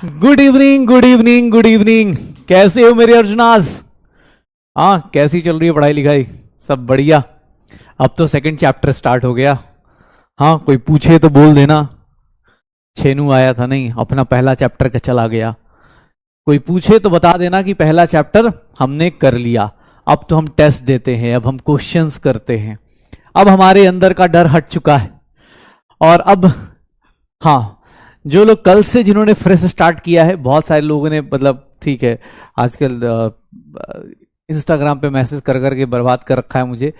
Good evening good evening good evening. कैसे हो मेरे अर्जुनास? हाँ, कैसी चल रही है पढ़ाई लिखाई? सब बढ़िया। अब तो सेकंड चैप्टर स्टार्ट हो गया। हाँ, कोई पूछे तो बोल देना। छेनू आया था नहीं, अपना पहला चैप्टर का चला गया। कोई पूछे तो बता देना कि पहला चैप्टर हमने कर लिया। अब तो हम टेस्ट देते हैं, अब हम क्वेश्चंस करते हैं। अब हमारे अंदर का डर हट चुका है। और अब हाँ, जो लोग कल से जिन्होंने फ्रेश स्टार्ट किया है, बहुत सारे लोगों ने मतलब ठीक है, आजकल इंस्टाग्राम पे मैसेज कर करके बर्बाद कर रखा है मुझे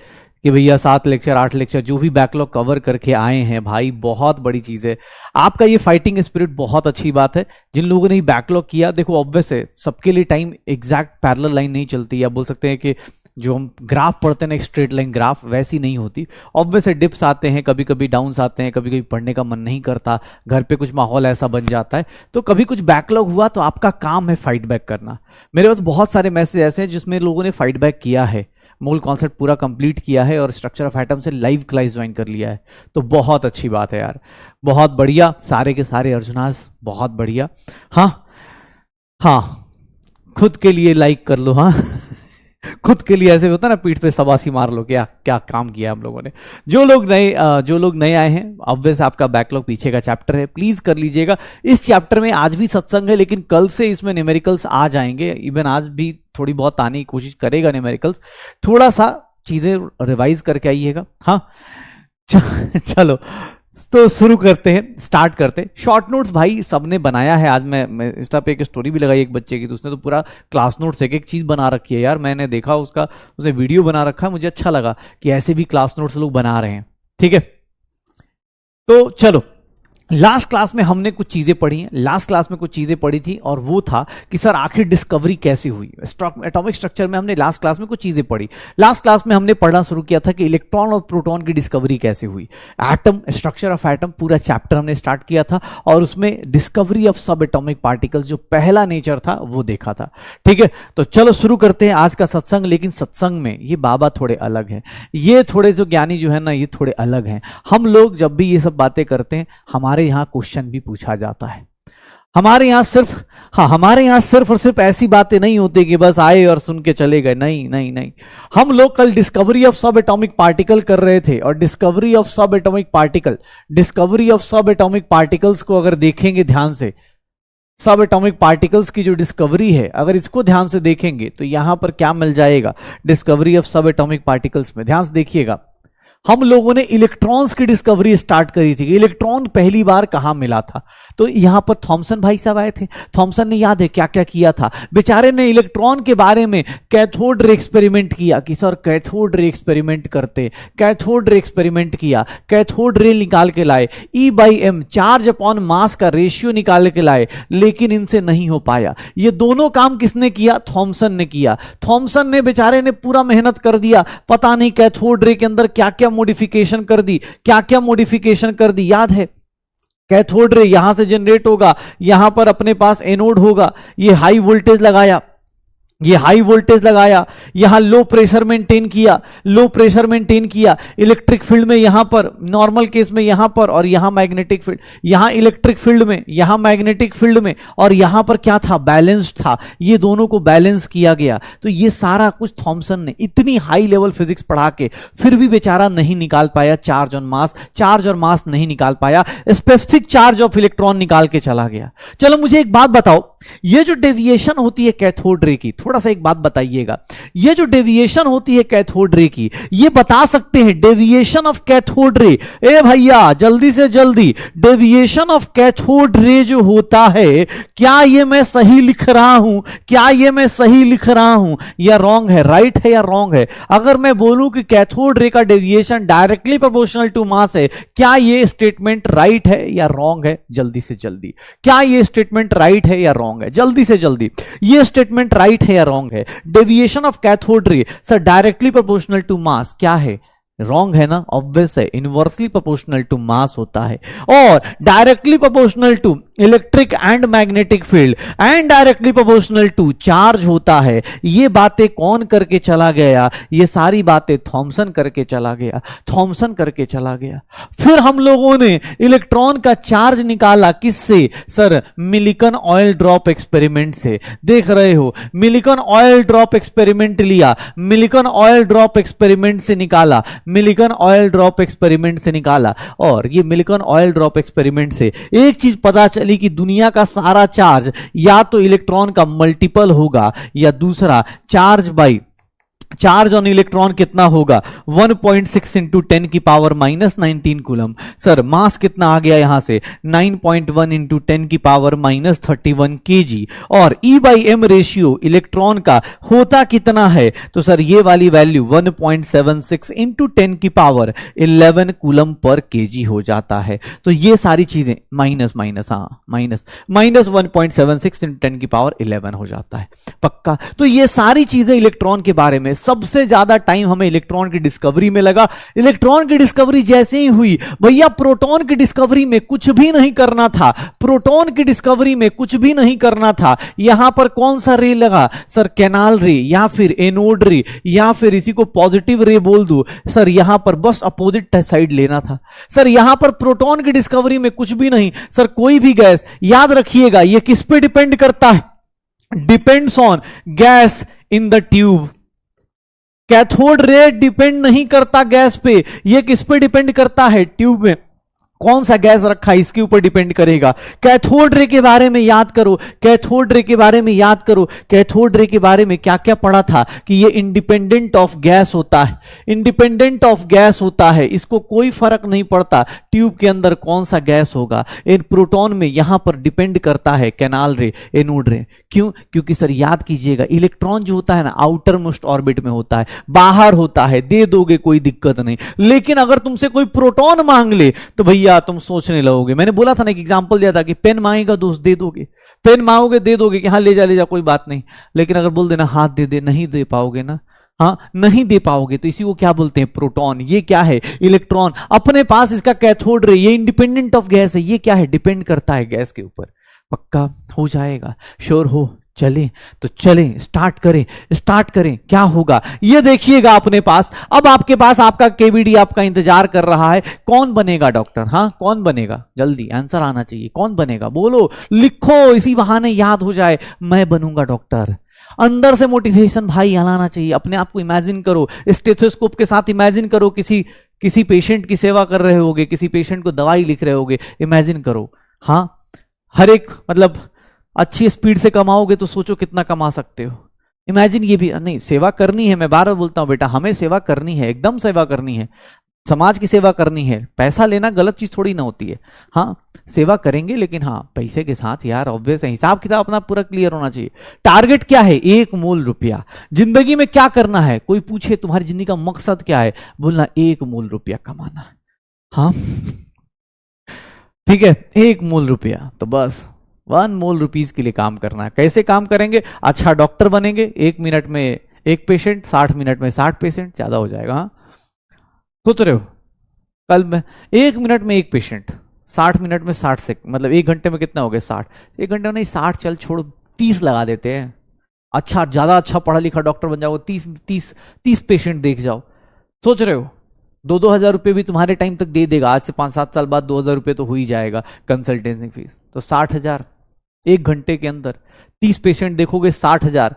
कि भैया 7 लेक्चर 8 लेक्चर जो भी बैकलॉग कवर करके आए हैं भाई, बहुत बड़ी चीज़ है। आपका ये फाइटिंग स्पिरिट बहुत अच्छी बात है। जिन लोगों ने बैकलॉग किया, देखो ऑब्वियस है सबके लिए टाइम एग्जैक्ट पैरेलल लाइन नहीं चलती। आप बोल सकते हैं कि जो हम ग्राफ पढ़ते हैं ना, एक स्ट्रेट लाइन ग्राफ, वैसी नहीं होती। ऑब्वियस है डिप्स आते हैं, कभी कभी डाउन्स आते हैं, कभी कभी पढ़ने का मन नहीं करता, घर पे कुछ माहौल ऐसा बन जाता है, तो कभी कुछ बैकलॉग हुआ तो आपका काम है फाइट बैक करना। मेरे पास बहुत सारे मैसेज ऐसे हैं जिसमें लोगों ने फाइट बैक किया है, मूल कॉन्सेप्ट पूरा कंप्लीट किया है और स्ट्रक्चर ऑफ एटम से लाइव क्लास ज्वाइन कर लिया है। तो बहुत अच्छी बात है यार, बहुत बढ़िया। सारे के सारे अर्जुनास बहुत बढ़िया। हाँ हाँ, खुद के लिए लाइक कर लो। हाँ खुद के लिए ऐसे होता है ना, पीठ पे सबासी मार लो, क्या क्या काम किया हम लोगों ने। जो लोग नए आए हैं, ऑब्वियस आपका बैकलॉग पीछे का चैप्टर है, प्लीज कर लीजिएगा। इस चैप्टर में आज भी सत्संग है, लेकिन कल से इसमें न्यूमेरिकल्स आ जाएंगे। इवन आज भी थोड़ी बहुत आने की कोशिश करेगा न्यूमेरिकल्स, थोड़ा सा चीजें रिवाइज करके आइएगा। हाँ चलो तो शुरू करते हैं, स्टार्ट करते हैं। शॉर्ट नोट्स भाई सबने बनाया है। आज मैं इंस्टा पे एक स्टोरी भी लगाई एक बच्चे की, तो उसने तो पूरा क्लास नोट्स एक चीज बना रखी है यार। मैंने देखा उसने वीडियो बना रखा है, मुझे अच्छा लगा कि ऐसे भी क्लास नोट्स लोग बना रहे हैं। ठीक है, तो चलो, लास्ट क्लास में हमने कुछ चीजें पढ़ी हैं। लास्ट क्लास में कुछ चीजें पढ़ी थी और वो था कि सर आखिर डिस्कवरी कैसे हुई। एटॉमिक स्ट्रक्चर में हमने लास्ट क्लास में कुछ चीजें पढ़ी। लास्ट क्लास में हमने पढ़ना शुरू किया था कि इलेक्ट्रॉन और प्रोटॉन की डिस्कवरी कैसे हुई। एटम, स्ट्रक्चर ऑफ एटम, पूरा चैप्टर हमने स्टार्ट किया था और उसमें डिस्कवरी ऑफ सब एटॉमिक पार्टिकल्स जो पहला नेचर था वो देखा था। ठीक है, तो चलो शुरू करते हैं आज का सत्संग। लेकिन सत्संग में ये बाबा थोड़े अलग है, ये थोड़े जो ज्ञानी जो है ना, ये थोड़े अलग हैं। हम लोग जब भी ये सब बातें करते हैं, हमारे यहां क्वेश्चन भी पूछा जाता है। हमारे यहां सिर्फ और सिर्फ ऐसी बातें नहीं होती कि बस आए और सुन के चले गए। नहीं नहीं नहीं, हम लोग कल डिस्कवरी ऑफ सब एटॉमिक पार्टिकल कर रहे थे और डिस्कवरी ऑफ सब एटॉमिक पार्टिकल्स को अगर देखेंगे ध्यान से, सब एटॉमिक पार्टिकल्स की जो डिस्कवरी है, अगर इसको ध्यान से देखेंगे तो यहां पर क्या मिल जाएगा डिस्कवरी ऑफ सब एटॉमिक पार्टिकल्स में। ध्यान से देखिएगा, हम लोगों ने इलेक्ट्रॉन्स की डिस्कवरी स्टार्ट करी थी। इलेक्ट्रॉन पहली बार कहां मिला था? तो यहां पर थॉमसन भाई साहब आए थे। थॉमसन ने याद है क्या क्या किया था? बेचारे ने इलेक्ट्रॉन के बारे में कैथोड रे एक्सपेरिमेंट किया कि सर कैथोड रे एक्सपेरिमेंट करते। कैथोड रे एक्सपेरिमेंट किया, कैथोड रे निकाल के लाए, E/m चार्ज अपॉन मास का रेशियो निकाल के लाए, लेकिन इनसे नहीं हो पाया। ये दोनों काम किसने किया? थॉमसन ने किया। थॉमसन ने बेचारे ने पूरा मेहनत कर दिया, पता नहीं कैथोड रे के अंदर क्या क्या मॉडिफिकेशन कर दी, याद है? कैथोड रे यहां से जनरेट होगा, यहां पर अपने पास एनोड होगा, ये हाई वोल्टेज लगाया, यहां लो प्रेशर मेंटेन किया, इलेक्ट्रिक फील्ड में यहां पर, नॉर्मल केस में यहां पर, और यहां मैग्नेटिक फील्ड, यहां इलेक्ट्रिक फील्ड में, यहां मैग्नेटिक फील्ड में, और यहां पर क्या था? बैलेंस्ड था। ये दोनों को बैलेंस किया गया। तो ये सारा कुछ थॉमसन ने इतनी हाई लेवल फिजिक्स पढ़ा के फिर भी बेचारा नहीं निकाल पाया चार्ज और मास नहीं निकाल पाया, स्पेसिफिक चार्ज ऑफ इलेक्ट्रॉन निकाल के चला गया। चलो मुझे एक बात बताओ, ये जो डेविएशन होती है कैथोड रे की, थोड़ा सा एक बात बताइएगा, ये जो डेविएशन होती है कैथोड रे की, ये बता सकते हैं डेविएशन ऑफ कैथोड रे? ए भैया जल्दी से जल्दी, डेविएशन ऑफ कैथोड रे जो होता है, क्या ये मैं सही लिख रहा हूं या रॉन्ग है? राइट है या रॉन्ग है? अगर मैं बोलूं कि कैथोड रे का deviation directly proportional to mass है, क्या ये स्टेटमेंट राइट है या रॉन्ग है? जल्दी से जल्दी, क्या ये स्टेटमेंट राइट है या रॉन्ग है? जल्दी से जल्दी, ये स्टेटमेंट राइट है या रॉन्ग है? Deviation of cathode ray sir directly proportional to mass क्या है? रॉन्ग है ना, ऑब्वियस है, इनवर्सली प्रोपोर्शनल टू मास होता है और directly proportional to electric and magnetic field and directly proportional to charge होता है। ये बातें कौन करके चला गया? ये सारी बातें थॉमसन करके चला गया, थॉमसन करके चला गया। फिर हम लोगों ने इलेक्ट्रॉन का चार्ज निकाला किससे? Sir Millikan oil drop experiment से। देख रहे हो, मिलिकन ऑयल ड्रॉप एक्सपेरिमेंट लिया, मिलिकन ऑयल ड्रॉप एक्सपेरिमेंट से निकाला, मिलिकन ऑयल ड्रॉप एक्सपेरिमेंट से निकाला। और ये मिलिकन ऑयल ड्रॉप एक्सपेरिमेंट से एक चीज पता चली कि दुनिया का सारा चार्ज या तो इलेक्ट्रॉन का मल्टीपल होगा या दूसरा चार्ज ऑन इलेक्ट्रॉन कितना होगा? 1.6 इंटू 10 की power minus 19 coulomb. Sir mass कितना आ गया यहां से? 9.1 इंटू 10 की पावर माइनस 31 केजी। और E by M ratio electron का होता कितना है? तो सर ये वाली वैल्यू 1.76 इंटू 10 की पावर 11 कूलम पर केजी हो जाता है। तो ये सारी चीजें माइनस 1.76 इंटू 10 की पावर 11 हो जाता है। पक्का? तो ये सारी चीजें इलेक्ट्रॉन के बारे में। सबसे ज्यादा टाइम हमें इलेक्ट्रॉन की डिस्कवरी में लगा। इलेक्ट्रॉन की डिस्कवरी जैसे ही हुई, भैया प्रोटॉन की डिस्कवरी में कुछ भी नहीं करना था, प्रोटॉन की डिस्कवरी में कुछ भी नहीं करना था। यहां पर कौन सा रे लगा? सर कैनाल रे या फिर एनोड रे या फिर इसी को पॉजिटिव रे बोल दो। सर यहां पर बस अपोजिट साइड लेना था। सर यहां पर प्रोटॉन की डिस्कवरी में कुछ भी नहीं। सर कोई भी गैस, याद रखिएगा ये किस पे डिपेंड करता है? Depends on gas in the tube. Cathode ray depend नहीं करता गैस पे, ये किस पे डिपेंड करता है? ट्यूब में कौन सा गैस रखा है इसके ऊपर डिपेंड करेगा। कैथोड रे के बारे में याद करो, कैथोड रे के बारे में याद करो, कैथोड रे के बारे में क्या क्या पढ़ा था कि ये इंडिपेंडेंट ऑफ गैस होता है, इंडिपेंडेंट ऑफ गैस होता है। इसको कोई फर्क नहीं पड़ता ट्यूब के अंदर कौन सा गैस होगा। इन प्रोटॉन में यहां पर डिपेंड करता है कैनाल रे, एनोड रे। क्यों? क्योंकि सर याद कीजिएगा इलेक्ट्रॉन जो होता है ना आउटर मोस्ट ऑर्बिट में होता है, बाहर होता है, दे दोगे कोई दिक्कत नहीं। लेकिन अगर तुमसे कोई प्रोटॉन मांग ले तो भैया तुम सोचने लगोगे। मैंने बोला था ना, एक एग्जांपल दिया था कि पेन मांगेगा दोस्त दे दोगे, पेन मांगोगे दे दोगे कि हाँ ले जा कोई बात नहीं। लेकिन अगर बोल देना हाथ दे दे, नहीं दे पाओगे ना, हाँ नहीं दे पाओगे। तो इसी को क्या बोलते हैं? प्रोटॉन। ये क्या है? इलेक्ट्रॉन। अपने पास इसका कैथोड रे, ये इंडिपेंडेंट ऑफ गैस है। ये क्या है? डिपेंड करता है गैस के ऊपर। पक्का हो जाएगा? श्योर हो? चलें तो चलें, स्टार्ट करें। क्या होगा ये देखिएगा अपने पास। अब आपके पास आपका केवीडी आपका इंतजार कर रहा है। कौन बनेगा डॉक्टर? हाँ कौन बनेगा? जल्दी आंसर आना चाहिए। कौन बनेगा? बोलो, लिखो, इसी बहाने याद हो जाए। मैं बनूंगा डॉक्टर। अंदर से मोटिवेशन भाई आना चाहिए। अपने आप को इमेजिन करो, स्टेथोस्कोप के साथ इमेजिन करो किसी पेशेंट की सेवा कर रहे होगे, किसी पेशेंट को दवाई लिख रहे होगे। इमेजिन करो। हाँ हर एक मतलब अच्छी स्पीड से कमाओगे तो सोचो कितना कमा सकते हो। इमेजिन ये भी नहीं, सेवा करनी है। मैं बार बार बोलता हूं बेटा, हमें सेवा करनी है, एकदम सेवा करनी है, समाज की सेवा करनी है। पैसा लेना गलत चीज थोड़ी ना होती है। हाँ सेवा करेंगे लेकिन हाँ पैसे के साथ यार, ऑब्वियस है, हिसाब किताब अपना पूरा क्लियर होना चाहिए। टारगेट क्या है? 1 मूल रुपया। जिंदगी में क्या करना है? कोई पूछे तुम्हारी जिंदगी का मकसद क्या है? बोलना 1 मूल रुपया कमाना है। हाँ ठीक है, 1 मूल रुपया। तो बस 1 मूल रुपीज के लिए काम करना है। कैसे काम करेंगे? अच्छा डॉक्टर बनेंगे, 1 मिनट में 1 पेशेंट, 60 मिनट में 60 पेशेंट, ज्यादा हो जाएगा। हाँ सोच रहे हो? कल में 1 मिनट में 1 पेशेंट, 60 मिनट में 60 से मतलब 1 घंटे में कितना हो गया? 60। 1 घंटे में नहीं 60, चल छोड़ो 30 लगा देते हैं। अच्छा ज्यादा अच्छा पढ़ा लिखा डॉक्टर बन जाओ, 30 पेशेंट देख जाओ। सोच रहे हो? 2-2 हजार रुपये भी तुम्हारे टाइम तक दे देगा। आज से 5-7 साल बाद 2,000 रुपये तो हो ही जाएगा कंसल्टेंसी फीस। तो 60,000 1 घंटे के अंदर 30 पेशेंट देखोगे, 60,000।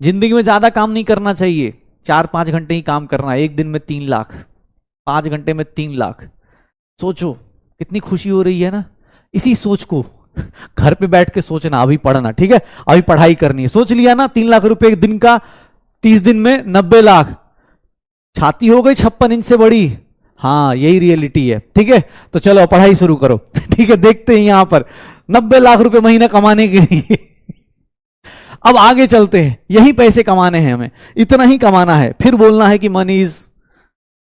जिंदगी में ज्यादा काम नहीं करना चाहिए, 4-5 घंटे ही काम करना है। 1 दिन में 3 लाख, 5 घंटे में 3 लाख। सोचो कितनी खुशी हो रही है ना। इसी सोच को घर पे बैठ के सोचना, अभी पढ़ना, ठीक है, अभी पढ़ाई करनी है। सोच लिया ना 3 लाख रुपए एक दिन का, 30 दिन में 90 लाख। छाती हो गई 56 इंच से बड़ी। हाँ यही रियलिटी है। ठीक है तो चलो पढ़ाई शुरू करो। ठीक है देखते हैं यहां पर 90 लाख रुपए महीना कमाने के लिए। अब आगे चलते हैं, यही पैसे कमाने हैं हमें, इतना ही कमाना है। फिर बोलना है कि मनी इज,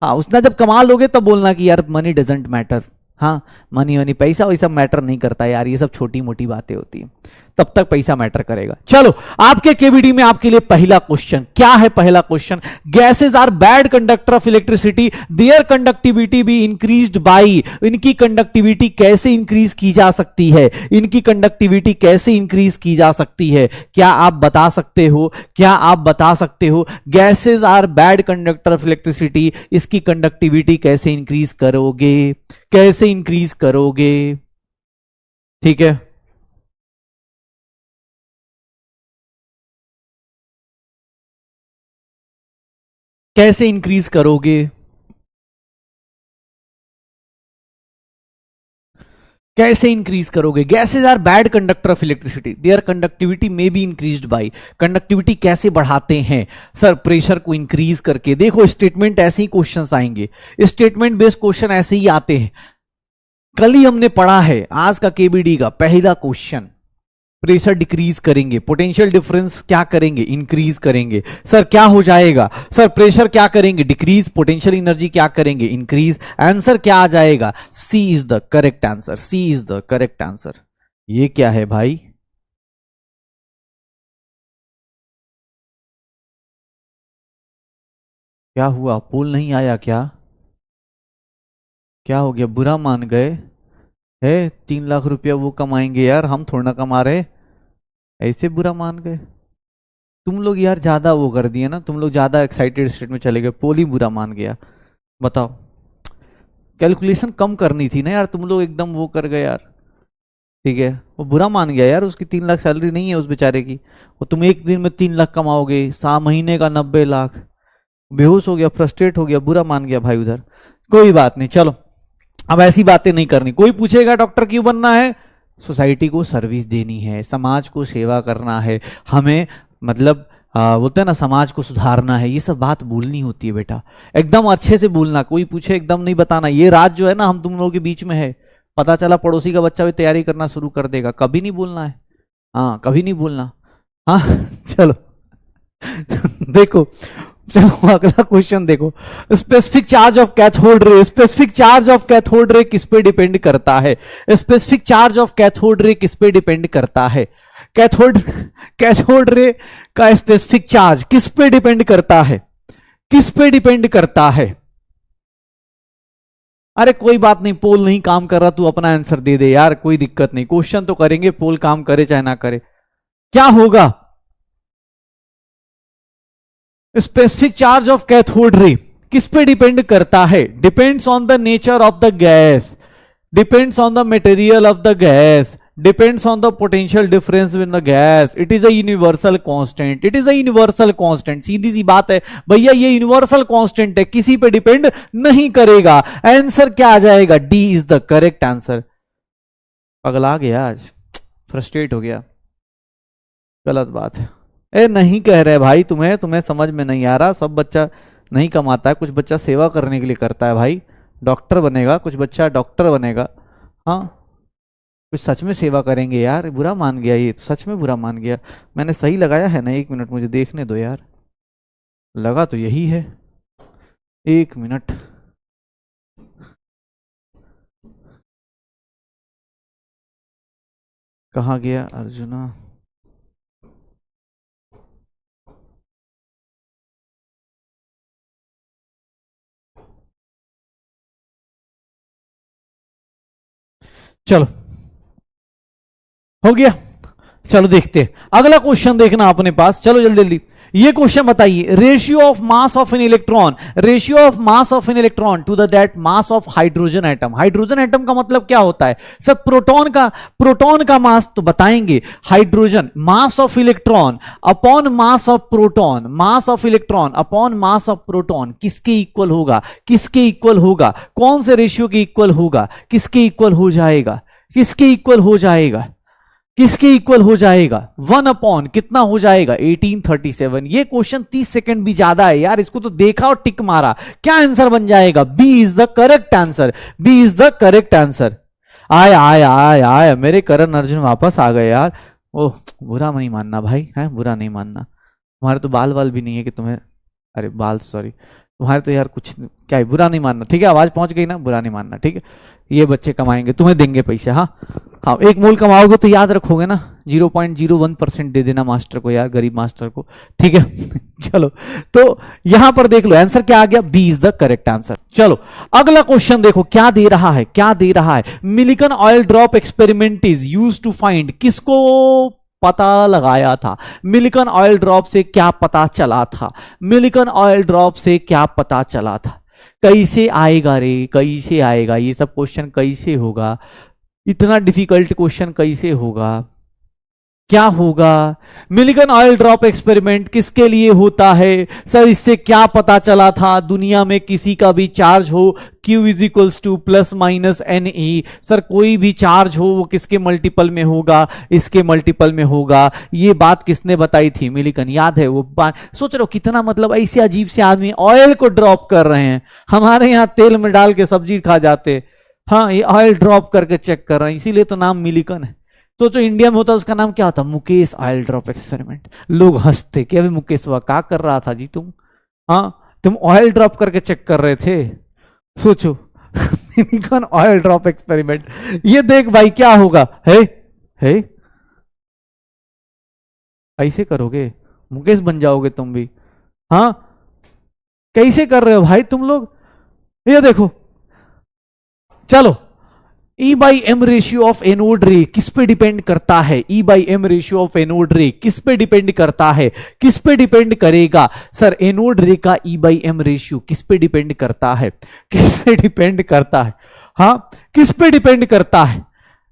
हाँ उतना जब कमा लोगे तब बोलना कि यार मनी डजंट मैटर, हाँ, मनी वनी पैसा वैसा मैटर नहीं करता यार, ये सब छोटी मोटी बातें होती है, तब तक पैसा मैटर करेगा। चलो, आपके केबीडी में आपके लिए पहला क्वेश्चन क्या है? पहला question, gases are bad conductor of electricity, their conductivity be increased by. इनकी कंडक्टिविटी कैसे इंक्रीज की जा सकती है? इनकी कंडक्टिविटी कैसे इंक्रीज की जा सकती है? क्या आप बता सकते हो? क्या आप बता सकते हो? Gases are bad conductor of electricity, इसकी कंडक्टिविटी कैसे इंक्रीज करोगे? कैसे इंक्रीज करोगे? ठीक है, कैसे इंक्रीज करोगे? कैसे इंक्रीज करोगे? Gases are bad conductor of electricity, their conductivity में बी इंक्रीज्ड बाय। कंडक्टिविटी कैसे बढ़ाते हैं सर? प्रेशर को इंक्रीज करके। देखो, स्टेटमेंट ऐसे ही क्वेश्चंस आएंगे, स्टेटमेंट बेस्ड क्वेश्चन ऐसे ही आते हैं। कल ही हमने पढ़ा है आज का केबीडी का पहला क्वेश्चन, प्रेशर डिक्रीज करेंगे, पोटेंशियल डिफरेंस क्या करेंगे? इंक्रीज करेंगे। सर क्या हो जाएगा? सर प्रेशर क्या करेंगे? डिक्रीज। पोटेंशियल एनर्जी क्या करेंगे? इंक्रीज। आंसर क्या आ जाएगा? C is the correct answer, C is the correct answer. ये क्या है भाई? क्या हुआ? पोल नहीं आया क्या? क्या हो गया? बुरा मान गए? है 3 लाख रुपया वो कमाएंगे यार, हम थोड़ा ना कमा रहे, ऐसे बुरा मान गए? तुम लोग यार ज्यादा वो कर दिए ना, तुम लोग ज्यादा एक्साइटेड स्टेट में चले गए, पोल ही बुरा मान गया। बताओ, कैलकुलेशन कम करनी थी ना यार, तुम लोग एकदम वो कर गए यार। ठीक है, वो बुरा मान गया यार, उसकी 3 लाख सैलरी नहीं है उस बेचारे की, वो तुम एक दिन में 3 लाख कमाओगे, 7 महीने का 90 लाख। बेहोश हो गया, फ्रस्ट्रेट हो गया, बुरा मान गया भाई उधर। कोई बात नहीं, चलो अब ऐसी बातें नहीं करनी। कोई पूछेगा डॉक्टर क्यों बनना है? सोसाइटी को सर्विस देनी है, समाज को सेवा करना है हमें, मतलब बोलते हैं ना समाज को सुधारना है, ये सब बात बोलनी होती है बेटा, एकदम अच्छे से बोलना। कोई पूछे एकदम नहीं बताना। ये राज जो है ना हम तुम लोगों के बीच में है, पता चला पड़ोसी का बच्चा भी तैयारी करना शुरू कर देगा, कभी नहीं बोलना है। हाँ, कभी नहीं बोलना। हाँ चलो देखो, चलो अगला क्वेश्चन देखो, स्पेसिफिक चार्ज ऑफ कैथोड रे। स्पेसिफिक चार्ज ऑफ कैथोड रे किस पे डिपेंड करता है? स्पेसिफिक चार्ज ऑफ कैथोड रे किस पे डिपेंड करता है? कैथोड कैथोड रे का स्पेसिफिक चार्ज किस पे डिपेंड करता है? किस पे डिपेंड करता है? अरे कोई बात नहीं, पोल नहीं काम कर रहा, तू अपना आंसर दे दे यार, कोई दिक्कत नहीं, क्वेश्चन तो करेंगे, पोल काम करे चाहे ना करे। क्या होगा? स्पेसिफिक चार्ज ऑफ कैथोड रे किस पे डिपेंड करता है? Depends on the nature of the gas, depends on the material of the gas, depends on the potential difference with the gas, it is a universal constant, it is a universal constant. सीधी सी बात है भैया, ये universal constant है, किसी पे depend नहीं करेगा। आंसर क्या आ जाएगा? D is the correct answer. पगला गया आज, फ्रस्ट्रेट हो गया, गलत बात है। ए नहीं कह रहे भाई, तुम्हें तुम्हें समझ में नहीं आ रहा। सब बच्चा नहीं कमाता है, कुछ बच्चा सेवा करने के लिए करता है भाई, डॉक्टर बनेगा, कुछ बच्चा डॉक्टर बनेगा। हाँ, कुछ सच में सेवा करेंगे यार। बुरा मान गया, ये तो सच में बुरा मान गया। मैंने सही लगाया है ना? 1 मिनट मुझे देखने दो यार, लगा तो यही है। 1 मिनट, कहाँ गया अर्जुना? चलो हो गया, चलो देखते हैं अगला क्वेश्चन। देखना अपने पास, चलो जल्दी जल्दी। ये क्वेश्चन बताइए, ratio of mass of an electron, ratio of mass of an electron to the that mass of hydrogen atom. Hydrogen atom का मतलब क्या होता है? सब प्रोटॉन का मास तो बताएंगे। Hydrogen mass of electron upon mass of proton, mass of electron upon mass of proton किसके इक्वल होगा? किसके इक्वल होगा? कौन से रेशियो के इक्वल होगा? किसके इक्वल हो जाएगा? किसके इक्वल हो जाएगा? किसके इक्वल हो जाएगा? 1 अपॉन कितना हो जाएगा? 1837। ये क्वेश्चन 30 सेकंड भी ज्यादा है यार, इसको तो देखा और टिक मारा। क्या आंसर बन जाएगा? B is the correct answer, B is the correct answer. आया आया आया आया, मेरे करण अर्जुन वापस आ गए यार। ओह, बुरा नहीं मानना भाई, है बुरा नहीं मानना। तुम्हारे तो बाल भी नहीं है कि तुम्हें, अरे बाल सॉरी, तुम्हारे तो यार कुछ क्या है, बुरा नहीं मानना, ठीक है, आवाज पहुंच गई ना, बुरा नहीं मानना, ठीक है। ये बच्चे कमाएंगे, तुम्हें देंगे पैसे, हाँ हाँ, 1 मोल कमाओगे तो याद रखोगे ना, 0.01% दे देना मास्टर को यार, गरीब मास्टर को, ठीक है। चलो, तो यहां पर देख लो आंसर क्या आ गया, B is the correct answer. चलो अगला क्वेश्चन देखो क्या दे रहा है, क्या दे रहा है, Millikan oil drop experiment is used to find, किसको पता लगाया था, मिलिकन ऑयल ड्रॉप से क्या पता चला था, मिलिकन ऑयल ड्रॉप से क्या पता चला था, कैसे आएगा रे, कैसे आएगा, ये सब क्वेश्चन कैसे होगा, इतना डिफिकल्ट क्वेश्चन कैसे होगा, क्या होगा, मिलिकन ऑयल ड्रॉप एक्सपेरिमेंट किसके लिए होता है, सर इससे क्या पता चला था, दुनिया में किसी का भी चार्ज हो Q is equals to plus minus N E, sir कोई भी चार्ज हो वो किसके मल्टीपल में होगा, इसके मल्टीपल में होगा, ये बात किसने बताई थी, मिलिकन, याद है वो बात, सोच रहे हो कितना, मतलब ऐसे अजीब से आदमी ऑयल को ड्रॉप कर रहे हैं, हमारे यहाँ तेल में डाल के सब्जी खा जाते, हाँ ये ऑयल ड्रॉप करके चेक कर रहे हैं, इसीलिए तो नाम मिलिकन है। सोचो इंडिया में होता उसका नाम क्या होता, मुकेश ऑयल ड्रॉप एक्सपेरिमेंट, लोग हंसते कि अभी मुकेश हुआ क्या कर रहा था जी तुम, हाँ तुम ऑयल ड्रॉप करके चेक कर रहे थे, सोचो। मिलिकन ऑयल ड्रॉप एक्सपेरिमेंट, ये देख भाई क्या होगा, है ऐसे करोगे मुकेश बन जाओगे तुम भी, हाँ कैसे कर रहे हो भाई तुम लोग, ये देखो, चलो E by M ratio of anode ray किस पे डिपेंड करता है, E by M ratio of anode ray किस पे डिपेंड करता है, किस पे डिपेंड करेगा, सर एनोड रे का E बाई एम रेशियो किस पे डिपेंड करता है, किस पे डिपेंड करता है, हाँ किस पे डिपेंड करता है,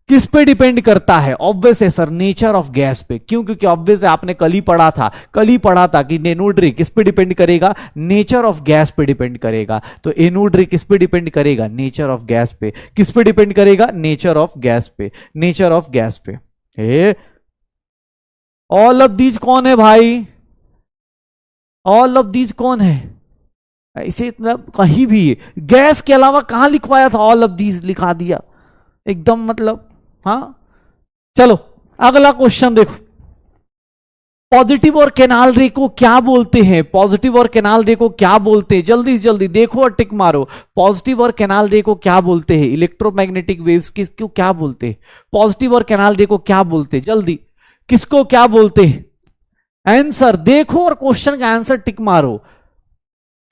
किस पे डिपेंड करता है, ऑब्वियस है सर नेचर ऑफ गैस पे, क्यों, क्योंकि ऑब्वियस है, आपने कल ही पढ़ा था कि एनोड रे किस पे डिपेंड करेगा, नेचर ऑफ गैस पे डिपेंड करेगा, तो एनोड रे किस पे डिपेंड करेगा, नेचर ऑफ गैस पे, किस पे डिपेंड करेगा, नेचर ऑफ गैस पे, नेचर ऑफ गैस पे। ऑल ऑफ दीज कौन है भाई, ऑल ऑफ दीज कौन है, ऐसे इतना कहीं भी गैस के अलावा कहां लिखवाया था, ऑल ऑफ दीज लिखा दिया एकदम, मतलब हाँ। चलो अगला क्वेश्चन देखो, पॉजिटिव और कैनाल रे को क्या बोलते हैं, पॉजिटिव और कैनाल रे को क्या बोलते हैं, जल्दी से जल्दी देखो और टिक मारो, पॉजिटिव और कैनाल रे को क्या बोलते हैं, इलेक्ट्रोमैग्नेटिक वेव्स किसको क्या बोलते हैं, पॉजिटिव और कैनाल रे को क्या बोलते हैं, जल्दी किसको क्या बोलते हैं, आंसर देखो और क्वेश्चन का आंसर टिक मारो,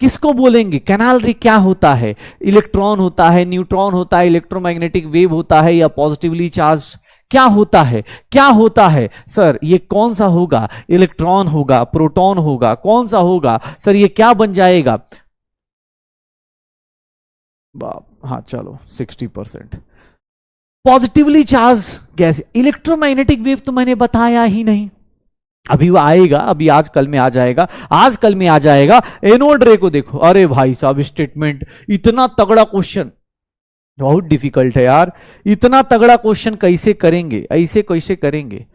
किसको बोलेंगे, कैनाल रे क्या होता है, इलेक्ट्रॉन होता है, न्यूट्रॉन होता है, इलेक्ट्रोमैग्नेटिक वेव होता है, या पॉजिटिवली चार्ज क्या होता है, क्या होता है, सर ये कौन सा होगा, इलेक्ट्रॉन होगा, प्रोटॉन होगा, कौन सा होगा, सर ये क्या बन जाएगा, हाँ चलो 60%, positively charge gas, electromagnetic wave तो मैंने बताया ही नहीं, अभी वो आएगा, अभी आजकल में आ जाएगा, आजकल में आ जाएगा। एनोड रे को देखो, अरे भाई साहब स्टेटमेंट, इतना तगड़ा क्वेश्चन, बहुत डिफिकल्ट है यार, इतना तगड़ा क्वेश्चन कैसे करेंगे, ऐसे कैसे करेंगे,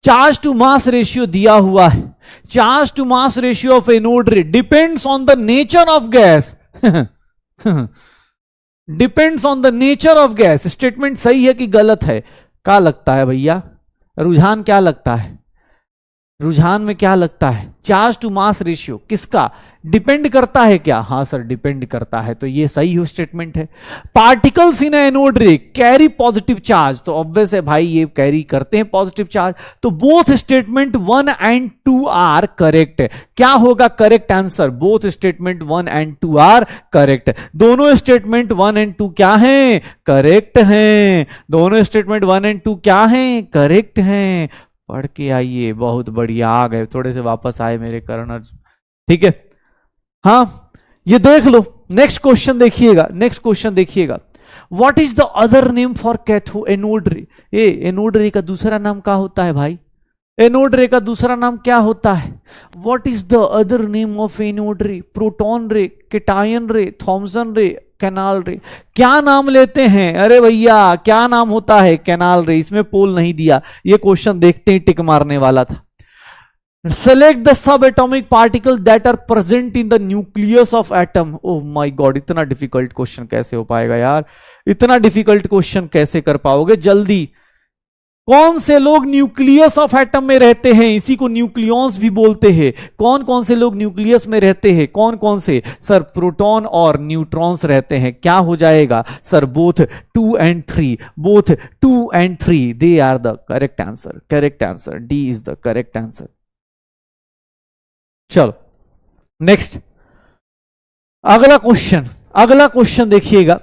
चार्ज टू मास रेशियो दिया हुआ है, charge to mass ratio of anode ray depends on the nature of gas, depends on the nature of gas, statement सही है कि गलत है, क्या लगता है भैया, रुझान क्या लगता है, रुझान में क्या लगता है, चार्ज टू मास रेशियो किसका डिपेंड करता है क्या, हाँ सर डिपेंड करता है, तो ये सही हो स्टेटमेंट है। Particles in anode ray carry positive charge, तो ऑब्वियस है भाई ये कैरी करते हैं पॉजिटिव चार्ज, तो both statement 1 and 2 are correct, क्या होगा correct answer, both statement 1 and 2 are correct, दोनों स्टेटमेंट 1 एंड 2 क्या हैं, करेक्ट हैं, दोनों स्टेटमेंट 1 एंड 2 क्या हैं, करेक्ट हैं, पढ़ के आइए, बहुत बढ़िया, आ गए थोड़े से वापस आए मेरे करण, ठीक है, हाँ ये देख लो, नेक्स्ट क्वेश्चन देखिएगा, नेक्स्ट क्वेश्चन देखिएगा, what is the other name for cathode anode ray, anode ray का दूसरा नाम क्या होता है भाई, एनोड रे का दूसरा नाम क्या होता है, what is the other name of anode रे, प्रोटॉन रे, कैटायन रे, थॉमसन रे, कैनाल रे, क्या नाम लेते हैं, अरे भैया क्या नाम होता है, कैनाल रे, इसमें पोल नहीं दिया, ये क्वेश्चन देखते ही टिक मारने वाला था। Select the sub atomic particle that are present in the nucleus of atom, oh my god, इतना डिफिकल्ट क्वेश्चन कैसे हो पाएगा यार, इतना डिफिकल्ट क्वेश्चन कैसे कर पाओगे, जल्दी कौन से लोग न्यूक्लियस ऑफ एटम में रहते हैं, इसी को न्यूक्लियॉन्स भी बोलते हैं। कौन कौन से लोग न्यूक्लियस में रहते हैं, कौन कौन से? सर प्रोटॉन और न्यूट्रॉन्स रहते हैं। क्या हो जाएगा sir? Both 2 and 3, both 2 and 3 they are the correct answer. Correct answer D is the correct answer. चलो नेक्स्ट, अगला क्वेश्चन देखिएगा।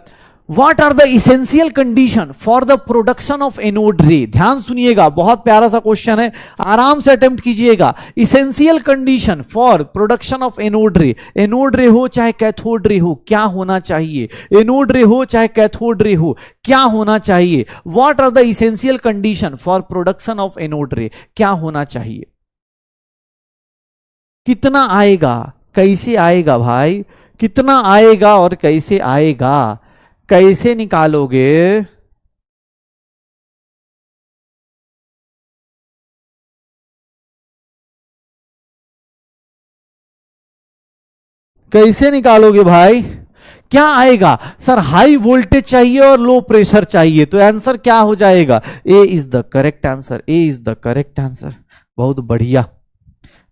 What are the essential condition for the production of anode ray? ध्यान सुनिएगा, बहुत प्यारा सा क्वेश्चन है, आराम से अटेम्प्ट कीजिएगा। Essential condition for production of anode ray, anode रे हो चाहे कैथोड रे हो, क्या होना चाहिए? एनोड रे हो चाहे कैथोड रे हो, क्या होना चाहिए? What are the essential condition for production of anode ray? क्या होना चाहिए? कितना आएगा, कैसे आएगा भाई? कितना आएगा और कैसे आएगा? कैसे निकालोगे? कैसे निकालोगे भाई? क्या आएगा सर? हाई वोल्टेज चाहिए और लो प्रेशर चाहिए, तो आंसर क्या हो जाएगा? A is the correct answer. A is the correct answer. बहुत बढ़िया,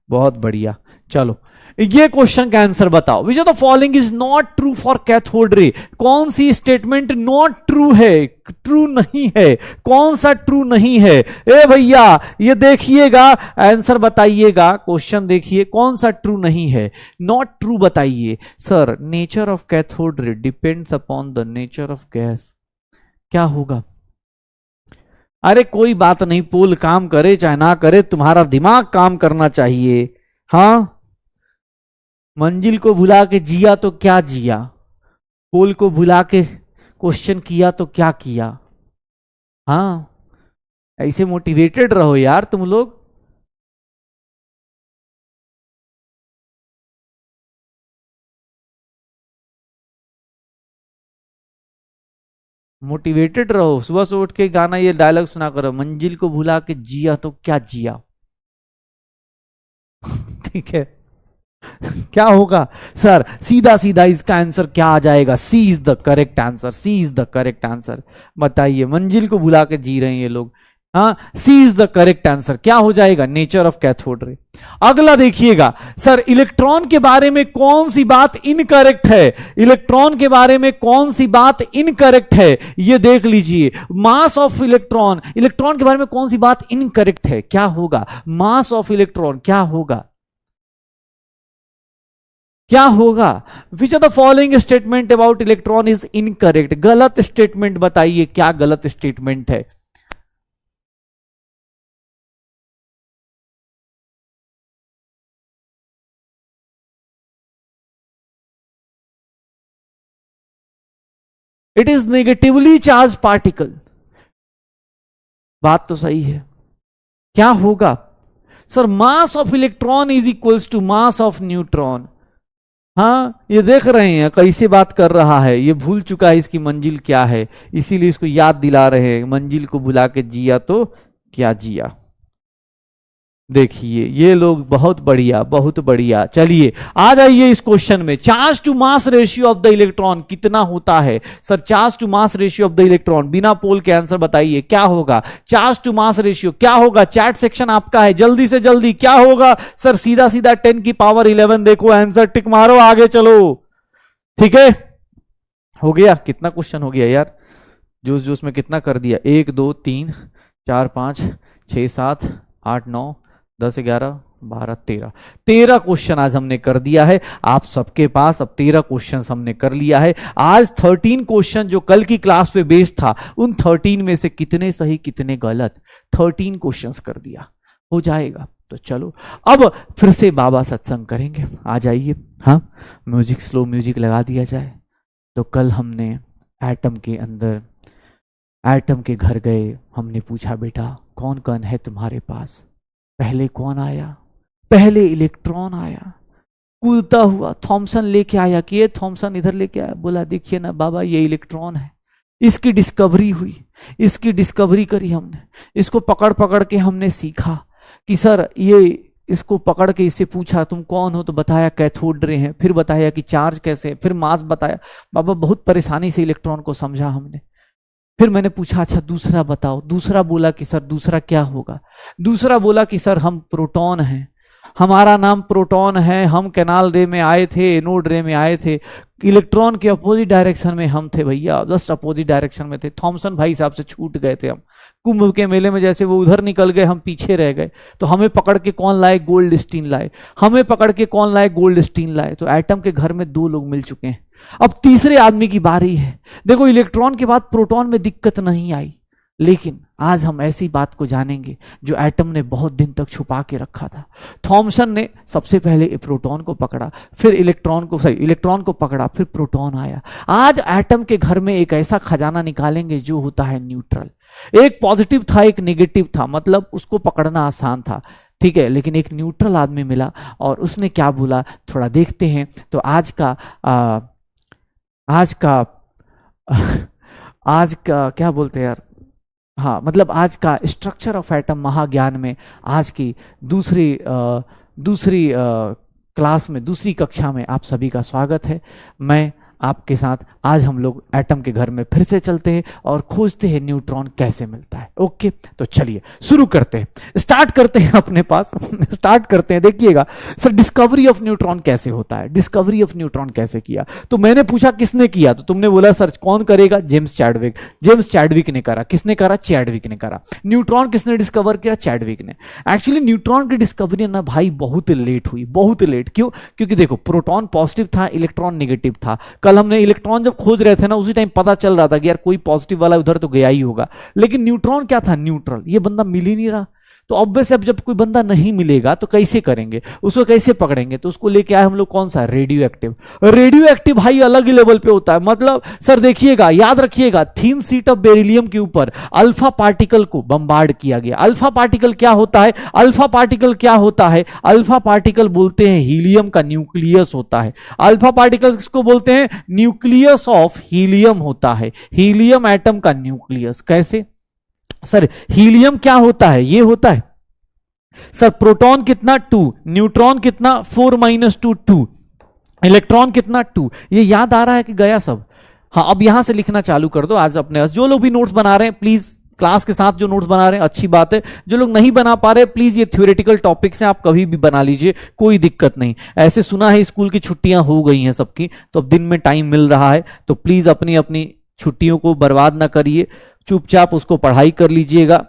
बहुत बढ़िया। चलो ये क्वेश्चन का आंसर बताओ। विच of the following is not true for cathode ray? कौन सी स्टेटमेंट नॉट ट्रू है, ट्रू नहीं है? कौन सा ट्रू नहीं है? ए भैया ये देखिएगा, आंसर बताइएगा। क्वेश्चन देखिए, कौन सा ट्रू नहीं है? नॉट ट्रू बताइए। सर नेचर ऑफ कैथोड रे depends upon the nature of gas. क्या होगा? अरे कोई बात नहीं, पोल काम करे चाहे ना करे, तुम्हारा दिमाग काम करना चाहिए। हाँ, मंजिल को भुला के जिया तो क्या जिया, पोल को भुला के क्वेश्चन किया तो क्या किया। हाँ, ऐसे मोटिवेटेड रहो यार तुम लोग। मोटिवेटेड रहो, सुबह से उठ के गाना ये डायलॉग सुना करो, मंजिल को भुला के जिया तो क्या जिया। ठीक है, क्या होगा सर? सीधा सीधा इसका आंसर क्या आ जाएगा? C is the correct answer. C is the correct answer. बताइए, मंजिल को भुला के जी रहे हैं ये लोग। हाँ, सी इज द करेक्ट आंसर। क्या हो जाएगा? नेचर ऑफ कैथोड रे। अगला देखिएगा, सर इलेक्ट्रॉन के बारे में कौन सी बात इनकरेक्ट है? इलेक्ट्रॉन के बारे में कौन सी बात इनकरेक्ट है? ये देख लीजिए, मास ऑफ इलेक्ट्रॉन। इलेक्ट्रॉन के बारे में कौन सी बात इनकरेक्ट है? क्या होगा? मास ऑफ इलेक्ट्रॉन क्या होगा? क्या होगा? Which of the following statement about electron is incorrect? गलत स्टेटमेंट बताइए, क्या गलत स्टेटमेंट है? It is negatively charge particle. बात तो सही है। क्या होगा sir? Mass of electron is equals to mass of neutron. हाँ, ये देख रहे हैं कैसे बात कर रहा है, ये भूल चुका है इसकी मंजिल क्या है, इसीलिए इसको याद दिला रहे हैं, मंजिल को भुला के जिया तो क्या जिया। देखिए ये लोग, बहुत बढ़िया, बहुत बढ़िया। चलिए आ जाइए इस क्वेश्चन में। Charge to mass ratio of the electron कितना होता है? Sir charge to mass ratio of the electron, बिना पोल के आंसर बताइए क्या होगा? चार्ज टू मास रेशियो क्या होगा? चैट सेक्शन आपका है, जल्दी से जल्दी क्या होगा? सर सीधा सीधा 10 की पावर 11 देखो आंसर, टिक मारो, आगे चलो। ठीक है, हो गया। कितना क्वेश्चन हो गया यार, जोश जोश में कितना कर दिया। 1 2 3 4 5 6 7 8 9 10 11 12 13 क्वेश्चन आज हमने कर दिया है आप सबके पास। अब 13 क्वेश्चन हमने कर लिया है आज। 13 क्वेश्चन जो कल की क्लास पे बेस्ड था, उन 13 में से कितने सही कितने गलत, 13 क्वेश्चंस कर दिया, हो जाएगा। तो चलो अब फिर से बाबा सत्संग करेंगे, आ जाइए। हाँ, म्यूजिक, स्लो म्यूजिक लगा दिया जाए। तो कल हमने एटम के अंदर, एटम के घर गए, हमने पूछा बेटा कौन कौन है तुम्हारे पास? पहले कौन आया? पहले इलेक्ट्रॉन आया, कूदता हुआ थॉमसन लेके आया कि ये थॉमसन इधर लेके आया, बोला देखिए ना बाबा ये इलेक्ट्रॉन है। इसकी डिस्कवरी हुई, इसकी डिस्कवरी करी हमने, इसको पकड़ पकड़ के हमने सीखा कि सर ये, इसको पकड़ के इससे पूछा तुम कौन हो, तो बताया कैथोड रे हैं, फिर बताया कि चार्ज कैसे, फिर मास बताया। बाबा बहुत परेशानी से इलेक्ट्रॉन को समझा हमने। फिर मैंने पूछा अच्छा दूसरा बताओ। दूसरा बोला कि सर दूसरा क्या होगा? दूसरा बोला कि सर हम प्रोटॉन हैं, हमारा नाम प्रोटॉन है, हम कैनाल रे में आए थे, एनोड रे में आए थे, इलेक्ट्रॉन के अपोजिट डायरेक्शन में हम थे भैया, जस्ट अपोजिट डायरेक्शन में थे। थॉमसन भाई साहब से छूट गए थे हम, कुंभ के मेले में जैसे वो उधर निकल गए हम पीछे रह गए। तो हमें पकड़ के कौन लाए? गोल्डस्टीन लाए। हमें पकड़ के कौन लाए? गोल्डस्टीन लाए। तो एटम के घर में 2 लोग मिल चुके हैं, अब तीसरे आदमी की बारी है। देखो इलेक्ट्रॉन के बाद प्रोटॉन में दिक्कत नहीं आई, लेकिन आज हम ऐसी बात को जानेंगे जो एटम ने बहुत दिन तक छुपा के रखा था। थॉमसन ने सबसे पहले प्रोटॉन को पकड़ा, फिर इलेक्ट्रॉन को पकड़ा, फिर प्रोटॉन आया। आज एटम के घर में एक ऐसा खजाना निकालेंगे जो होता है न्यूट्रल। एक पॉजिटिव था, एक नेगेटिव था, मतलब उसको पकड़ना आसान था, ठीक है, लेकिन एक न्यूट्रल आदमी मिला और उसने क्या बोला थोड़ा देखते हैं। तो आज का क्या बोलते हैं यार, हाँ मतलब आज का स्ट्रक्चर ऑफ एटम महाज्ञान में आज की दूसरी क्लास में, दूसरी कक्षा में आप सभी का स्वागत है। मैं आपके साथ आज हम लोग एटम के घर में फिर से चलते हैं और खोजते हैं न्यूट्रॉन कैसे मिलता है। ओके, तो चलिए शुरू करते हैं, स्टार्ट करते हैं अपने पास स्टार्ट करते हैं। देखिएगा सर डिस्कवरी ऑफ न्यूट्रॉन कैसे होता है, डिस्कवरी ऑफ न्यूट्रॉन कैसे किया? तो मैंने पूछा किसने किया, तो तुमने बोला सर कौन करेगा? James Chadwick. जेम्स चैडविक ने करा। किसने करा? चैडविक ने करा। न्यूट्रॉन किसने डिस्कवर किया? चैडविक ने। एक्चुअली न्यूट्रॉन की डिस्कवरी ना भाई बहुत लेट हुई, बहुत लेट। क्यों? क्योंकि देखो प्रोटॉन पॉजिटिव था, इलेक्ट्रॉन नेगेटिव था। कल हमने इलेक्ट्रॉन जब खोज रहे थे ना, उसी टाइम पता चल रहा था कि यार कोई पॉजिटिव वाला उधर तो गया ही होगा, लेकिन न्यूट्रॉन क्या था? न्यूट्रल। ये बंदा मिल ही नहीं रहा। तो ऑब्वियस अब जब कोई बंदा नहीं मिलेगा तो कैसे करेंगे, उसको कैसे पकड़ेंगे? तो उसको लेके आए हम लोग कौन सा? Radio active. रेडियो एक्टिव भाई अलग ही लेवल पे होता है। मतलब सर देखिएगा, याद रखिएगा, थिन सीट ऑफ बेरिलियम के ऊपर अल्फा पार्टिकल को बम्बार्ड किया गया। अल्फा पार्टिकल क्या होता है? अल्फा पार्टिकल क्या होता है? अल्फा पार्टिकल बोलते हैं हीलियम का न्यूक्लियस होता है। अल्फा पार्टिकल किसको बोलते हैं? न्यूक्लियस ऑफ हीलियम होता है। हीलियम एटम का न्यूक्लियस। कैसे सर? हीलियम क्या होता है? ये होता है सर प्रोटॉन कितना 2, न्यूट्रॉन कितना 4 - 2 2, इलेक्ट्रॉन कितना 2। ये याद आ रहा है कि गया सब? हाँ, अब यहां से लिखना चालू कर दो। आज अपने जो लोग भी नोट्स बना रहे हैं प्लीज क्लास के साथ जो नोट्स बना रहे हैं अच्छी बात है, जो लोग नहीं बना पा रहे प्लीज ये थ्योरेटिकल टॉपिक्स हैं, आप कभी भी बना लीजिए, कोई दिक्कत नहीं। ऐसे सुना है स्कूल की छुट्टियां हो गई हैं सबकी, तो अब दिन में टाइम मिल रहा है, तो प्लीज अपनी अपनी छुट्टियों को बर्बाद ना करिए, चुपचाप उसको पढ़ाई कर लीजिएगा।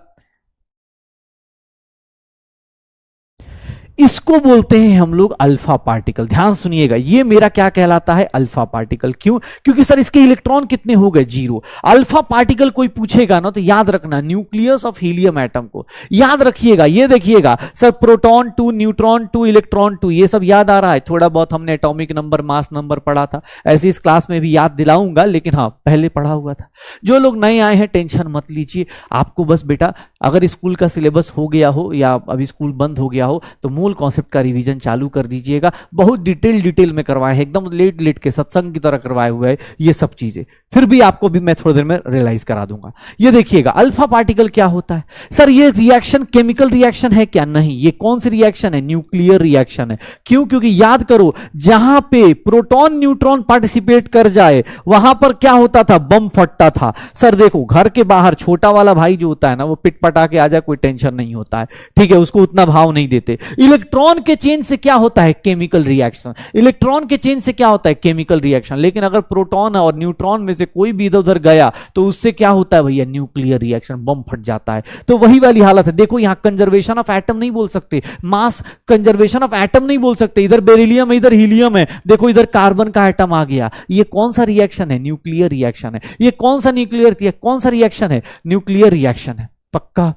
इसको बोलते हैं हम लोग अल्फा पार्टिकल। ध्यान सुनिएगा, ये मेरा क्या कहलाता है? Alpha particle. क्यों? क्योंकि सर इसके इलेक्ट्रॉन कितने हो गए? 0। अल्फा पार्टिकल कोई पूछेगा ना तो याद रखना न्यूक्लियस ऑफ हीलियम एटम को याद रखिएगा। ये देखिएगा सर प्रोटॉन 2, न्यूट्रॉन 2, इलेक्ट्रॉन 2, ये सब याद आ रहा है? थोड़ा बहुत हमने एटॉमिक नंबर, मास नंबर पढ़ा था, ऐसे इस क्लास में भी याद दिलाऊंगा, लेकिन हाँ पहले पढ़ा हुआ था। जो लोग नए आए हैं टेंशन मत लीजिए, आपको बस बेटा अगर स्कूल का सिलेबस हो गया हो या अभी स्कूल बंद हो गया हो तो मूल कॉन्सेप्ट का रिवीजन चालू कर दीजिएगा। बहुत डिटेल में करवाए हैं, एकदम लेट के सत्संग की तरह करवाए हुए हैं ये सब चीजें। फिर भी आपको भी मैं थोड़ी देर में रियलाइज करा दूंगा। ये देखिएगा अल्फा पार्टिकल क्या होता है? सर ये रिएक्शन केमिकल रिएक्शन है क्या? नहीं, ये कौन सी रिएक्शन है? न्यूक्लियर रिएक्शन है। क्यों? क्योंकि याद करो जहां पे प्रोटॉन न्यूट्रॉन पार्टिसिपेट कर जाए वहां पर क्या होता था? बम फटता था। सर देखो घर के बाहर छोटा वाला भाई जो होता है ना, वो पिट पटा के आ जाए कोई टेंशन नहीं होता है, ठीक है, उसको उतना भाव नहीं देते। इलेक्ट्रॉन के चेंज से क्या होता है? Chemical reaction. इलेक्ट्रॉन के चेंज से क्या होता है? Chemical reaction. लेकिन अगर प्रोटॉन और न्यूट्रॉन में से कोई भी इधर उधर गया तो उससे क्या होता है भैया? न्यूक्लियर रिएक्शन, बम फट जाता है। तो वही वाली हालत है। देखो यहां कंजर्वेशन ऑफ एटम नहीं बोल सकते, मास कंजर्वेशन ऑफ एटम नहीं बोल सकते। इधर बेरिलियम है, इधर हीलियम है, देखो इधर कार्बन का एटम आ गया। ये कौन सा रिएक्शन है? न्यूक्लियर रिएक्शन है। ये कौन सा रिएक्शन है? न्यूक्लियर रिएक्शन है। पक्का?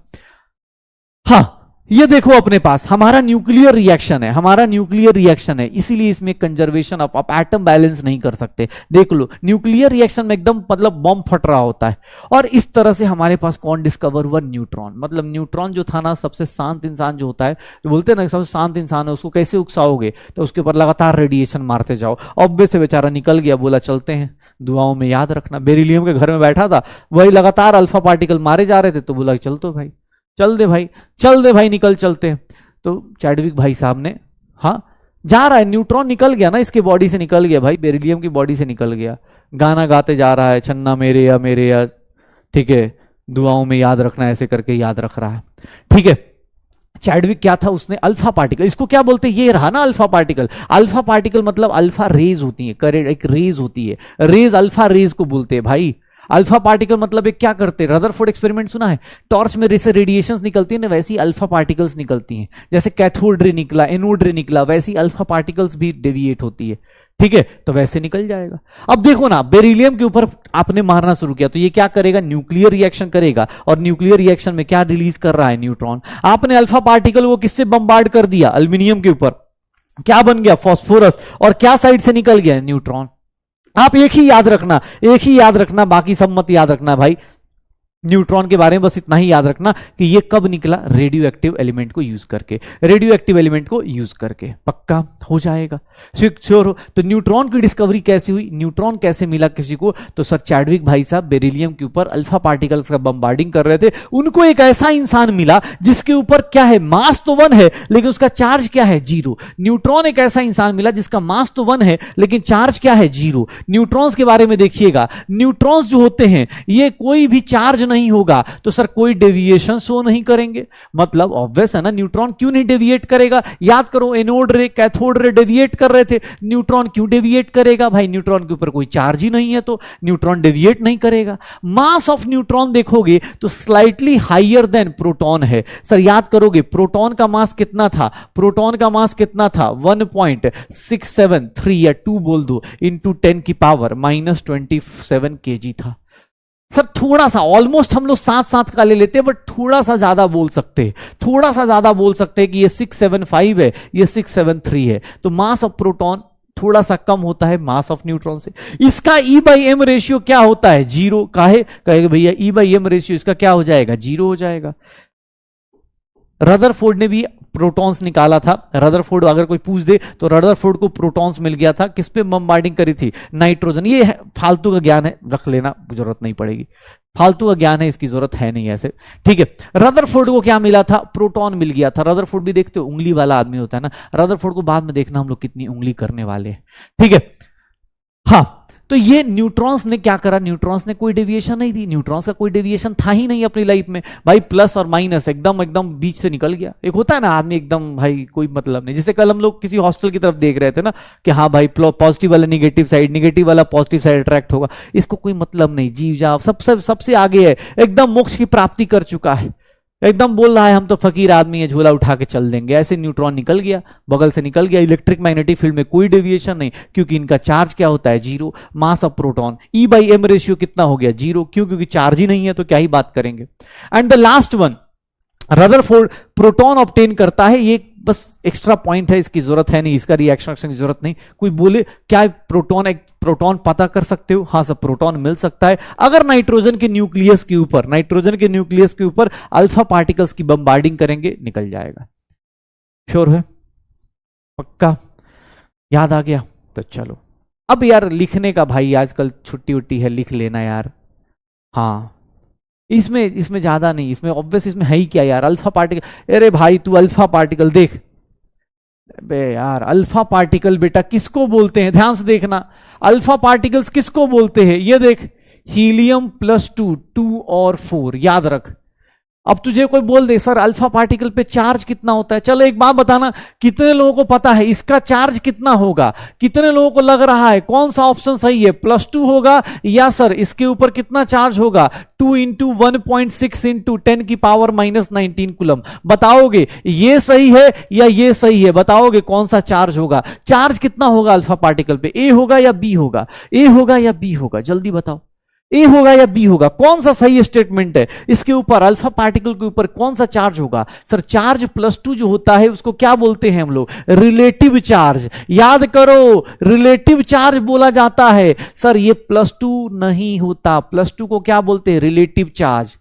हाँ, ये देखो अपने पास हमारा न्यूक्लियर रिएक्शन है, इसीलिए इसमें कंजर्वेशन ऑफ एटम बैलेंस नहीं कर सकते। देख लो न्यूक्लियर रिएक्शन में एकदम मतलब बम फट रहा होता है। और इस तरह से हमारे पास कौन डिस्कवर हुआ? न्यूट्रॉन। मतलब न्यूट्रॉन जो था ना, सबसे शांत इंसान जो होता है, जो बोलते हैं ना सबसे शांत इंसान है, उसको कैसे उकसाओगे? तो उसके ऊपर लगातार रेडिएशन मारते जाओ। ऑब्वियस से बेचारा निकल गया, बोला चलते हैं, दुआओं में याद रखना। बेरिलियम के घर में बैठा था, वही लगातार अल्फा पार्टिकल मारे जा रहे थे, तो बोला चल तो भाई, चल दे भाई निकल चलते हैं। तो चैडविक भाई साहब ने, हाँ जा रहा है, न्यूट्रॉन निकल गया ना, इसके बॉडी से निकल गया भाई, बेरिलियम की बॉडी से निकल गया, गाना गाते जा रहा है, छन्ना मेरे या ठीक है, दुआओं में याद रखना, ऐसे करके याद रख रहा है। ठीक है, चैडविक क्या था, उसने अल्फा पार्टिकल, इसको क्या बोलते हैं, ये रहा ना अल्फा पार्टिकल। अल्फा पार्टिकल मतलब अल्फा रेज होती है, करेक्ट, एक रेज होती है, रेज अल्फा रेज को बोलते हैं भाई। अल्फा पार्टिकल मतलब एक क्या करते हैं, रदरफोर्ड एक्सपेरिमेंट सुना है, टॉर्च में से रेडिएशंस निकलती है ना, वैसी अल्फा पार्टिकल्स निकलती हैं। जैसे कैथोड रे निकला, एनोड रे निकला, वैसी अल्फा पार्टिकल्स भी डेविएट होती है। ठीक है, तो वैसे निकल जाएगा। अब देखो ना, बेरिलियम के ऊपर आपने मारना शुरू किया तो ये क्या करेगा, न्यूक्लियर रिएक्शन करेगा, और न्यूक्लियर रिएक्शन में क्या रिलीज कर रहा है, न्यूट्रॉन। आपने अल्फा पार्टिकल वो किससे बम्बार्ड कर दिया, एल्यूमिनियम के ऊपर, क्या बन गया, फास्फोरस, और क्या साइड से निकल गया, न्यूट्रॉन। आप एक ही याद रखना, एक ही याद रखना, बाकी सब मत याद रखना भाई। न्यूट्रॉन के बारे में बस इतना ही याद रखना कि ये कब निकला, रेडियो एक्टिव एलिमेंट को यूज करके, रेडियो एक्टिव एलिमेंट को यूज करके। पक्का हो जाएगा, श्योर हो। तो न्यूट्रॉन की डिस्कवरी कैसे हुई, न्यूट्रॉन कैसे मिला किसी को, तो सर चैडविक भाई साहब बेरिलियम के ऊपर अल्फा पार्टिकल्स का बम्बार्डिंग कर रहे थे, उनको एक ऐसा इंसान मिला जिसके ऊपर क्या है, मास तो 1 है लेकिन उसका चार्ज क्या है, 0। न्यूट्रॉन एक ऐसा इंसान मिला जिसका मास तो 1 है लेकिन चार्ज क्या है, 0। न्यूट्रॉन्स के बारे में देखिएगा, न्यूट्रॉन्स जो होते हैं ये कोई भी चार्ज नहीं होगा तो सर कोई डेविएशन शो नहीं करेंगे। मतलब ऑब्वियस है ना, न्यूट्रॉन क्यों नहीं डेविएट करेगा, याद करो, एनोड रे कैथोड रे डेविएट कर रहे थे, न्यूट्रॉन क्यों डेविएट करेगा भाई, न्यूट्रॉन के ऊपर कोई चार्ज ही नहीं है तो न्यूट्रॉन डेविएट नहीं करेगा। मास ऑफ न्यूट्रॉन देखोगे तो स्लाइटली हायर देन प्रोटॉन है। सर याद करोगे प्रोटॉन का मास कितना था, प्रोटॉन का मास कितना था, 1.673 या 2 बोल दो इंटू 10 की पावर -27 kg था। सर थोड़ा सा, ऑलमोस्ट हम लोग 7 का ले लेते हैं, बट थोड़ा सा ज्यादा बोल सकते हैं, थोड़ा सा ज्यादा बोल सकते हैं कि ये 675 है, ये 673 है। तो मास ऑफ प्रोटॉन थोड़ा सा कम होता है मास ऑफ न्यूट्रॉन से। इसका E/m रेशियो क्या होता है, 0। काहे कहेगा भैया, E/m रेशियो इसका क्या हो जाएगा, 0 हो जाएगा। रदरफोर्ड ने भी प्रोटॉन्स निकाला था। रदरफोर्ड अगर कोई पूछ दे तो रदरफोर्ड को प्रोटॉन्स मिल गया था, किस पे बम्बार्डिंग करी थी, नाइट्रोजन। ये फालतू का ज्ञान है, रख लेना, जरूरत नहीं पड़ेगी, फालतू का ज्ञान है, इसकी जरूरत है नहीं ऐसे। ठीक है, रदरफोर्ड को क्या मिला था, प्रोटॉन मिल गया था। रदरफोर्ड भी देखते हो उंगली वाला आदमी होता है ना, रदरफोर्ड को बाद में देखना हम लोग कितनी उंगली करने वाले हैं। ठीक है, हाँ, तो ये न्यूट्रॉन्स ने क्या करा, न्यूट्रॉन्स ने कोई डेविएशन नहीं दी, न्यूट्रॉन्स का कोई डेविएशन था ही नहीं अपनी लाइफ में भाई। प्लस और माइनस एकदम एकदम बीच से निकल गया। एक होता है ना आदमी एकदम भाई कोई मतलब नहीं, जैसे कल हम लोग किसी हॉस्टल की तरफ देख रहे थे ना कि हाँ भाई पॉजिटिव वाला निगेटिव साइड, निगेटिव वाला पॉजिटिव साइड अट्रैक्ट होगा, इसको कोई मतलब नहीं, जीव जाव सबसे आगे है, एकदम मोक्ष की प्राप्ति कर चुका है, एकदम बोल रहा है हम तो फकीर आदमी है, झोला उठा के चल देंगे। ऐसे न्यूट्रॉन निकल गया, बगल से निकल गया। इलेक्ट्रिक मैग्नेटिक फील्ड में कोई डेविएशन नहीं, क्योंकि इनका चार्ज क्या होता है, 0। Mass of proton, E/m ratio कितना हो गया, 0। क्यों, क्योंकि चार्ज ही नहीं है तो क्या ही बात करेंगे। And the last one, Rutherford proton obtain करता है। ये बस एक्स्ट्रा पॉइंट है, इसकी जरूरत है नहीं, इसका रिएक्शन की जरूरत नहीं। कोई बोले क्या प्रोटॉन पता कर सकते हो, हाँ सब प्रोटॉन मिल सकता है अगर नाइट्रोजन के न्यूक्लियस के ऊपर अल्फा पार्टिकल्स की बम्बार्डिंग करेंगे, निकल जाएगा। श्योर है, पक्का याद आ गया। तो चलो अब यार लिखने का भाई, आजकल छुट्टी उट्टी है, लिख लेना यार। हाँ इसमें ज्यादा नहीं, इसमें ऑब्वियस, इसमें है ही क्या यार, अल्फा पार्टिकल। अरे भाई तू अल्फा पार्टिकल देख बे यार, अल्फा पार्टिकल बेटा किसको बोलते हैं, ध्यान से देखना, अल्फा पार्टिकल्स किसको बोलते हैं, ये देख, हीलियम +2, 2 और 4, याद रख। अब तुझे कोई बोल दे सर अल्फा पार्टिकल पे चार्ज कितना होता है, चलो एक बात बताना, कितने लोगों को पता है इसका चार्ज कितना होगा, कितने लोगों को लग रहा है कौन सा ऑप्शन सही है, +2 होगा, या सर इसके ऊपर कितना चार्ज होगा, 2 × 1.6 × 10 की पावर -19 कूलम। बताओगे ये सही है या ये सही है, बताओगे कौन सा चार्ज होगा, चार्ज कितना होगा अल्फा पार्टिकल पे, ए होगा या बी होगा, ए होगा या बी होगा, जल्दी बताओ, ए होगा या बी होगा, कौन सा सही स्टेटमेंट है, इसके ऊपर अल्फा पार्टिकल के ऊपर कौन सा चार्ज होगा। सर चार्ज +2 जो होता है उसको क्या बोलते हैं हम लोग, रिलेटिव चार्ज। याद करो रिलेटिव चार्ज बोला जाता है। सर ये +2 नहीं होता, +2 को क्या बोलते हैं, रिलेटिव चार्ज।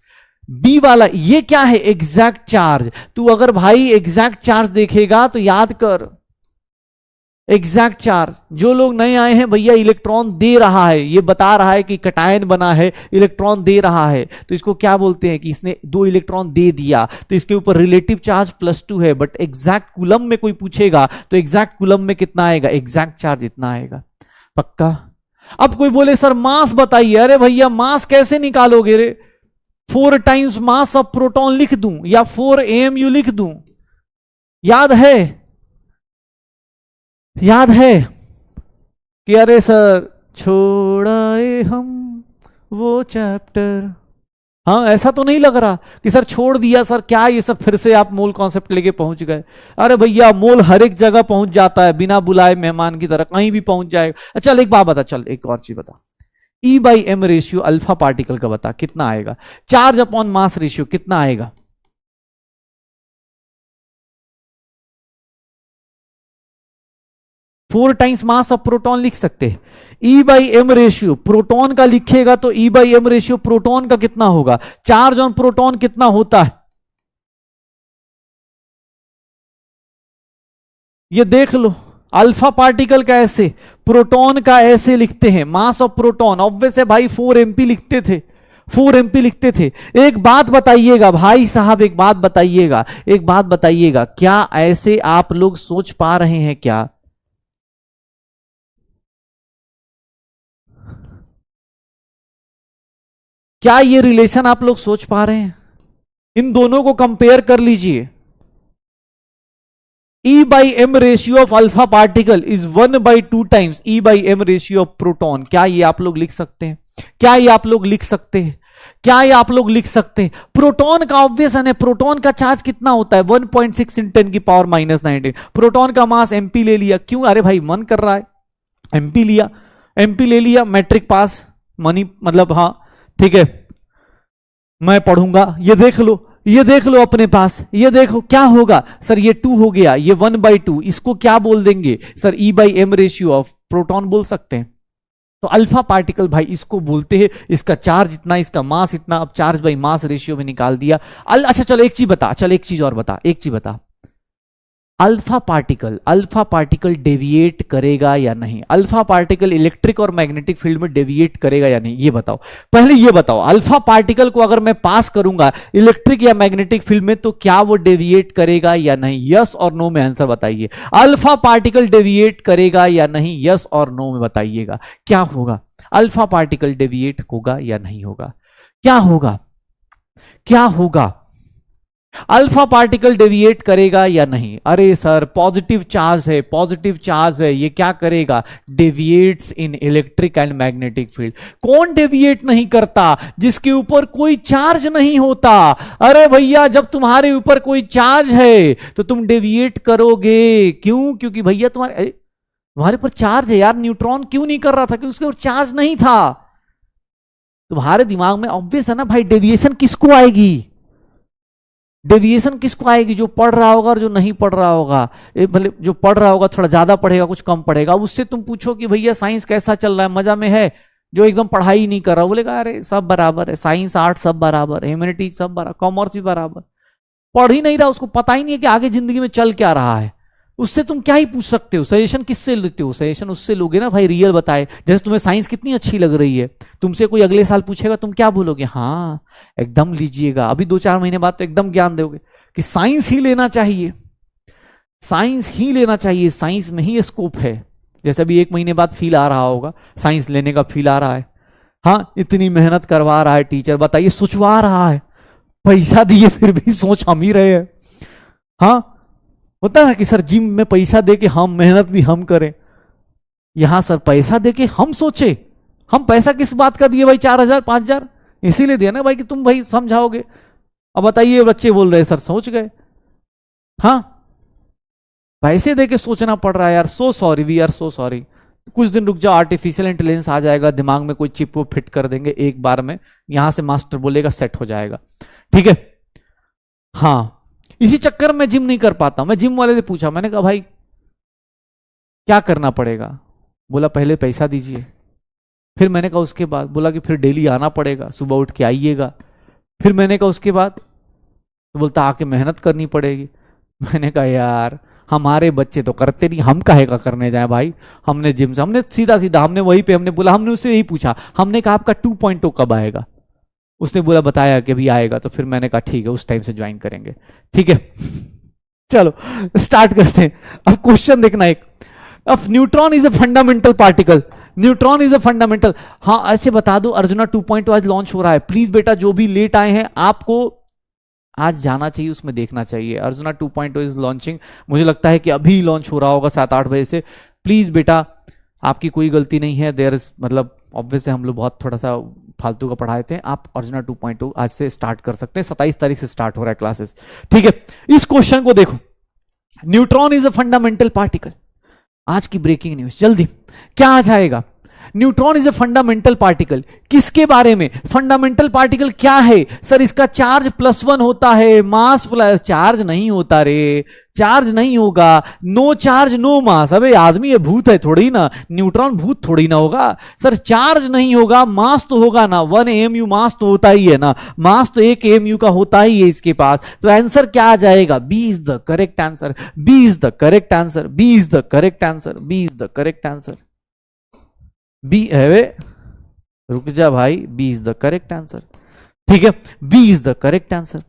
बी वाला ये क्या है, एग्जैक्ट चार्ज। तू अगर भाई एग्जैक्ट चार्ज देखेगा तो याद कर, एग्जैक्ट चार्ज, जो लोग नए आए हैं भैया, इलेक्ट्रॉन दे रहा है, ये बता रहा है कि कटायन बना है, इलेक्ट्रॉन दे रहा है, तो इसको क्या बोलते हैं कि इसने 2 इलेक्ट्रॉन दे दिया, तो इसके ऊपर रिलेटिव चार्ज +2 है। बट एग्जैक्ट कूलम में कोई पूछेगा तो एग्जैक्ट कूलम में कितना आएगा, एग्जैक्ट चार्ज इतना आएगा। पक्का। अब कोई बोले सर मास बताइए, अरे भैया मास कैसे निकालोगे रे, 4 टाइम्स मास ऑफ प्रोटॉन लिख दूं या 4 AMU लिख दूं? याद है? याद है कि अरे सर छोड़ाए हम वो चैप्टर। हाँ, ऐसा तो नहीं लग रहा कि सर छोड़ दिया सर, क्या ये सब फिर से आप मोल कॉन्सेप्ट लेके पहुंच गए? अरे भैया, मोल हर एक जगह पहुंच जाता है, बिना बुलाए मेहमान की तरह कहीं भी पहुंच जाएगा। चल एक बात बता, चल एक और चीज बता, E/m रेशियो अल्फा पार्टिकल का बता, कितना आएगा? चार्ज अपॉन मास रेशियो कितना आएगा? Four times mass of proton लिख सकते हैं। E/m रेशियो प्रोटॉन का लिखेगा तो E/m रेशियो प्रोटॉन का कितना होगा? चार्ज ऑन प्रोटॉन कितना होता है ये देख लो। अल्फा पार्टिकल का ऐसे, प्रोटॉन का ऐसे लिखते हैं, मास ऑफ प्रोटॉन ऑब्वियस है भाई, 4 MP लिखते थे, 4 MP लिखते थे। एक बात बताइएगा भाई साहब, एक बात बताइएगा, एक बात बताइएगा, क्या ऐसे आप लोग सोच पा रहे हैं क्या? क्या ये रिलेशन आप लोग सोच पा रहे हैं? इन दोनों को कंपेयर कर लीजिए। E/m ratio of alpha particle is 1/2 times E/m ratio of proton. क्या ये आप लोग लिख सकते हैं? क्या ये आप लोग लिख सकते हैं? क्या ये आप लोग लिख सकते हैं? प्रोटॉन का ऑब्वियस है, प्रोटॉन का चार्ज कितना होता है? 1.6 × 10⁻⁻19। प्रोटॉन का मास MP ले लिया, क्यों? अरे भाई मन कर रहा है, MP लिया, MP ले लिया, मैट्रिक पास, मनी मतलब, हाँ ठीक है, मैं पढ़ूंगा। ये देख लो, ये देख लो अपने पास, ये देखो क्या होगा सर, ये 2 हो गया, ये 1/2, इसको क्या बोल देंगे sir? E/m ratio of proton बोल सकते हैं। तो अल्फा पार्टिकल भाई इसको बोलते हैं, इसका चार्ज इतना, इसका मास इतना। अब चार्ज बाई मास रेशियो में निकाल दिया। अच्छा चलो एक चीज बता, चल एक चीज और बता, एक चीज बता, अल्फा पार्टिकल डेविएट करेगा या नहीं? अल्फा पार्टिकल इलेक्ट्रिक और मैग्नेटिक फील्ड में डेविएट करेगा या नहीं, ये बताओ। पहले ये बताओ, अल्फा पार्टिकल को अगर मैं पास करूंगा इलेक्ट्रिक या मैग्नेटिक फील्ड में तो क्या वो डेविएट करेगा या नहीं? यस और नो में आंसर बताइए। अल्फा पार्टिकल डेविएट करेगा या नहीं? यस और नो में बताइएगा। क्या होगा? अल्फा पार्टिकल डेविएट होगा या नहीं होगा? क्या होगा? क्या होगा? अल्फा पार्टिकल डेविएट करेगा या नहीं? अरे सर पॉजिटिव चार्ज है, पॉजिटिव चार्ज है, ये क्या करेगा? Deviates in electric and magnetic field. कौन डेविएट नहीं करता? जिसके ऊपर कोई चार्ज नहीं होता। अरे भैया जब तुम्हारे ऊपर कोई चार्ज है तो तुम डेविएट करोगे, क्यों? क्योंकि भैया तुम्हारे ऊपर चार्ज है यार। न्यूट्रॉन क्यों नहीं कर रहा था? क्योंकि उसके ऊपर चार्ज नहीं था। तुम्हारे दिमाग में ऑब्वियस है ना भाई, डेविएशन किसको आएगी? डेविएशन किसको आएगी? जो पढ़ रहा होगा और जो नहीं पढ़ रहा होगा। भले जो पढ़ रहा होगा थोड़ा ज्यादा पढ़ेगा, कुछ कम पढ़ेगा, उससे तुम पूछो कि भैया साइंस कैसा चल रहा है, मजा में है? जो एकदम पढ़ाई नहीं कर रहा बोलेगा अरे सब बराबर है, साइंस आर्ट सब बराबर है, ह्यूमैनिटीज सब बराबर, कॉमर्स भी बराबर। पढ़ ही नहीं रहा, उसको पता ही नहीं है कि आगे जिंदगी में चल क्या रहा है। उससे तुम क्या ही पूछ सकते हो? सजेशन किससे लेते हो? सजेशन उससे लोगे ना भाई रियल बताए। जैसे तुम्हें साइंस कितनी अच्छी लग रही है, तुमसे कोई अगले साल पूछेगा तुम क्या बोलोगे? हाँ एकदम लीजिएगा। अभी 2-4 महीने बाद तो एकदम ज्ञान दोगे कि साइंस ही लेना चाहिए, साइंस ही लेना चाहिए, साइंस में ही स्कोप है। जैसे अभी 1 महीने बाद फील आ रहा होगा, साइंस लेने का फील आ रहा है। हाँ इतनी मेहनत करवा रहा है टीचर, बताइए सोचवा रहा है, पैसा दिए फिर भी सोच हम ही रहे हैं। हाँ होता है कि सर जिम में पैसा दे के हम मेहनत भी हम करें, यहां सर पैसा दे के हम सोचे। हम पैसा किस बात का दिए भाई? 4,000 5,000 इसीलिए दिया ना भाई कि तुम भाई समझाओगे। अब बताइए बच्चे बोल रहे सर सोच गए। हाँ पैसे दे के सोचना पड़ रहा है यार। So sorry, we are so sorry. कुछ दिन रुक जाओ, आर्टिफिशियल इंटेलिजेंस आ जाएगा, दिमाग में कोई चिप वो फिट कर देंगे एक बार में, यहां से मास्टर बोलेगा सेट हो जाएगा। ठीक है। हाँ इसी चक्कर में जिम नहीं कर पाता। मैं जिम वाले से पूछा, मैंने कहा भाई क्या करना पड़ेगा? बोला पहले पैसा दीजिए। फिर मैंने कहा उसके बाद, बोला कि फिर डेली आना पड़ेगा, सुबह उठ के आइएगा। फिर मैंने कहा उसके बाद, तो बोलता आके मेहनत करनी पड़ेगी। मैंने कहा यार हमारे बच्चे तो करते नहीं, हम काहे का करने जाए भाई? हमने जिम से, हमने सीधा सीधा हमने वहीं पे हमने बोला, हमने उससे यही पूछा, हमने कहा आपका 2.0 कब आएगा? उसने बोला बताया कि अभी आएगा। तो फिर मैंने कहा ठीक है उस टाइम से ज्वाइन करेंगे। ठीक है चलो स्टार्ट करते हैं। अब क्वेश्चन देखना एक, अब neutron is a fundamental particle. Neutron is a fundamental. हाँ ऐसे बता दो, अर्जुना 2.0 आज लॉन्च हो रहा है, प्लीज बेटा जो भी लेट आए हैं आपको आज जाना चाहिए, उसमें देखना चाहिए। अर्जुना 2.0 इज लॉन्चिंग, मुझे लगता है कि अभी लॉन्च हो रहा होगा 7-8 बजे से। प्लीज बेटा आपकी कोई गलती नहीं है, देयर इज मतलब ऑब्वियसली हम लोग बहुत थोड़ा सा फालतू का पढ़ाए थे। आप अर्जुना 2.0 आज से स्टार्ट कर सकते हैं, 27 तारीख से स्टार्ट हो रहा है क्लासेस, ठीक है। इस क्वेश्चन को देखो, neutron is a fundamental particle. आज की ब्रेकिंग न्यूज, जल्दी क्या आ जाएगा? Neutron is a fundamental particle. किसके बारे में? फंडामेंटल पार्टिकल क्या है सर? इसका चार्ज +1 होता है, मास प्लस चार्ज नहीं होता रे, चार्ज नहीं होगा, नो चार्ज नो मास। अबे आदमी ये भूत है थोड़ी ना, न्यूट्रॉन भूत थोड़ी ना होगा सर। चार्ज नहीं होगा, मास तो होगा ना, 1 AMU मास तो होता ही है ना, मास तो 1 AMU का होता ही है इसके पास। तो आंसर क्या आ जाएगा? B is the correct answer, B is the correct answer, B is the correct answer, B is the correct answer. B है वे, रुक जा भाई, B is the correct answer, ठीक है, B is the correct answer.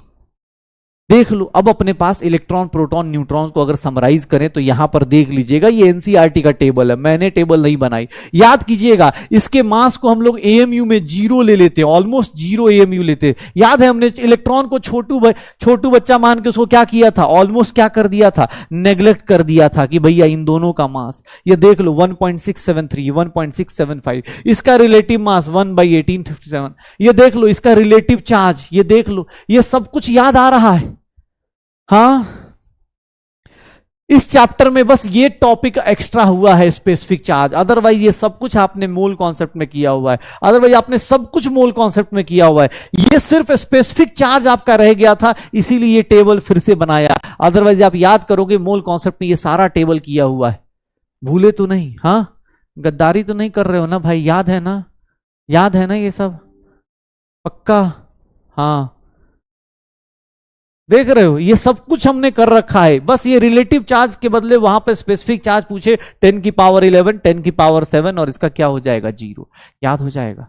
देख लो, अब अपने पास इलेक्ट्रॉन प्रोटॉन न्यूट्रॉन्स को अगर समराइज करें तो यहां पर देख लीजिएगा, ये एनसीईआरटी का टेबल है, मैंने टेबल नहीं बनाई। याद कीजिएगा, इसके मास को हम लोग एएमयू में 0 ले लेते हैं, ऑलमोस्ट 0 एएमयू लेते हैं। याद है हमने इलेक्ट्रॉन को छोटू बच्चा मान के उसको क्या किया था? ऑलमोस्ट क्या कर दिया था? नेग्लेक्ट कर दिया था कि भैया इन दोनों का मास, ये देख लो 1.673, 1.675, इसका रिलेटिव मास 1/1857, ये देख लो इसका रिलेटिव चार्ज, ये देख लो, ये सब कुछ याद आ रहा है। हाँ, इस चैप्टर में बस ये टॉपिक एक्स्ट्रा हुआ है, स्पेसिफिक चार्ज, अदरवाइज ये सब कुछ आपने मोल कॉन्सेप्ट में किया हुआ है, अदरवाइज आपने सब कुछ मोल कॉन्सेप्ट में किया हुआ है। ये सिर्फ स्पेसिफिक चार्ज आपका रह गया था, इसीलिए ये टेबल फिर से बनाया, अदरवाइज आप याद करोगे मोल कॉन्सेप्ट में ये सारा टेबल किया हुआ है। भूले तो नहीं? हाँ, गद्दारी तो नहीं कर रहे हो ना भाई? याद है ना, याद है ना ये सब पक्का? हाँ, देख रहे हो, ये सब कुछ हमने कर रखा है, बस ये रिलेटिव चार्ज के बदले वहां पे स्पेसिफिक चार्ज पूछे, 10 की पावर 11, 10 की पावर 7, और इसका क्या हो जाएगा? 0। याद हो जाएगा?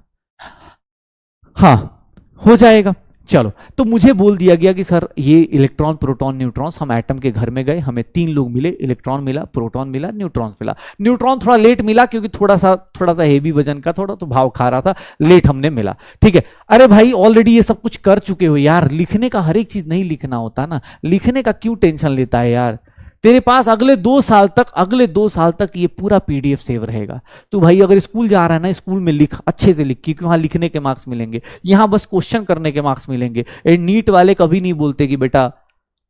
हाँ, हो जाएगा। चलो, तो मुझे बोल दिया गया कि सर ये इलेक्ट्रॉन प्रोटॉन न्यूट्रॉन्स, हम एटम के घर में गए, हमें 3 लोग मिले, इलेक्ट्रॉन मिला, प्रोटॉन मिला, न्यूट्रॉन्स मिला। न्यूट्रॉन थोड़ा लेट मिला क्योंकि थोड़ा सा हेवी वजन का, थोड़ा तो भाव खा रहा था, लेट हमने मिला, ठीक है। अरे भाई ऑलरेडी ये सब कुछ कर चुके हो यार, लिखने का हर एक चीज नहीं लिखना होता ना, लिखने का क्यों टेंशन लेता है यार? तेरे पास अगले 2 साल तक ये पूरा पीडीएफ सेव रहेगा। तो भाई अगर स्कूल जा रहा है ना, स्कूल में लिख, अच्छे से लिख, क्योंकि वहां लिखने के मार्क्स मिलेंगे, यहां बस क्वेश्चन करने के मार्क्स मिलेंगे। नीट वाले कभी नहीं बोलते कि बेटा,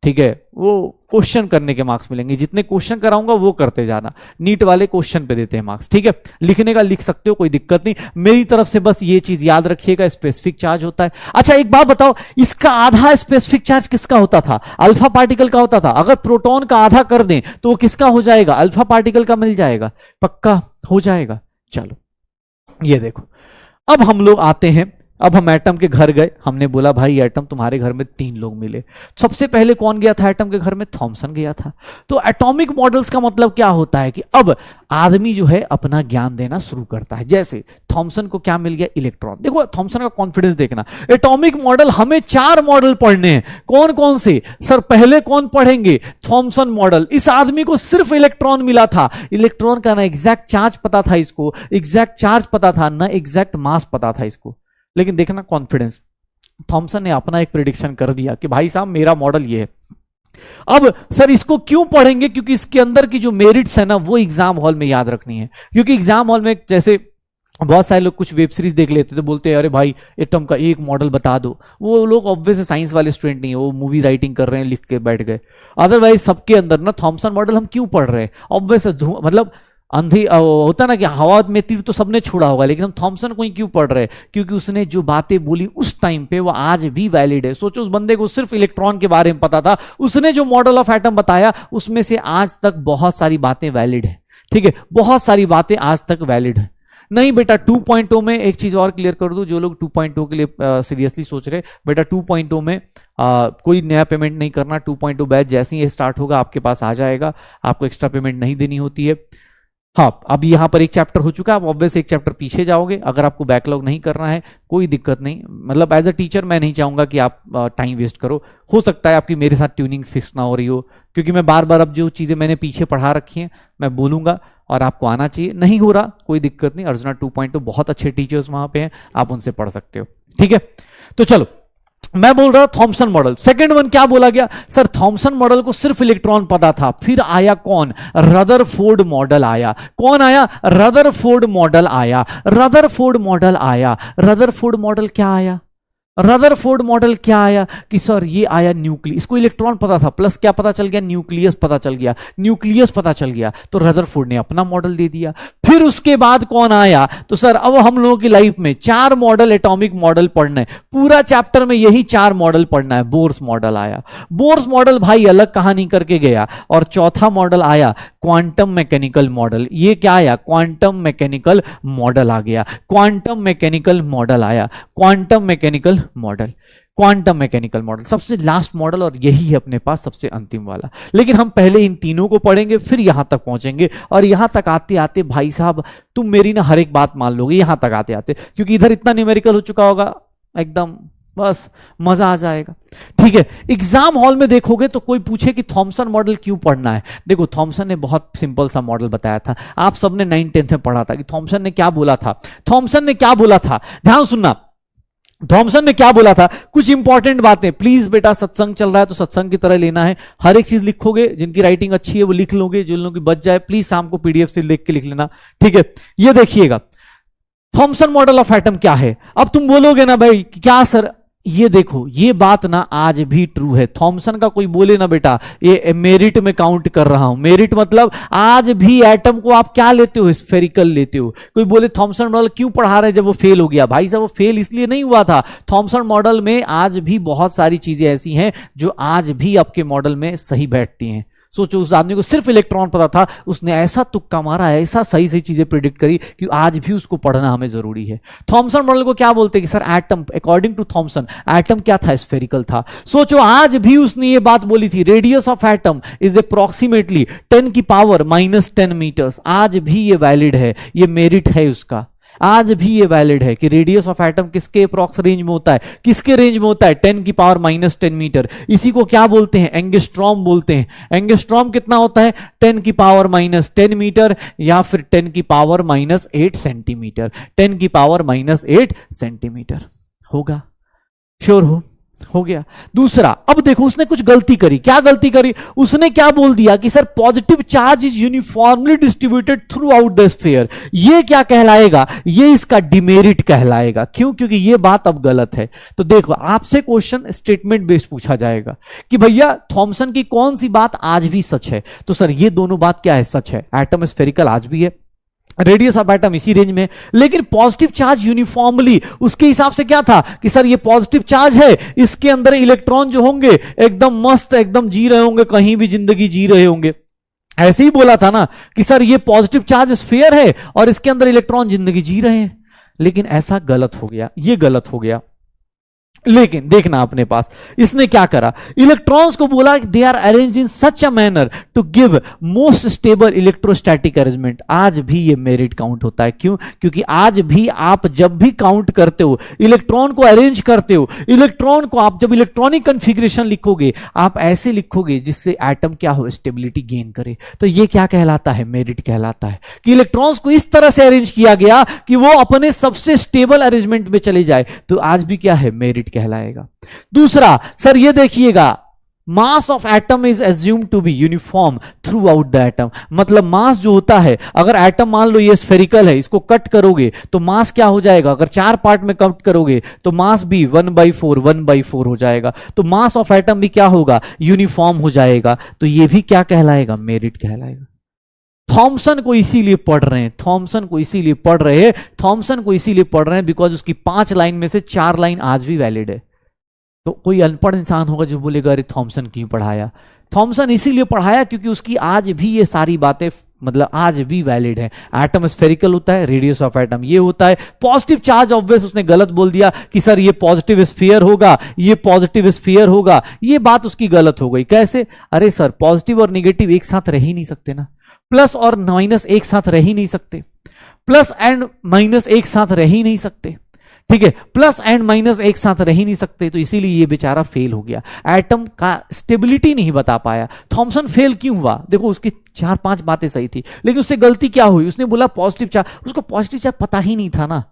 ठीक है, वो क्वेश्चन करने के मार्क्स मिलेंगे, जितने क्वेश्चन कराऊंगा वो करते जाना, नीट वाले क्वेश्चन पे देते हैं मार्क्स, ठीक है। लिखने का लिख सकते हो, कोई दिक्कत नहीं, मेरी तरफ से बस ये चीज याद रखिएगा, स्पेसिफिक चार्ज होता है। अच्छा एक बात बताओ, इसका आधा स्पेसिफिक चार्ज किसका होता था? अल्फा पार्टिकल का होता था। अगर प्रोटॉन का आधा कर दें तो वो किसका हो जाएगा? अल्फा पार्टिकल का मिल जाएगा, पक्का हो जाएगा। चलो ये देखो, अब हम लोग आते हैं, अब हम एटम के घर गए, हमने बोला भाई एटम तुम्हारे घर में 3 लोग मिले। सबसे पहले कौन गया था एटम के घर में? थॉमसन गया था। तो एटॉमिक मॉडल्स का मतलब क्या होता है कि अब आदमी जो है अपना ज्ञान देना शुरू करता है। जैसे थॉमसन को क्या मिल गया? इलेक्ट्रॉन। देखो थॉमसन का कॉन्फिडेंस देखना, एटॉमिक मॉडल हमें 4 मॉडल पढ़ने हैं। कौन कौन से सर? पहले कौन पढ़ेंगे? Thompson model. इस आदमी को सिर्फ इलेक्ट्रॉन मिला था, इलेक्ट्रॉन का ना एग्जैक्ट चार्ज पता था इसको, एग्जैक्ट चार्ज पता था ना, एग्जैक्ट मास पता था इसको। लेकिन देखना कॉन्फिडेंस, थॉमसन ने अपना एक प्रेडिक्शन कर दिया कि भाई साहब मेरा मॉडल ये है। अब सर इसको क्यों पढ़ेंगे? क्योंकि इसके अंदर की जो मेरिट्स है ना, वो एग्जाम हॉल में याद रखनी है। क्योंकि एग्जाम हॉल में जैसे बहुत सारे लोग कुछ वेब सीरीज देख लेते थे, बोलते हैं अरे भाई एटम का एक मॉडल बता दो। वो लोग ऑब्वियसली साइंस वाले स्टूडेंट नहीं है, वो मूवी राइटिंग कर रहे हैं, लिख के बैठ गए। अदरवाइज सबके अंदर ना थॉमसन मॉडल हम क्यों पढ़ रहे हैं? ऑब्वियस मतलब अंधी होता ना कि हवा में तीर तो सबने छोड़ा होगा, लेकिन हम थॉमसन को ही क्यों पढ़ रहे हैं? क्योंकि उसने जो बातें बोली उस टाइम पे वो आज भी वैलिड है। सोचो उस बंदे को सिर्फ इलेक्ट्रॉन के बारे में पता था, उसने जो मॉडल ऑफ एटम बताया उसमें से आज तक बहुत सारी बातें वैलिड है, ठीक है, बहुत सारी बातें आज तक वैलिड है। नहीं बेटा 2.0 में एक चीज और क्लियर कर दूं, जो लोग 2.0 के लिए सीरियसली सोच रहे, बेटा 2.0 में कोई नया पेमेंट नहीं करना। 2.0 बैच जैसे ही स्टार्ट होगा आपके पास आ जाएगा, आपको एक्स्ट्रा पेमेंट नहीं देनी होती है। हाँ, अब यहां पर एक चैप्टर हो चुका है, आप ऑब्वियस एक चैप्टर पीछे जाओगे। अगर आपको बैकलॉग नहीं करना है कोई दिक्कत नहीं, मतलब एज अ टीचर मैं नहीं चाहूंगा कि आप टाइम वेस्ट करो। हो सकता है आपकी मेरे साथ ट्यूनिंग फिक्स ना हो रही हो, क्योंकि मैं बार बार अब जो चीजें मैंने पीछे पढ़ा रखी हैं मैं बोलूंगा, और आपको आना चाहिए, नहीं हो रहा कोई दिक्कत नहीं, अर्जुना 2.2 बहुत अच्छे टीचर्स वहां पे हैं, आप उनसे पढ़ सकते हो, ठीक है। तो चलो, मैं बोल रहा थॉमसन मॉडल। सेकंड वन क्या बोला गया सर, थॉमसन मॉडल को सिर्फ इलेक्ट्रॉन पता था, फिर आया कौन, रदरफोर्ड मॉडल आया। कौन आया, रदरफोर्ड मॉडल आया। रदरफोर्ड मॉडल आया, रदरफोर्ड मॉडल क्या आया, रदरफोर्ड मॉडल क्या आया कि सर ये आया न्यूक्लियस, इसको इलेक्ट्रॉन पता था, प्लस क्या पता चल गया, न्यूक्लियस पता चल गया, न्यूक्लियस पता चल गया, तो रदरफोर्ड ने अपना मॉडल दे दिया। फिर उसके बाद कौन आया, तो सर अब हम लोगों की लाइफ में 4 मॉडल, एटॉमिक मॉडल पढ़ना है, पूरा चैप्टर में यही 4 मॉडल पढ़ना है। बोर्स मॉडल आया, बोर्स मॉडल भाई अलग कहानी करके गया, और चौथा मॉडल आया क्वांटम मैकेनिकल मॉडल। ये क्या आया, क्वांटम मैकेनिकल मॉडल आ गया, क्वांटम मैकेनिकल मॉडल आया, quantum mechanical model, quantum mechanical model सबसे लास्ट मॉडल, और यही है अपने पास सबसे अंतिम वाला। लेकिन हम पहले इन तीनों को पढ़ेंगे, फिर यहां तक पहुंचेंगे, और यहां तक आते आते भाई साहब तुम मेरी ना हर एक बात मान लोगे यहां तक आते आते, क्योंकि इधर इतना न्यूमेरिकल हो चुका होगा, एकदम बस मजा आ जाएगा, ठीक है। एग्जाम हॉल में देखोगे तो कोई पूछे कि थॉमसन मॉडल क्यों पढ़ना है, देखो थॉमसन ने बहुत सिंपल सा मॉडल बताया था, आप सबने 9th-10th में पढ़ा था कि थॉमसन ने क्या बोला था। थॉमसन ने क्या बोला था, ध्यान सुनना, थॉमसन ने क्या बोला था, कुछ इंपॉर्टेंट बातें, प्लीज बेटा सत्संग चल रहा है तो सत्संग की तरह लेना है, हर एक चीज लिखोगे, जिनकी राइटिंग अच्छी है वो लिख लोगे, जिन लोगों की बच जाए प्लीज शाम को पीडीएफ से देख के लिख लेना, ठीक है। ये देखिएगा थॉमसन मॉडल ऑफ एटम क्या है। अब तुम बोलोगे ना भाई क्या सर, ये देखो ये बात ना आज भी ट्रू है। थॉमसन का कोई बोले ना बेटा ये मेरिट में काउंट कर रहा हूं, मेरिट मतलब आज भी एटम को आप क्या लेते हो, स्फेरिकल लेते हो। कोई बोले थॉमसन मॉडल क्यों पढ़ा रहे जब वो फेल हो गया, भाई साहब वो फेल इसलिए नहीं हुआ था, थॉमसन मॉडल में आज भी बहुत सारी चीजें ऐसी हैं जो आज भी आपके मॉडल में सही बैठती हैं। सोचो उस आदमी को सिर्फ इलेक्ट्रॉन पता था, उसने ऐसा तुक्का मारा, ऐसा सही सही चीजें प्रिडिक्ट करी कि आज भी उसको पढ़ना हमें जरूरी है। थॉमसन मॉडल को क्या बोलते हैं कि sir atom, according to Thomson atom क्या था, स्फेरिकल था। सोचो आज भी उसने ये बात बोली थी, radius of atom is approximately 10⁻⁻10 meters, आज भी ये वैलिड है, ये मेरिट है उसका, आज भी ये वैलिड है कि रेडियस ऑफ एटम किसके अप्रॉक्स रेंज में होता है, किसके रेंज में होता है, 10⁻⁻10 मीटर। इसी को क्या बोलते हैं, एंगस्ट्रॉम बोलते हैं। एंगस्ट्रॉम कितना होता है, 10⁻⁻10 मीटर या फिर 10⁻⁻8 सेंटीमीटर, 10⁻⁻8 सेंटीमीटर होगा, श्योर हो गया। दूसरा, अब देखो उसने कुछ गलती करी, क्या गलती करी, उसने क्या बोल दिया कि sir positive charge is uniformly distributed through out the sphere. ये क्या कहलाएगा, ये इसका डिमेरिट कहलाएगा। क्यों, क्योंकि ये बात अब गलत है। तो देखो आपसे क्वेश्चन स्टेटमेंट बेस्ड पूछा जाएगा कि भैया थॉमसन की कौन सी बात आज भी सच है, तो सर ये दोनों बात क्या है, सच है, एटम स्फेरिकल आज भी है, रेडियस ऑफ एटम इसी रेंज में, लेकिन पॉजिटिव चार्ज यूनिफॉर्मली, उसके हिसाब से क्या था कि सर ये पॉजिटिव चार्ज है, इसके अंदर इलेक्ट्रॉन जो होंगे एकदम मस्त, एकदम जी रहे होंगे, कहीं भी जिंदगी जी रहे होंगे। ऐसे ही बोला था ना कि सर ये पॉजिटिव चार्ज स्फीयर है और इसके अंदर इलेक्ट्रॉन जिंदगी जी रहे हैं, लेकिन ऐसा गलत हो गया, ये गलत हो गया। लेकिन देखना अपने पास इसने क्या करा, इलेक्ट्रॉन्स को बोला they are arrange in such a manner to give most stable electrostatic arrangement. आज भी ये मेरिट काउंट होता है। क्यों, क्योंकि आज भी आप जब भी काउंट करते हो, इलेक्ट्रॉन को अरेंज करते हो, इलेक्ट्रॉन को आप जब इलेक्ट्रॉनिक कन्फिग्रेशन लिखोगे आप ऐसे लिखोगे जिससे एटम क्या हो, स्टेबिलिटी गेन करे। तो ये क्या कहलाता है, मेरिट कहलाता है कि इलेक्ट्रॉन्स को इस तरह से अरेंज किया गया कि वो अपने सबसे स्टेबल अरेंजमेंट में चले जाए। तो आज भी क्या है, मेरिट कहलाएगा। दूसरा सर ये देखिएगा, mass of atom is assumed to be uniform throughout the atom. मतलब मास जो होता है, अगर एटम मान लो ये स्फेरिकल है, इसको कट करोगे तो मास क्या हो जाएगा, अगर 4 पार्ट में कट करोगे तो मास भी 1/4 हो जाएगा। तो मास ऑफ एटम भी क्या होगा, यूनिफॉर्म हो जाएगा। तो ये भी क्या कहलाएगा, मेरिट कहलाएगा। थॉमसन को इसीलिए पढ़ रहे हैं, थॉमसन को इसीलिए पढ़ रहे हैं, थॉमसन को इसीलिए पढ़ रहे हैं बिकॉज उसकी 5 लाइन में से 4 लाइन आज भी वैलिड है। तो कोई अनपढ़ इंसान होगा जो बोलेगा अरे थॉमसन क्यों पढ़ाया, थॉमसन इसीलिए पढ़ाया क्योंकि उसकी आज भी ये सारी बातें मतलब आज भी वैलिड है। एटम स्फेरिकल होता है, रेडियस ऑफ एटम ये होता है, पॉजिटिव चार्ज ऑब्वियस उसने गलत बोल दिया कि सर ये पॉजिटिव स्फीयर होगा, ये पॉजिटिव स्फीयर होगा, ये बात उसकी गलत हो गई। कैसे, अरे सर पॉजिटिव और निगेटिव एक साथ रह ही नहीं सकते ना, प्लस और माइनस एक साथ रह ही नहीं सकते, प्लस एंड माइनस एक साथ रह ही नहीं सकते, ठीक है, प्लस एंड माइनस एक साथ रह ही नहीं सकते, तो इसीलिए ये बेचारा फेल हो गया, एटम का स्टेबिलिटी नहीं बता पाया। थॉमसन फेल क्यों हुआ? देखो उसकी 4-5 बातें सही थी, लेकिन उससे गलती क्या हुई? उसने बोला पॉजिटिव चार्ज, उसको पॉजिटिव चार्ज पता ही नहीं था ना।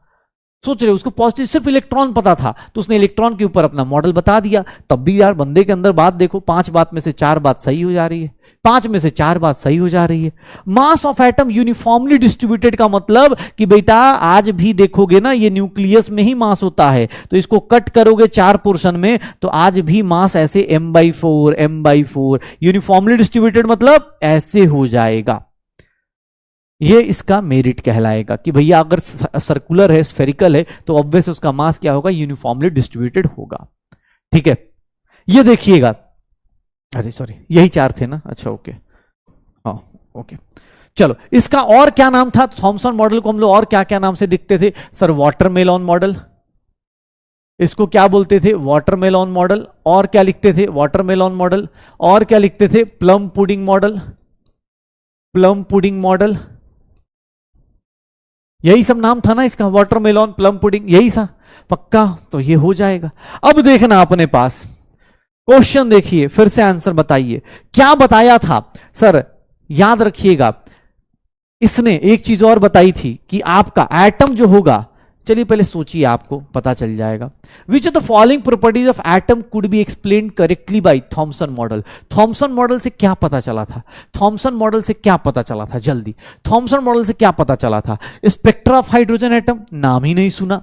सोच रहे हो, उसको पॉजिटिव सिर्फ इलेक्ट्रॉन पता था, तो उसने इलेक्ट्रॉन के ऊपर अपना मॉडल बता दिया। तब भी यार बंदे के अंदर बात देखो, 5 बात में से 4 बात सही हो जा रही है, 5 में से 4 बात सही हो जा रही है। मास ऑफ एटम यूनिफॉर्मली डिस्ट्रीब्यूटेड का मतलब कि बेटा आज भी देखोगे ना, ये न्यूक्लियस में ही मास होता है, तो इसको कट करोगे 4 पोर्शन में, तो आज भी मास ऐसे m/4 m/4 यूनिफॉर्मली डिस्ट्रीब्यूटेड मतलब ऐसे हो जाएगा। ये इसका मेरिट कहलाएगा कि भैया अगर सर्कुलर है, स्फेरिकल है, तो ऑब्वियस उसका मास क्या होगा? यूनिफॉर्मली डिस्ट्रीब्यूटेड होगा। ठीक है, ये देखिएगा, अरे सॉरी यही 4 थे ना, अच्छा ओके, हाँ ओके, चलो इसका और क्या नाम था? थॉमसन मॉडल को हम लोग और क्या क्या नाम से लिखते थे सर? वाटरमेलन मॉडल, इसको क्या बोलते थे? Watermelon model. और क्या लिखते थे? Watermelon model. और क्या लिखते थे? Plum pudding model, plum pudding model, यही सब नाम था ना इसका, वाटरमेलन, प्लम पुडिंग, यही था पक्का। तो ये हो जाएगा। अब देखना अपने पास क्वेश्चन, देखिए फिर से आंसर बताइए क्या बताया था सर। याद रखिएगा, इसने एक चीज और बताई थी कि आपका एटम जो होगा, चलिए पहले सोचिए, आपको पता चल जाएगा। Which of the following properties of atom could be explain correctly by Thomson model. Thomson model से क्या पता चला था? थॉमसन मॉडल से क्या पता चला था? जल्दी, थॉमसन मॉडल से क्या पता चला था? स्पेक्ट्रा ऑफ हाइड्रोजन एटम, नाम ही नहीं सुना।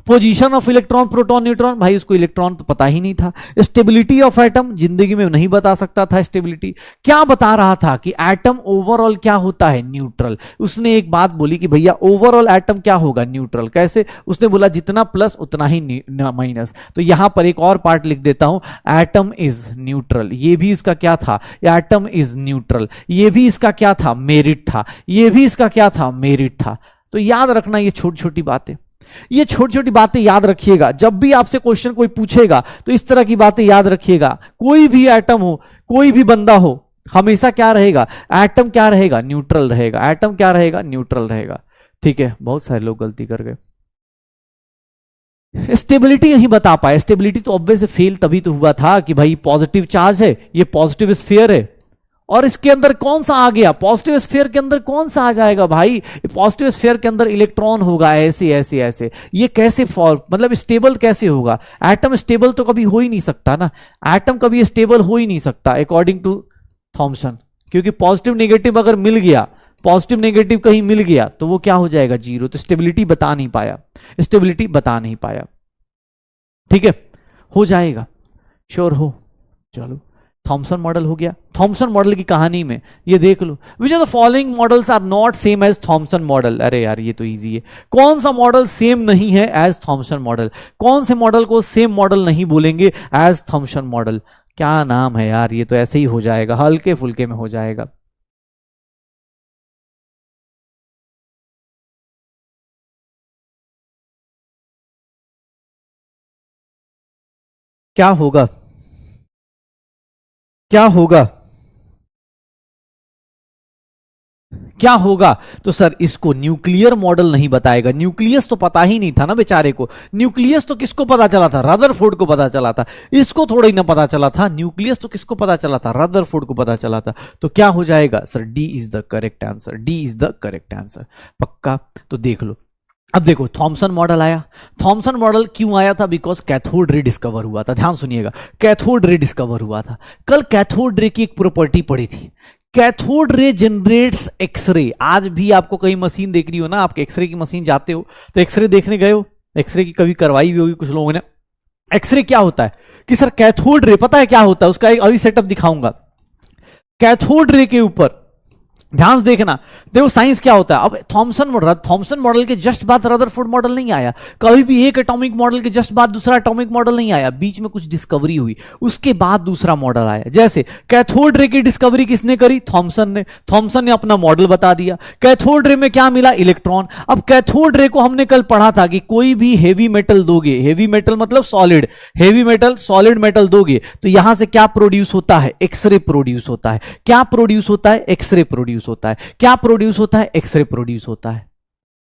Position of electron, proton, neutron, भाई उसको इलेक्ट्रॉन तो पता ही नहीं था। स्टेबिलिटी ऑफ एटम, जिंदगी में नहीं बता सकता था स्टेबिलिटी। क्या बता रहा था कि एटम ओवरऑल क्या होता है? न्यूट्रल। उसने एक बात बोली कि भैया ओवरऑल एटम क्या होगा? न्यूट्रल। कैसे? उसने बोला जितना प्लस उतना ही माइनस। तो यहां पर एक और पार्ट लिख देता हूं, एटम इज न्यूट्रल। ये भी इसका क्या था? Atom is neutral. ये भी इसका क्या था? मेरिट था। ये भी इसका क्या था? मेरिट था। तो याद रखना ये छोटी छोटी बातें, ये छोटी छोटी बातें याद रखिएगा। जब भी आपसे क्वेश्चन कोई पूछेगा तो इस तरह की बातें याद रखिएगा। कोई भी एटम हो, कोई भी बंदा हो, हमेशा क्या रहेगा? एटम क्या रहेगा? न्यूट्रल रहेगा। एटम क्या रहेगा? न्यूट्रल रहेगा। ठीक है, बहुत सारे लोग गलती कर गए, स्टेबिलिटी नहीं बता पाए। स्टेबिलिटी तो ऑब्वियस फेल तभी तो हुआ था कि भाई पॉजिटिव चार्ज है, ये पॉजिटिव स्फीयर है, और इसके अंदर कौन सा आ गया? पॉजिटिव स्फीयर के अंदर कौन सा आ जाएगा भाई? पॉजिटिव स्फीयर के अंदर इलेक्ट्रॉन होगा, ऐसे ऐसे ऐसे। ये कैसे मतलब स्टेबल कैसे होगा? एटम स्टेबल तो कभी हो ही नहीं सकता ना, एटम कभी स्टेबल हो ही नहीं सकता अकॉर्डिंग टू थॉमसन, क्योंकि पॉजिटिव नेगेटिव अगर मिल गया, पॉजिटिव नेगेटिव कहीं मिल गया तो वो क्या हो जाएगा? जीरो। तो स्टेबिलिटी बता नहीं पाया, स्टेबिलिटी बता नहीं पाया। ठीक है, हो जाएगा, श्योर हो। चलो, थॉमसन मॉडल हो गया। थॉमसन मॉडल की कहानी में ये देख लो, which are the following models are not same as Thomson model. अरे यार ये तो इजी है। कौन सा मॉडल सेम नहीं है एज थॉमसन मॉडल? कौन से मॉडल को सेम मॉडल नहीं बोलेंगे एज थॉमसन मॉडल? क्या नाम है यार? ये तो ऐसे ही हो जाएगा, हल्के फुल्के में हो जाएगा। क्या होगा? क्या होगा? क्या होगा? तो सर इसको न्यूक्लियर मॉडल नहीं बताएगा। न्यूक्लियस तो पता ही नहीं था ना बेचारे को। न्यूक्लियस तो किसको पता चला था? रदरफोर्ड को पता चला था। इसको थोड़ा ही ना पता चला था। न्यूक्लियस तो किसको पता चला था? रदरफोर्ड को पता चला था। तो क्या हो जाएगा sir? D is the correct answer. D is the correct answer, पक्का। तो देख लो, अब देखो थॉमसन मॉडल आया। थॉमसन मॉडल क्यों आया था? बिकॉज कैथोड रे डिस्कवर हुआ था। ध्यान सुनिएगा, कैथोड रे डिस्कवर हुआ था। कल कैथोड रे की एक प्रॉपर्टी पढ़ी थी, कैथोड रे जनरेट्स एक्सरे। आज भी आपको कहीं मशीन देख रही हो ना, आप एक्सरे की मशीन जाते हो तो एक्सरे देखने गए हो, एक्सरे की कभी करवाई भी होगी कुछ लोगों ने। एक्सरे क्या होता है कि सर कैथोड रे, पता है क्या होता है? उसका एक अभी सेटअप दिखाऊंगा। कैथोड रे के ऊपर ध्यान से देखना, देखो साइंस क्या होता है। अब थॉमसन मॉडल के जस्ट बाद रदरफोर्ड मॉडल नहीं आया। कभी भी एक एटॉमिक मॉडल के जस्ट बाद दूसरा एटॉमिक मॉडल नहीं आया। बीच में कुछ डिस्कवरी हुई, उसके बाद दूसरा मॉडल आया। जैसे कैथोड रे की डिस्कवरी किसने करी? थॉमसन ने। थॉमसन ने अपना मॉडल बता दिया। कैथोड रे में क्या मिला? इलेक्ट्रॉन। अब कैथोड रे को हमने कल पढ़ा था कि कोई भी हेवी मेटल दोगे, हेवी मेटल मतलब solid, heavy metal solid metal दोगे तो यहां से क्या प्रोड्यूस होता है? एक्सरे प्रोड्यूस होता है। क्या प्रोड्यूस होता है? एक्सरे प्रोड्यूस होता है। क्या प्रोड्यूस होता है? एक्सरे प्रोड्यूस होता है।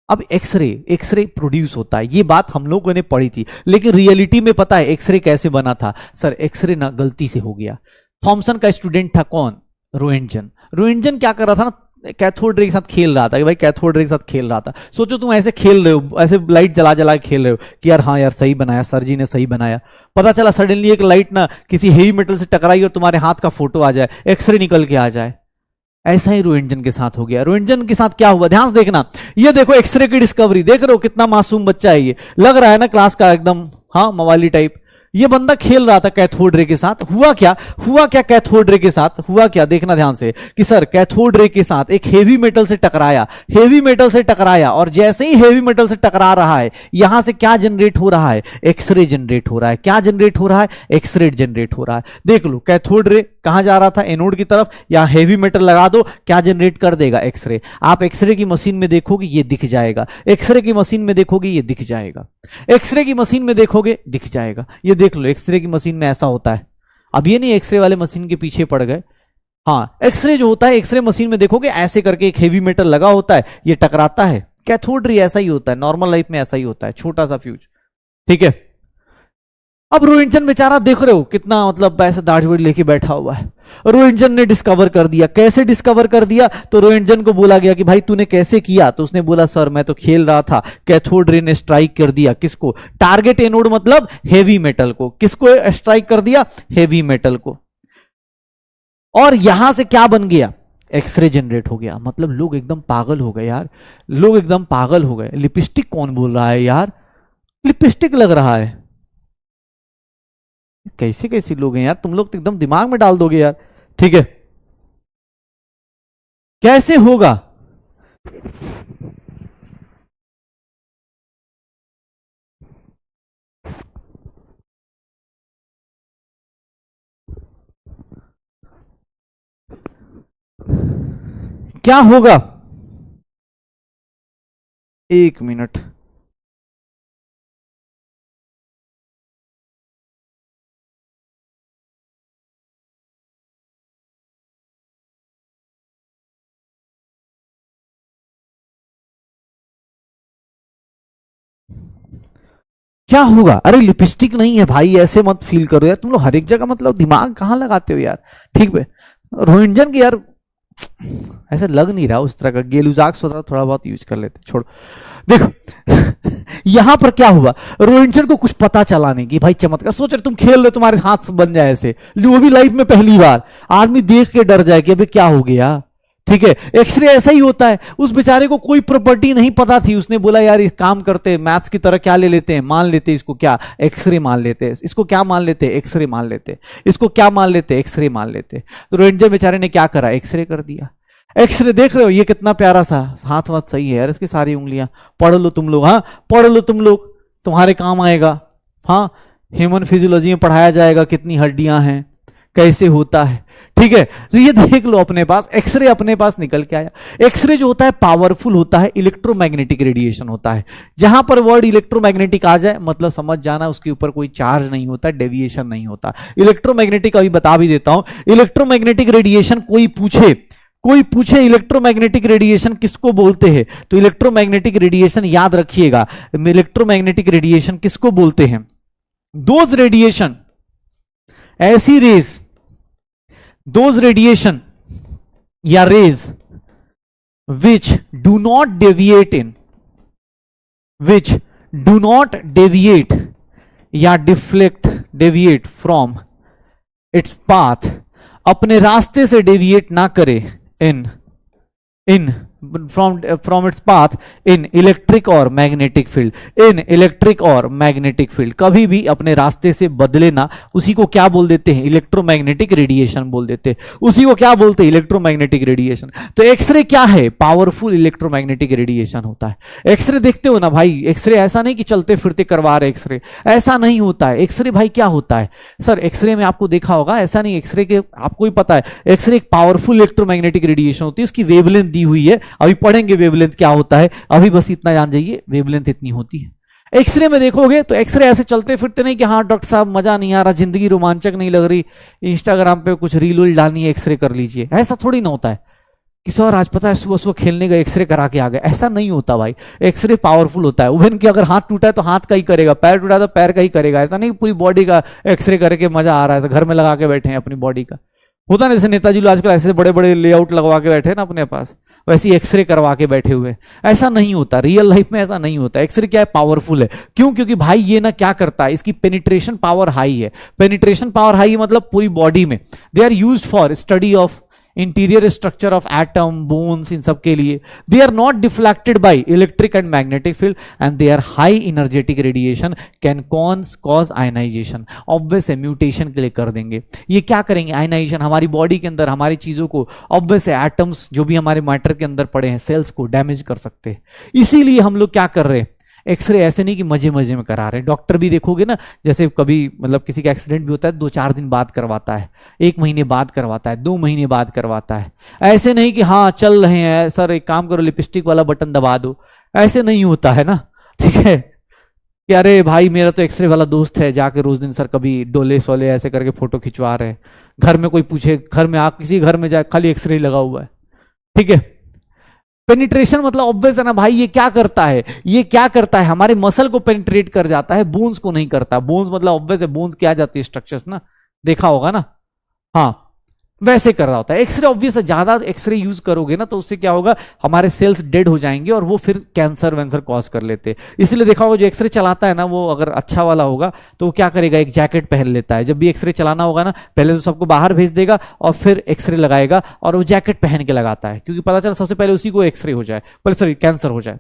अब एक्सरे, एक्सरे प्रोड्यूस होता है, ये बात हम लोगों ने पढ़ी थी, लेकिन रियलिटी में पता है एक्सरे कैसे बना था? सर एक्सरे ना गलती से हो गया। थॉमसन का स्टूडेंट था कौन? रोएंटजन। रोएंटजन क्या कर रहा था ना, कैथोड रे के साथ खेल रहा था कि भाई कैथोड रे के साथ खेल रहा था। सोचो तुम ऐसे खेल रहे हो, ऐसे लाइट जला जला के खेल रहे हो कि यार हाँ यार सही बनाया, सर जी ने सही बनाया। पता चला सडनली एक लाइट ना किसी हेवी मेटल से टकराई और तुम्हारे हाथ का फोटो आ जाए, एक्सरे निकल के आ जाए। ऐसा ही रोएंटजन के साथ हो गया। रोएंटजन के साथ क्या हुआ, ध्यान से देखना। ये देखो एक्सरे की डिस्कवरी, देख रहे हो कितना मासूम बच्चा है ये, लग रहा है ना क्लास का एकदम, हाँ मवाली टाइप। ये बंदा खेल रहा था कैथोड रे के साथ। हुआ क्या, हुआ क्या कैथोड रे के साथ, हुआ क्या, देखना ध्यान से कि सर कैथोड रे के साथ एक हेवी मेटल से टकराया, हेवी मेटल से टकराया, और जैसे ही हेवी मेटल से टकरा रहा है, यहां से क्या जनरेट हो रहा है? एक्सरे जनरेट हो रहा है। क्या जनरेट हो रहा है? एक्सरे जनरेट हो रहा है। देख लो कैथोड रे कहां जा रहा था? एनोड की तरफ। यहां हेवी मेटल लगा दो, क्या जनरेट कर देगा? एक्सरे। आप एक्सरे की मशीन में देखोगे ये दिख जाएगा, एक्सरे की मशीन में देखोगे ये दिख जाएगा, एक्सरे की मशीन में देखोगे दिख जाएगा। ये देख लो एक्सरे की मशीन में ऐसा होता है। अब ये नहीं एक्सरे वाले मशीन के पीछे पड़ गए, हाँ एक्सरे जो होता है, एक्सरे मशीन में देखोगे ऐसे करके एक हेवी मेटल लगा होता है, ये टकराता है। कैथोड रे ऐसा ही होता है, नॉर्मल लाइफ में ऐसा ही होता है, छोटा सा फ्यूज, ठीक है। अब रोएंटजन बेचारा देख रहे हो कितना मतलब ऐसे दाढ़ी वाढ़ी लेके बैठा हुआ है। रोएंटजन ने डिस्कवर कर दिया। कैसे डिस्कवर कर दिया? तो रोएंटजन को बोला गया कि भाई तूने कैसे किया? तो उसने बोला सर मैं तो खेल रहा था, कैथोड रे ने स्ट्राइक कर दिया। किसको? टारगेट एनोड मतलब हेवी मेटल को। किसको स्ट्राइक कर दिया? हेवी मेटल को। और यहां से क्या बन गया? एक्सरे जनरेट हो गया। मतलब लोग एकदम पागल हो गए यार, लोग एकदम पागल हो गए। लिपस्टिक कौन बोल रहा है यार? लिपस्टिक लग रहा है। कैसे कैसे लोग हैं यार, तुम लोग तो एकदम दिमाग में डाल दोगे यार, ठीक है। कैसे होगा? क्या होगा? एक मिनट, क्या होगा? अरे लिपस्टिक नहीं है भाई, ऐसे मत फील करो यार, तुम लोग हर एक जगह मतलब दिमाग कहां लगाते हो यार, ठीक है। रोहिंजन की यार ऐसे लग नहीं रहा उस तरह का, गेलुजाक्स होता थोड़ा बहुत यूज कर लेते, छोड़ो। देखो यहां पर क्या हुआ, रोहिंजन को कुछ पता चला नहीं कि भाई चमत्कार। सोच रहे तुम खेल रहे हो, तुम्हारे हाथ से बन जाए ऐसे, वो भी लाइफ में पहली बार, आदमी देख के डर जाए कि अबे क्या हो गया, ठीक है। एक्सरे ऐसा ही होता है। उस बेचारे को कोई प्रॉपर्टी नहीं पता थी, उसने बोला यार इस काम करते मैथ्स की तरह क्या ले लेते हैं, मान लेते इसको क्या, एक्सरे मान लेते हैं, इसको क्या मान लेते, एक्सरे मान लेते, इसको क्या मान लेते, एक्सरे मान लेते। तो रोहिंजन बेचारे ने क्या करा, एक्सरे कर दिया। एक्सरे देख रहे हो ये कितना प्यारा सा हाथ, वाथ सही है यार, इसकी सारी उंगलियां। पढ़ लो तुम लोग, हाँ पढ़ लो तुम लोग, तुम्हारे काम आएगा। हाँ ह्यूमन फिजियोलॉजी में पढ़ाया जाएगा कितनी हड्डियां हैं, कैसे होता है, ठीक है। तो ये देख लो अपने पास एक्सरे अपने पास निकल के आया। एक्सरे जो होता है पावरफुल होता है, इलेक्ट्रोमैग्नेटिक रेडिएशन होता है। जहां पर वर्ड इलेक्ट्रोमैग्नेटिक आ जाए मतलब समझ जाना उसके ऊपर कोई चार्ज नहीं होता, डेविएशन नहीं होता। इलेक्ट्रोमैग्नेटिक अभी बता भी देता हूं। इलेक्ट्रोमैग्नेटिक रेडिएशन कोई पूछे इलेक्ट्रोमैग्नेटिक रेडिएशन किसको बोलते हैं, तो इलेक्ट्रोमैग्नेटिक रेडिएशन याद रखिएगा, इलेक्ट्रोमैग्नेटिक रेडिएशन किसको बोलते हैं? दोज रेडिएशन, ऐसी रेज, दोज रेडिएशन या rays which do not deviate in, which do not deviate या deflect, deviate from its path, अपने रास्ते से डेविएट ना करे, in from its path in electric और मैग्नेटिक फील्ड, इन इलेक्ट्रिक और मैग्नेटिक फील्ड, कभी भी अपने रास्ते से बदले ना। उसी को क्या बोल देते हैं, इलेक्ट्रोमैग्नेटिक रेडिएशन बोल देते हैं। उसी को क्या बोलते हैं, इलेक्ट्रोमैग्नेटिक रेडिएशन। तो एक्सरे क्या है, पावरफुल इलेक्ट्रोमैग्नेटिक रेडिएशन होता है। एक्सरे देखते हो ना भाई, एक्सरे ऐसा नहीं कि चलते फिरते करवा रहे एक्सरे, ऐसा नहीं होता है। एक्सरे भाई क्या होता है सर, एक्सरे में आपको देखा होगा, ऐसा नहीं, एक्सरे के आपको ही पता है, एक्सरे एक पावरफुल इलेक्ट्रोमैग्नेटिक रेडिएशन होती है, उसकी वेवलेंथ दी हुई है, अभी पढ़ेंगे वेवलेंथ क्या होता है, अभी बस इतना जान जाइए वेवलेंथ इतनी होती है। एक्सरे में देखोगे तो एक्सरे ऐसे चलते फिरते नहीं कि हाँ डॉक्टर साहब मजा नहीं आ रहा, जिंदगी रोमांचक नहीं लग रही, इंस्टाग्राम पे कुछ रील वील डालनी है, एक्सरे कर लीजिए, ऐसा थोड़ी ना होता है। कि सर आज पता है सुबह सुबह खेलने गए एक्सरे करा के आ गए। ऐसा नहीं होता भाई, एक्सरे पावरफुल होता है। इवन कि अगर हाथ टूटा है तो हाथ का ही करेगा, पैर टूटा है तो पैर का ही करेगा। ऐसा नहीं पूरी बॉडी का एक्सरे करके मजा आ रहा है, घर में लगा के बैठे हैं अपनी बॉडी का। होता ना जैसे नेताजी लोग आजकल ऐसे बड़े बड़े लेआउट लगवा के बैठे हैं ना अपने पास, वैसे एक्सरे करवा के बैठे हुए। ऐसा नहीं होता, रियल लाइफ में ऐसा नहीं होता। एक्सरे क्या है, पावरफुल है। क्यों? क्योंकि भाई ये ना क्या करता है, इसकी पेनिट्रेशन पावर हाई है। पेनिट्रेशन पावर हाई मतलब पूरी बॉडी में। They are used for study of interior structure of atom, bones, इन सब के लिए। They are not deflected by electric and magnetic field and they are high energetic radiation can cause ionization. Obvious है mutation के लिए कर देंगे। ये क्या करेंगे, आयनाइजेशन हमारी बॉडी के अंदर हमारी चीजों को, ऑब्वियस है एटम्स जो भी हमारे मैटर के अंदर पड़े हैं, सेल्स को डैमेज कर सकते हैं। इसीलिए हम लोग क्या कर रहे हैं, एक्सरे ऐसे नहीं कि मजे मजे में करा रहे हैं। डॉक्टर भी देखोगे ना, जैसे कभी मतलब किसी का एक्सीडेंट भी होता है 2-4 दिन बाद करवाता है, 1 महीने बाद करवाता है, 2 महीने बाद करवाता है। ऐसे नहीं कि हाँ चल रहे हैं सर एक काम करो लिपस्टिक वाला बटन दबा दो, ऐसे नहीं होता है ना। ठीक है कि अरे भाई मेरा तो एक्सरे वाला दोस्त है, जाके रोज दिन सर कभी डोले सोले ऐसे करके फोटो खिंचवा रहे हैं। घर में कोई पूछे, घर में आप किसी घर में जाए खाली एक्सरे लगा हुआ है। ठीक है, पेनिट्रेशन मतलब ऑब्वियस है ना भाई, ये क्या करता है, ये क्या करता है, हमारे मसल को पेनिट्रेट कर जाता है, बोन्स को नहीं करता। बोन्स मतलब ऑब्वियस है, बोन्स क्या जाती है स्ट्रक्चर्स ना, देखा होगा ना, हाँ वैसे कर रहा होता है। एक्सरे ऑब्वियस है, ज्यादा एक्सरे यूज करोगे ना तो उससे क्या होगा, हमारे सेल्स डेड हो जाएंगे और वो फिर कैंसर वैंसर कॉज कर लेते हैं। इसलिए देखा होगा जो एक्सरे चलाता है ना, वो अगर अच्छा वाला होगा तो वो क्या करेगा, एक जैकेट पहन लेता है। जब भी एक्सरे चलाना होगा ना, पहले तो सबको बाहर भेज देगा और फिर एक्सरे लगाएगा और वो जैकेट पहन के लगाता है, क्योंकि पता चला सबसे पहले उसी को एक्सरे हो जाए, पहले सॉरी कैंसर हो जाए।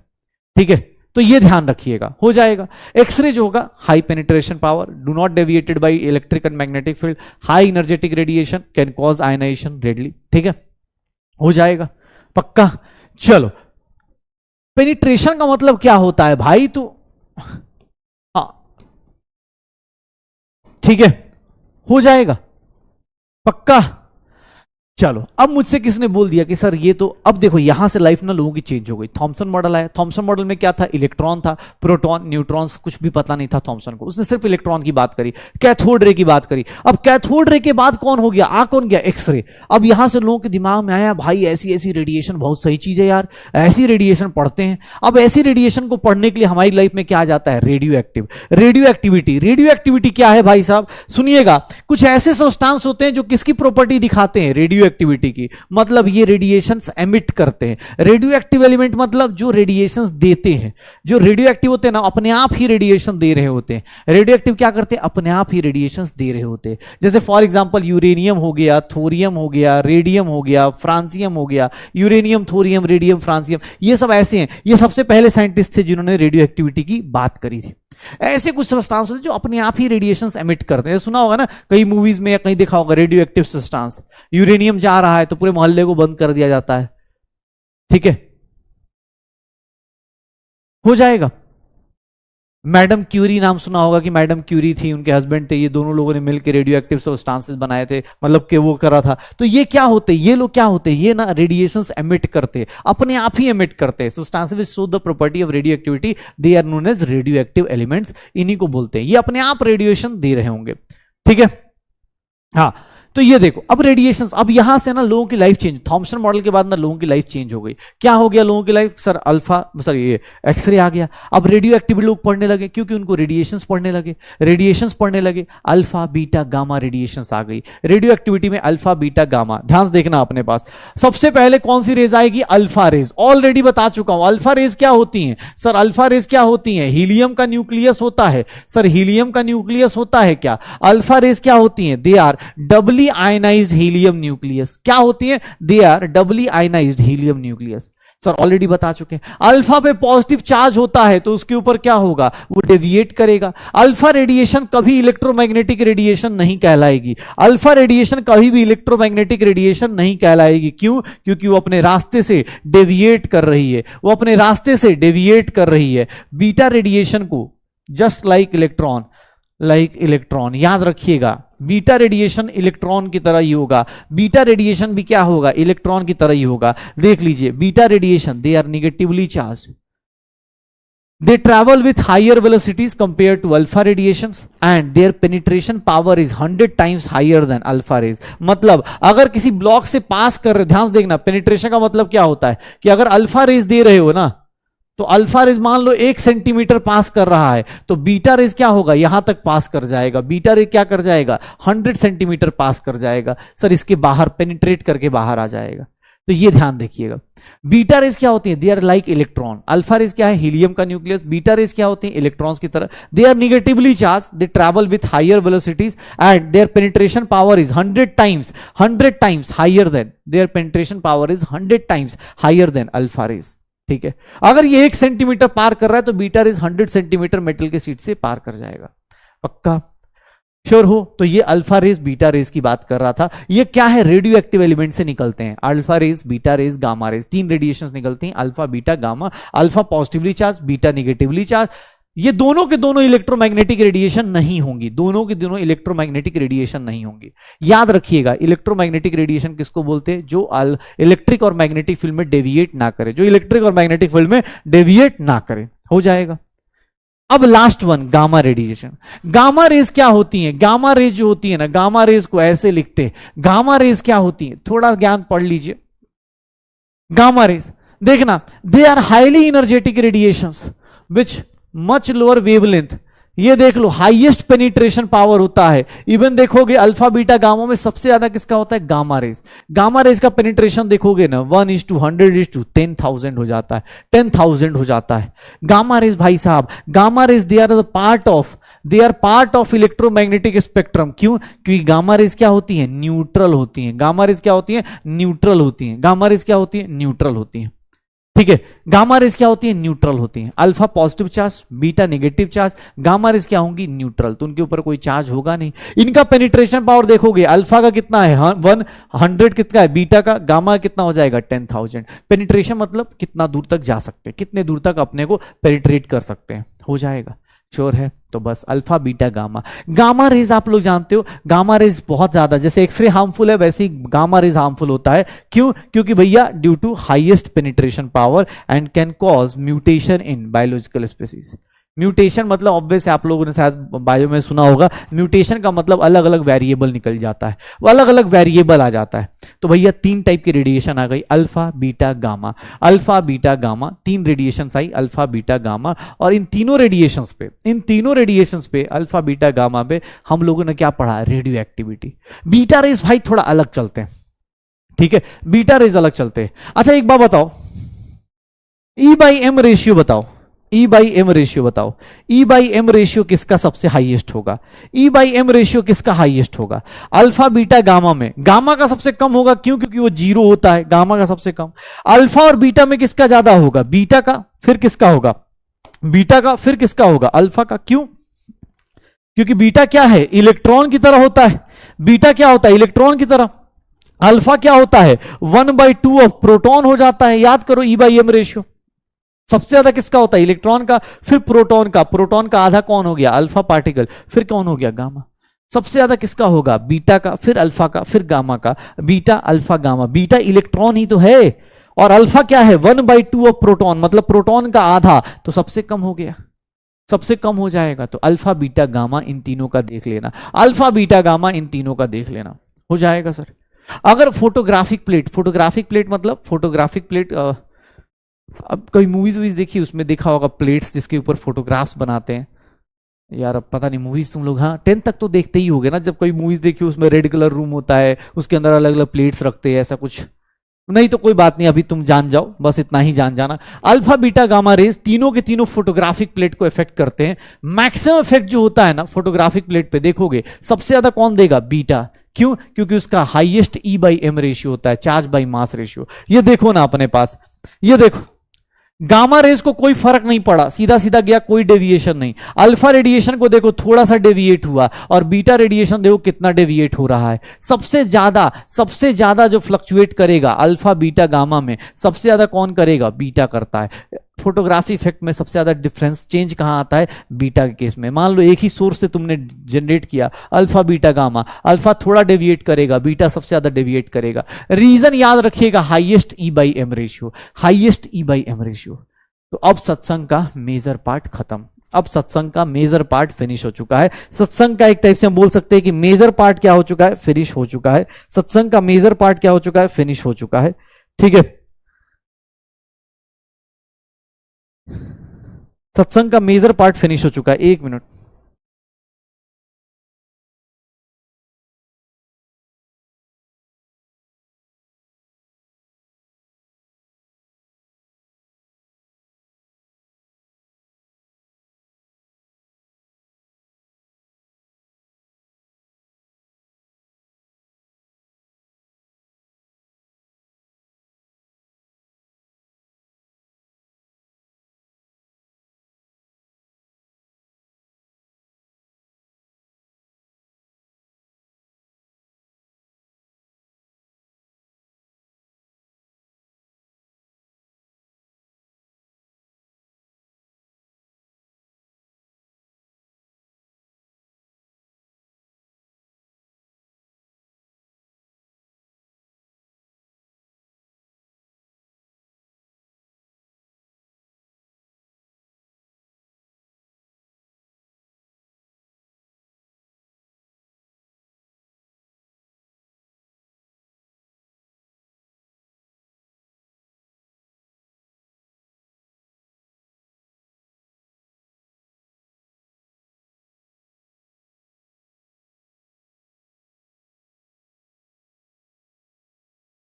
ठीक है, तो ये ध्यान रखिएगा, हो जाएगा। एक्सरे जो होगा high penetration power, do not deviated by electric and magnetic field, high energetic radiation can cause ionisation readily. ठीक है, हो जाएगा पक्का। चलो, पेनिट्रेशन का मतलब क्या होता है भाई, तो हाँ ठीक है, हो जाएगा पक्का। चलो, अब मुझसे किसने बोल दिया कि सर ये तो, अब देखो यहां से लाइफ ना लोगों की चेंज हो गई। थॉमसन मॉडल आया, थॉमसन मॉडल में क्या था, इलेक्ट्रॉन था, प्रोटॉन, न्यूट्रॉन्स, कुछ भी पता नहीं था थॉमसन को, उसने सिर्फ इलेक्ट्रॉन की बात करी, कैथोड रे की बात करी। अब कैथोड रे के बाद कौन हो गया, कौन गया, एक्सरे। अब यहां से लोगों के दिमाग में आया भाई ऐसी ऐसी रेडिएशन बहुत सही चीज है यार, ऐसी रेडिएशन पढ़ते हैं। अब ऐसी रेडिएशन को पढ़ने के लिए हमारी लाइफ में क्या आ जाता है, radio active, radio activity. Radio activity क्या है भाई साहब, सुनिएगा, कुछ ऐसे सब्सटेंस होते हैं जो किसकी प्रॉपर्टी दिखाते हैं, रेडियो एक्टिविटी की। मतलब ये रेडिएशंस एमिट करते हैं। रेडियो एक्टिव एलिमेंट मतलब जो रेडिएशंस देते हैं, जो रेडियो एक्टिव होते हैं ना, अपने आप ही रेडिएशन दे रहे होते हैं। रेडियो एक्टिव क्या करते हैं, अपने आप ही रेडिएशंस दे रहे होते हैं। जैसे फॉर एग्जांपल यूरेनियम हो गया, थोरियम हो गया, रेडियम हो गया, फ्रांसियम हो गया। यूरेनियम, थोरियम, रेडियम, फ्रांसियम, ये सब ऐसे हैं। ये सबसे पहले साइंटिस्ट थे जिन्होंने रेडियो एक्टिविटी की बात करी थी। ऐसे कुछ सब्सटेंस होते हैं जो अपने आप ही रेडिएशंस एमिट करते हैं। सुना होगा ना कई मूवीज में या कहीं देखा होगा, रेडियो एक्टिव सब्सटेंस, यूरेनियम जा रहा है तो पूरे मोहल्ले को बंद कर दिया जाता है। ठीक है, हो जाएगा। मैडम क्यूरी नाम सुना होगा कि मैडम क्यूरी थी, उनके हस्बैंड थे, ये दोनों लोगों ने मिलकर रेडियो एक्टिव सब्सटेंसेस बनाए थे, मतलब कि वो करा था। तो ये क्या होते हैं, ये लोग क्या होते हैं, ये ना रेडिएशंस एमिट करते हैं, अपने आप ही एमिट करते हैं। Substances which show the property of radioactivity, they are known as radioactive elements, इन्हीं को बोलते हैं। ये अपने आप रेडिएशन दे रहे होंगे। ठीक है, हाँ तो ये देखो, अब रेडिएशंस, अब यहां से ना लोगों की लाइफ चेंज, थॉमसन मॉडल के बाद ना लोगों की लाइफ चेंज हो गई। क्या हो गया लोगों की लाइफ, सर अल्फा, सर ये एक्सरे आ गया। अब रेडियो एक्टिव लोग पढ़ने लगे क्योंकि उनको रेडिएशंस पढ़ने लगे, रेडिएशंस पढ़ने लगे, अल्फा बीटा गामा रेडिएशंस आ गई। रेडियो एक्टिविटी में अल्फा बीटा गामा, ध्यान से देखना अपने पास। सबसे पहले कौन सी रेज आएगी, अल्फा रेज। ऑलरेडी बता चुका हूं अल्फा रेज क्या होती हैं। सर अल्फा रेज क्या होती हैं, हीलियम का न्यूक्लियस होता है। सर हीलियम का न्यूक्लियस होता है क्या, अल्फा रेज क्या होती हैं, they are doubly ionized helium nucleus. क्या होती है, they are doubly ionized helium nucleus. Sir already बता चुके हैं। अल्फा पे पॉजिटिव चार्ज होता है तो उसके ऊपर क्या होगा, वो डेविएट करेगा। अल्फा रेडिएशन कभी इलेक्ट्रोमैग्नेटिक रेडिएशन नहीं कहलाएगी। अल्फा रेडिएशन कभी भी इलेक्ट्रोमैग्नेटिक रेडिएशन नहीं कहलाएगी। क्यों, क्योंकि वो अपने रास्ते से डेविएट कर रही है, वो अपने रास्ते से डेविएट कर रही है। बीटा रेडिएशन को जस्ट लाइक इलेक्ट्रॉन, याद रखिएगा, बीटा रेडिएशन इलेक्ट्रॉन की तरह ही होगा। बीटा रेडिएशन भी क्या होगा, इलेक्ट्रॉन की तरह ही होगा। देख लीजिए, beta radiation they are negatively charge, They travel with higher velocities compared to alpha radiations and their penetration power is 100 times higher than alpha rays. मतलब अगर किसी ब्लॉक से पास कर रहे हो, ध्यान से देखना, पेनिट्रेशन का मतलब क्या होता है कि अगर अल्फा रेज दे रहे हो ना, तो अल्फा रेज मान लो 1 सेंटीमीटर पास कर रहा है, तो बीटा रेज क्या होगा, यहां तक पास कर जाएगा, बीटा रेज क्या कर जाएगा, 100 सेंटीमीटर पास कर जाएगा सर, इसके बाहर पेनिट्रेट करके बाहर आ जाएगा। तो ये ध्यान देखिएगा। बीटा रेज क्या होती है, they are like electron. Alpha rays क्या है, हीलियम का न्यूक्लियस। बीटा रेज क्या होती है, इलेक्ट्रॉन्स की तरह। They are negatively charge, they travel with higher velocities and their penetration power is 100 times higher than, their penetration power is 100 times higher than alpha rays. ठीक है, अगर ये 1 सेंटीमीटर पार कर रहा है तो बीटा रेज 100 सेंटीमीटर मेटल के sheet से पार कर जाएगा। पक्का श्योर हो? तो ये अल्फा रेज बीटा रेज की बात कर रहा था। ये क्या है, रेडियो एक्टिव एलिमेंट से निकलते हैं। Alpha rays, beta rays, gamma rays, 3 radiations निकलती हैं, alpha beta gamma. Alpha positively charge, beta negatively charge. ये दोनों के दोनों इलेक्ट्रोमैग्नेटिक रेडिएशन नहीं होंगी, दोनों के दोनों इलेक्ट्रोमैग्नेटिक रेडिएशन नहीं होंगी। याद रखिएगा, इलेक्ट्रोमैग्नेटिक रेडिएशन किसको बोलते हैं, जो इलेक्ट्रिक और मैग्नेटिक फील्ड में डेविएट ना करे, जो इलेक्ट्रिक और मैग्नेटिक फील्ड में डेविएट ना करे। हो जाएगा। अब last one, gamma radiation. Gamma rays क्या होती हैं, गामा रेज जो होती है ना, गामा रेज को ऐसे लिखते हैं। गामा रेज क्या होती है, थोड़ा ज्ञान पढ़ लीजिए। गामा रेज देखना, they are highly energetic radiations which much lower wavelength. ये देख लो, हाईएस्ट पेनिट्रेशन पावर होता है। इवन देखोगे अल्फा बीटा गामा में सबसे ज्यादा किसका होता है, गामा रेज। गामा रेज का पेनिट्रेशन देखोगे ना, 1:100:10,000 हो जाता है, 10,000 हो जाता है। गामा रेज भाई साहब, gamma rays they are part of electromagnetic spectrum. क्यों? क्योंकि गामा रेज क्या होती है, न्यूट्रल होती है। गामा रेज क्या होती है, न्यूट्रल होती है। गामा रेज क्या होती है, न्यूट्रल होती है। ठीक है, गामा रेज क्या होती है, न्यूट्रल होती है। Alpha positive charge, beta negative charge. Gamma rays क्या होंगी, न्यूट्रल, तो उनके ऊपर कोई चार्ज होगा नहीं। इनका पेनिट्रेशन पावर देखोगे, अल्फा का कितना है, 100 कितना है, बीटा का, गामा कितना हो जाएगा, 10,000। पेनिट्रेशन मतलब कितना दूर तक जा सकते हैं, कितने दूर तक अपने को पेनिट्रेट कर सकते हैं। हो जाएगा, श्योर है? तो बस alpha beta gamma. Gamma rays आप लोग जानते हो, गामा रेज बहुत ज्यादा, जैसे एक्सरे हार्मफुल है वैसे ही गामा रेज हार्मफुल होता है। क्यों? क्योंकि भैया due to highest penetration power and can cause mutation in biological species. Mutation मतलब ऑब्वियस आप लोगों ने शायद बायो में सुना होगा, म्यूटेशन का मतलब अलग अलग वेरिएबल निकल जाता है, वो अलग अलग वेरिएबल आ जाता है। तो भैया 3 टाइप की रेडिएशन आ गई, alpha beta gamma. Alpha beta gamma 3 radiation आई, अल्फा बीटा गामा। और इन तीनों रेडिएशंस पे अल्फा बीटा गामा पे हम लोगों ने क्या पढ़ा, रेडियो एक्टिविटी। बीटा रेज भाई थोड़ा अलग चलते हैं। ठीक है, बीटा रेज अलग चलते हैं। अच्छा एक बात बताओ, E/m रेशियो बताओ, E/m रेशियो बताओ, E/m रेशियो किसका सबसे हाईएस्ट होगा, E/m रेशियो किसका हाईएस्ट होगा। अल्फा बीटा गामा में गामा का सबसे कम होगा। क्यों? क्योंकि वो 0 होता है, गामा का सबसे कम। अल्फा और बीटा में किसका ज्यादा होगा, बीटा का, फिर किसका होगा, बीटा का, फिर किसका होगा, अल्फा का। क्यों? क्योंकि बीटा क्या है, इलेक्ट्रॉन की तरह होता है। बीटा क्या होता है, इलेक्ट्रॉन की तरह। अल्फा क्या होता है, 1/2 ऑफ प्रोटॉन हो जाता है। याद करो E/m रेशियो सबसे ज्यादा किसका होता है, इलेक्ट्रॉन का, फिर प्रोटॉन का। प्रोटॉन का आधा कौन हो गया, अल्फा पार्टिकल, फिर कौन हो गया, गामा। सबसे ज्यादा किसका होगा, बीटा का, फिर अल्फा का, फिर गामा का। Beta alpha gamma, beta electron ही तो है और अल्फा क्या है, 1/2 ऑफ प्रोटॉन, मतलब प्रोटॉन का आधा, तो सबसे कम हो गया, सबसे कम हो जाएगा। तो अल्फा बीटा गामा इन तीनों का देख लेना, अल्फा बीटा गामा इन तीनों का देख लेना। हो जाएगा सर। अगर फोटोग्राफिक प्लेट मतलब फोटोग्राफिक प्लेट, अब कोई मूवीज वूवीज देखी, उसमें देखा होगा प्लेट्स जिसके ऊपर फोटोग्राफ्स बनाते हैं। यार अब पता नहीं मूवीज तुम लोग, हाँ 10th तक तो देखते ही होगे ना, जब कोई मूवीज देखी उसमें रेड कलर रूम होता है, उसके अंदर अलग अलग प्लेट्स रखते हैं, ऐसा कुछ नहीं तो कोई बात नहीं, अभी तुम जान जाओ, बस इतना ही जान जाना। अल्फा बीटा गामा रेज तीनों के तीनों फोटोग्राफिक प्लेट को इफेक्ट करते हैं। मैक्सिमम इफेक्ट जो होता है ना फोटोग्राफिक प्लेट पे, देखोगे सबसे ज्यादा कौन देगा, बीटा। क्यों? क्योंकि उसका हाईएस्ट E/m रेशियो होता है, चार्ज बाई मास रेशियो। ये देखो ना अपने पास, ये देखो गामा रेज को कोई फर्क नहीं पड़ा, सीधा सीधा गया, कोई डेविएशन नहीं। अल्फा रेडिएशन को देखो थोड़ा सा डेविएट हुआ, और बीटा रेडिएशन देखो कितना डेविएट हो रहा है। सबसे ज्यादा जो फ्लक्चुएट करेगा अल्फा बीटा गामा में, सबसे ज्यादा कौन करेगा, बीटा करता है। फोटोग्राफी इफेक्ट में सबसे ज्यादा डिफरेंस चेंज कहां आता है, बीटा के केस में। मान लो एक ही सोर्स से तुमने जनरेट किया अल्फा बीटा गामा, अल्फा थोड़ा डेविएट करेगा, बीटा सबसे ज्यादा डेविएट करेगा। रीजन याद रखिएगा, highest E/m ratio, highest E/m ratio. तो अब सत्संग का मेजर पार्ट खत्म, अब सत्संग का मेजर पार्ट फिनिश हो चुका है। सत्संग का एक टाइप से हम बोल सकते हैं कि मेजर पार्ट क्या हो चुका है, फिनिश हो चुका है। सत्संग का मेजर पार्ट क्या हो चुका है, फिनिश हो चुका है। ठीक है, सत्संग का मेजर पार्ट फिनिश हो चुका है। एक मिनट,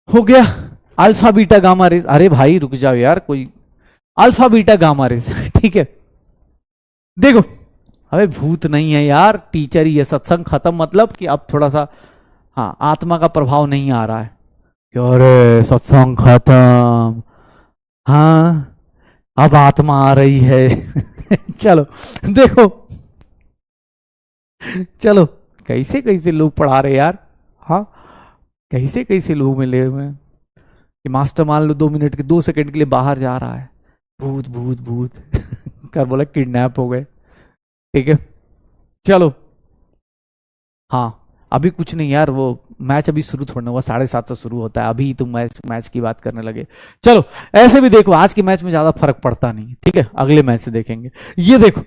हो गया अल्फा बीटा गामा रेस। अरे भाई रुक जाओ यार, कोई अल्फा बीटा गामा रेस ठीक है, देखो अबे भूत नहीं है यार, टीचर ही है। सत्संग खत्म मतलब कि अब थोड़ा सा, हाँ, आत्मा का प्रभाव नहीं आ रहा है। क्यों रे सत्संग खत्म, हाँ अब आत्मा आ रही है चलो देखो, चलो कैसे कैसे लोग पढ़ा रहे यार, हाँ कैसे कैसे लोग मिले हुए हैं कि मास्टर मान लो 2 मिनट के 2 सेकंड के लिए बाहर जा रहा है, भूत भूत भूत कर बोला किडनैप हो गए। ठीक है चलो, हाँ अभी कुछ नहीं यार, वो मैच अभी शुरू थोड़ा हुआ, 7:30 से शुरू होता है, अभी तुम मैच की बात करने लगे। चलो ऐसे भी देखो आज के मैच में ज्यादा फर्क पड़ता नहीं, ठीक है अगले मैच से देखेंगे। ये देखो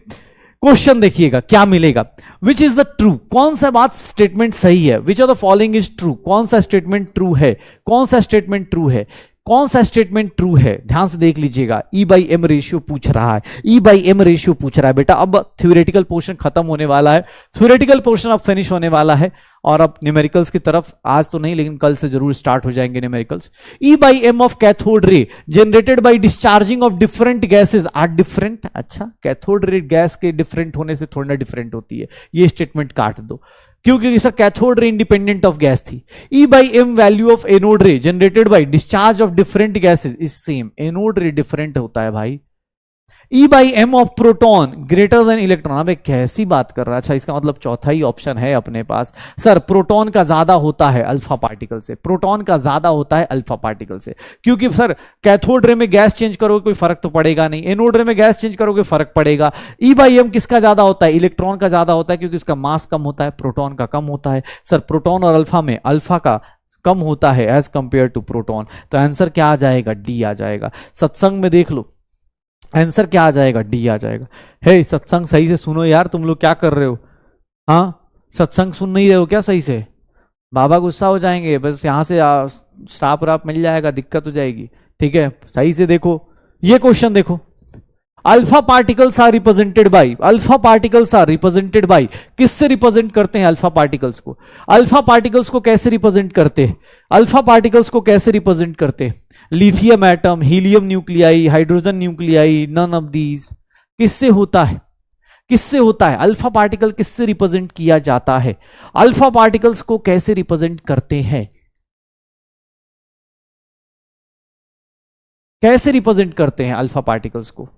क्वेश्चन देखिएगा क्या मिलेगा, विच इज द ट्रू, कौन सा बात स्टेटमेंट सही है, विच of the following is true, कौन सा स्टेटमेंट ट्रू है, कौन सा स्टेटमेंट ट्रू है, कौन सा स्टेटमेंट ट्रू है, ध्यान से देख लीजिएगा। E/M रेशियो पूछ रहा है, E/M रेशियो पूछ रहा है बेटा। अब थ्योरेटिकल पोर्शन खत्म होने वाला है, थ्योरेटिकल पोर्शन अब फिनिश होने वाला है और अब न्यूमेरिकल्स की तरफ, आज तो नहीं लेकिन कल से जरूर स्टार्ट हो जाएंगे numericals. E/M of cathode ray generated by discharging of different gases are different. अच्छा, कैथोड रे गैस के डिफरेंट होने से थोड़ा डिफरेंट होती है, ये स्टेटमेंट काट दो क्योंकि sir cathode ray independent of gas थी। E/M वैल्यू ऑफ एनोड रे generated bye discharge of different gases is same, anode रे डिफरेंट होता है भाई। E/M of proton greater than electron, अबे कैसी बात कर रहा है। अच्छा इसका मतलब चौथा ही ऑप्शन है अपने पास, सर प्रोटॉन का ज्यादा होता है अल्फा पार्टिकल से, प्रोटॉन का ज्यादा होता है अल्फा पार्टिकल से, क्योंकि सर कैथोड रे में गैस चेंज करोगे कोई फर्क तो पड़ेगा नहीं, एनोड रे में गैस चेंज करोगे फर्क पड़ेगा। E/M किसका ज्यादा होता है, इलेक्ट्रॉन का ज्यादा होता है क्योंकि उसका मास कम होता है, प्रोटॉन का कम होता है। सर प्रोटॉन और अल्फा में अल्फा का कम होता है एज कंपेयर टू प्रोटॉन, तो आंसर क्या आ जाएगा, डी आ जाएगा। सत्संग में देख लो आंसर क्या आ जाएगा, डी आ जाएगा। हे सत्संग सही से सुनो यार, तुम लोग क्या कर रहे हो, हाँ सत्संग सुन नहीं रहे हो क्या सही से, बाबा गुस्सा हो जाएंगे, बस यहां से स्टाफ राप मिल जाएगा, दिक्कत हो जाएगी। ठीक है सही से देखो ये क्वेश्चन देखो, alpha particles are represented by, alpha particles are represented by, किससे रिप्रेजेंट करते हैं अल्फा पार्टिकल्स को, अल्फा पार्टिकल्स को कैसे रिप्रेजेंट करते हैं, अल्फा पार्टिकल्स को कैसे रिप्रेजेंट करते हैं, lithium atom, helium nuclei, hydrogen nuclei, none of these. किससे होता है, किससे होता है, अल्फा पार्टिकल किससे रिप्रेजेंट किया जाता है, अल्फा पार्टिकल्स को कैसे रिप्रेजेंट करते हैं, कैसे रिप्रेजेंट करते हैं अल्फा पार्टिकल्स को,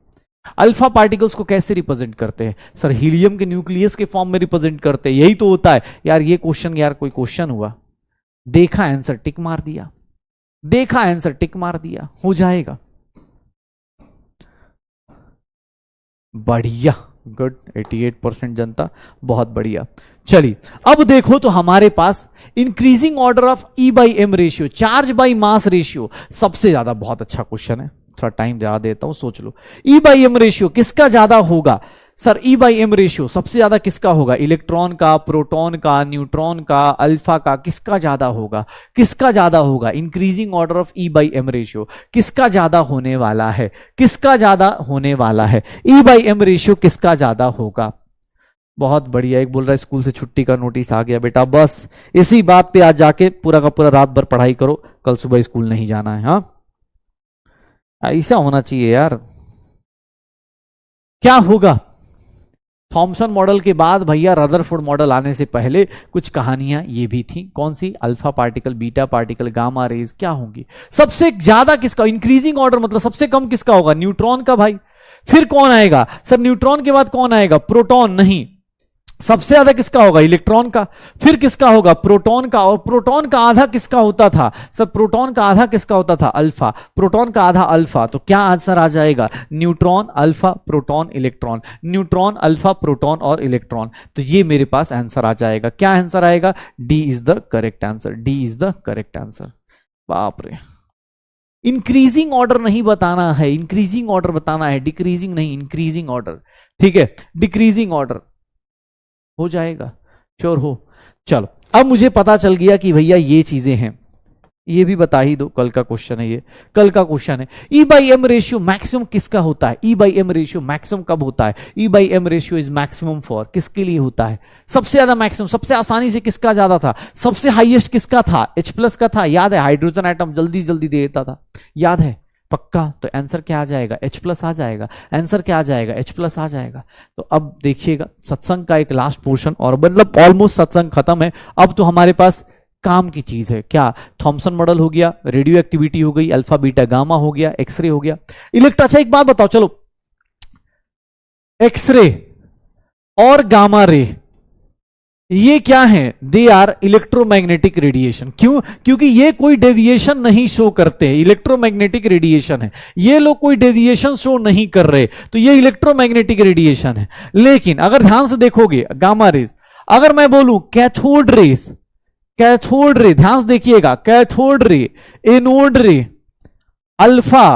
अल्फा पार्टिकल्स को कैसे रिप्रेजेंट करते हैं, सर हीलियम के न्यूक्लियस के फॉर्म में रिप्रेजेंट करते हैं, यही तो होता है यार। ये क्वेश्चन यार कोई क्वेश्चन हुआ, देखा आंसर टिक मार दिया, देखा आंसर टिक मार दिया, हो जाएगा। बढ़िया, गुड, 88% जनता, बहुत बढ़िया। चलिए अब देखो तो हमारे पास increasing order of E/M ratio, charge by mass ratio, सबसे ज्यादा बहुत अच्छा क्वेश्चन है, थोड़ा टाइम ज्यादा देता हूं, सोच लो। ई बाई एम रेशियो किसका ज्यादा होगा? Sir E by M ratio सबसे ज्यादा किसका होगा? इलेक्ट्रॉन का, प्रोटॉन का, न्यूट्रॉन का, अल्फा का, किसका ज्यादा होगा? किसका ज्यादा होगा? Increasing order of E by M ratio किसका ज्यादा होने वाला है? किसका ज्यादा होने वाला है? ई बाई एम रेशियो किसका ज्यादा होगा? बहुत बढ़िया। एक बोल रहा है स्कूल से छुट्टी का नोटिस आ गया बेटा, बस इसी बात पे आज जाके पूरा का पूरा रात भर पढ़ाई करो, कल सुबह स्कूल नहीं जाना है। हाँ ऐसा होना चाहिए यार। क्या होगा? थॉमसन मॉडल के बाद भैया रदरफोर्ड मॉडल आने से पहले कुछ कहानियां ये भी थी। कौन सी? Alpha particle, beta particle, gamma rays क्या होंगी? सबसे ज्यादा किसका? इंक्रीजिंग ऑर्डर मतलब सबसे कम किसका होगा? न्यूट्रॉन का भाई। फिर कौन आएगा? सर न्यूट्रॉन के बाद कौन आएगा? प्रोटॉन नहीं। सबसे ज्यादा किसका होगा? इलेक्ट्रॉन का। फिर किसका होगा? प्रोटॉन का। और प्रोटॉन का आधा किसका होता था? सब प्रोटॉन का आधा किसका होता था? अल्फा। प्रोटॉन का आधा अल्फा। तो क्या आंसर आ जाएगा? Neutron, alpha, proton, electron. Neutron, alpha, proton और इलेक्ट्रॉन। तो ये मेरे पास आंसर आ जाएगा। क्या आंसर आएगा? D is the correct answer. D is the correct answer. बाप रे, इंक्रीजिंग ऑर्डर नहीं बताना है, इंक्रीजिंग ऑर्डर बताना है, डिक्रीजिंग नहीं, इंक्रीजिंग ऑर्डर। ठीक है, डिक्रीजिंग ऑर्डर हो जाएगा, श्योर हो। चलो अब मुझे पता चल गया कि भैया ये चीजें हैं, ये भी बता ही दो, कल का क्वेश्चन है ये, कल का क्वेश्चन है। E by M ratio maximum किसका होता है? E by M ratio maximum कब होता है? E by M ratio is maximum for, किसके लिए होता है? सबसे ज्यादा मैक्सिमम, सबसे आसानी से किसका ज्यादा था? सबसे हाईएस्ट किसका था? H प्लस का था, याद है? हाइड्रोजन एटम जल्दी जल्दी दे देता था, याद है? पक्का। तो आंसर क्या आ जाएगा? H प्लस आ जाएगा। आंसर क्या आ जाएगा? H प्लस आ जाएगा। तो अब देखिएगा सत्संग का एक लास्ट पोर्शन, और मतलब ऑलमोस्ट सत्संग खत्म है। अब तो हमारे पास काम की चीज है। क्या? थॉमसन मॉडल हो गया, रेडियो एक्टिविटी हो गई, अल्फा बीटा गामा हो गया, एक्सरे हो गया, इलेक्ट्रो। अच्छा एक बात बताओ, चलो एक्सरे और गामा रे ये क्या है? They are electromagnetic radiation. क्यों? क्योंकि ये कोई डेविएशन नहीं शो करते, इलेक्ट्रोमैग्नेटिक रेडिएशन है। ये लोग कोई डेविएशन शो नहीं कर रहे, तो ये इलेक्ट्रोमैग्नेटिक रेडिएशन है। लेकिन अगर ध्यान से देखोगे गामा रेज, अगर मैं बोलूं कैथोड रेज, कैथोड रे, ध्यान से देखिएगा, कैथोड रे, एनोड रे, अल्फा,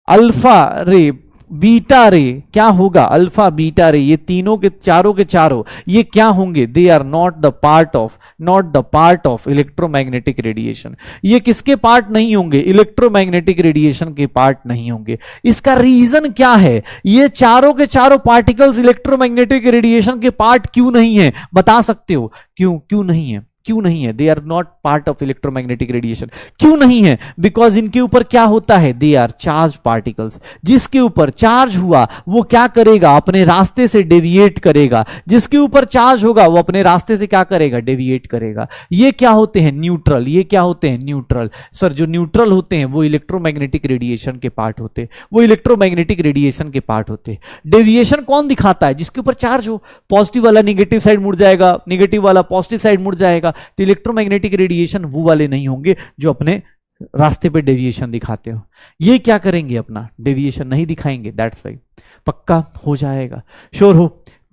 अल्फा रे, बीटा रे, क्या होगा? अल्फा बीटा रे, ये तीनों के चारों ये क्या होंगे? They are not the part of electromagnetic radiation. ये किसके पार्ट नहीं होंगे? इलेक्ट्रोमैग्नेटिक रेडिएशन के पार्ट नहीं होंगे। इसका रीजन क्या है? ये चारों के चारों पार्टिकल्स इलेक्ट्रोमैग्नेटिक रेडिएशन के पार्ट क्यों नहीं है? बता सकते हो? क्यों नहीं है? क्यों नहीं है? They are not part of electromagnetic radiation. क्यों नहीं है? बिकॉज इनके ऊपर क्या होता है? They are charge particles. जिसके ऊपर चार्ज हुआ वो क्या करेगा? अपने रास्ते से डेविएट करेगा। जिसके ऊपर चार्ज होगा वो अपने रास्ते से क्या करेगा? डेविएट करेगा। ये क्या होते हैं? न्यूट्रल। ये क्या होते हैं? न्यूट्रल। सर जो न्यूट्रल होते हैं वो इलेक्ट्रोमैग्नेटिक रेडिएशन के पार्ट होते हैं, वो इलेक्ट्रोमैग्नेटिक रेडिएशन के पार्ट होते हैं। डेविएशन कौन दिखाता है? जिसके ऊपर चार्ज हो, पॉजिटिव वाला निगेटिव साइड मुड़ जाएगा, निगेटिव वाला पॉजिटिव साइड मुड़ जाएगा। तो इलेक्ट्रोमैग्नेटिक रेडिएशन वो वाले नहीं होंगे जो अपने रास्ते पे डेविएशन दिखाते हो। ये क्या करेंगे? अपना डेविएशन नहीं दिखाएंगे। That's why. पक्का हो जाएगा, श्योर हो।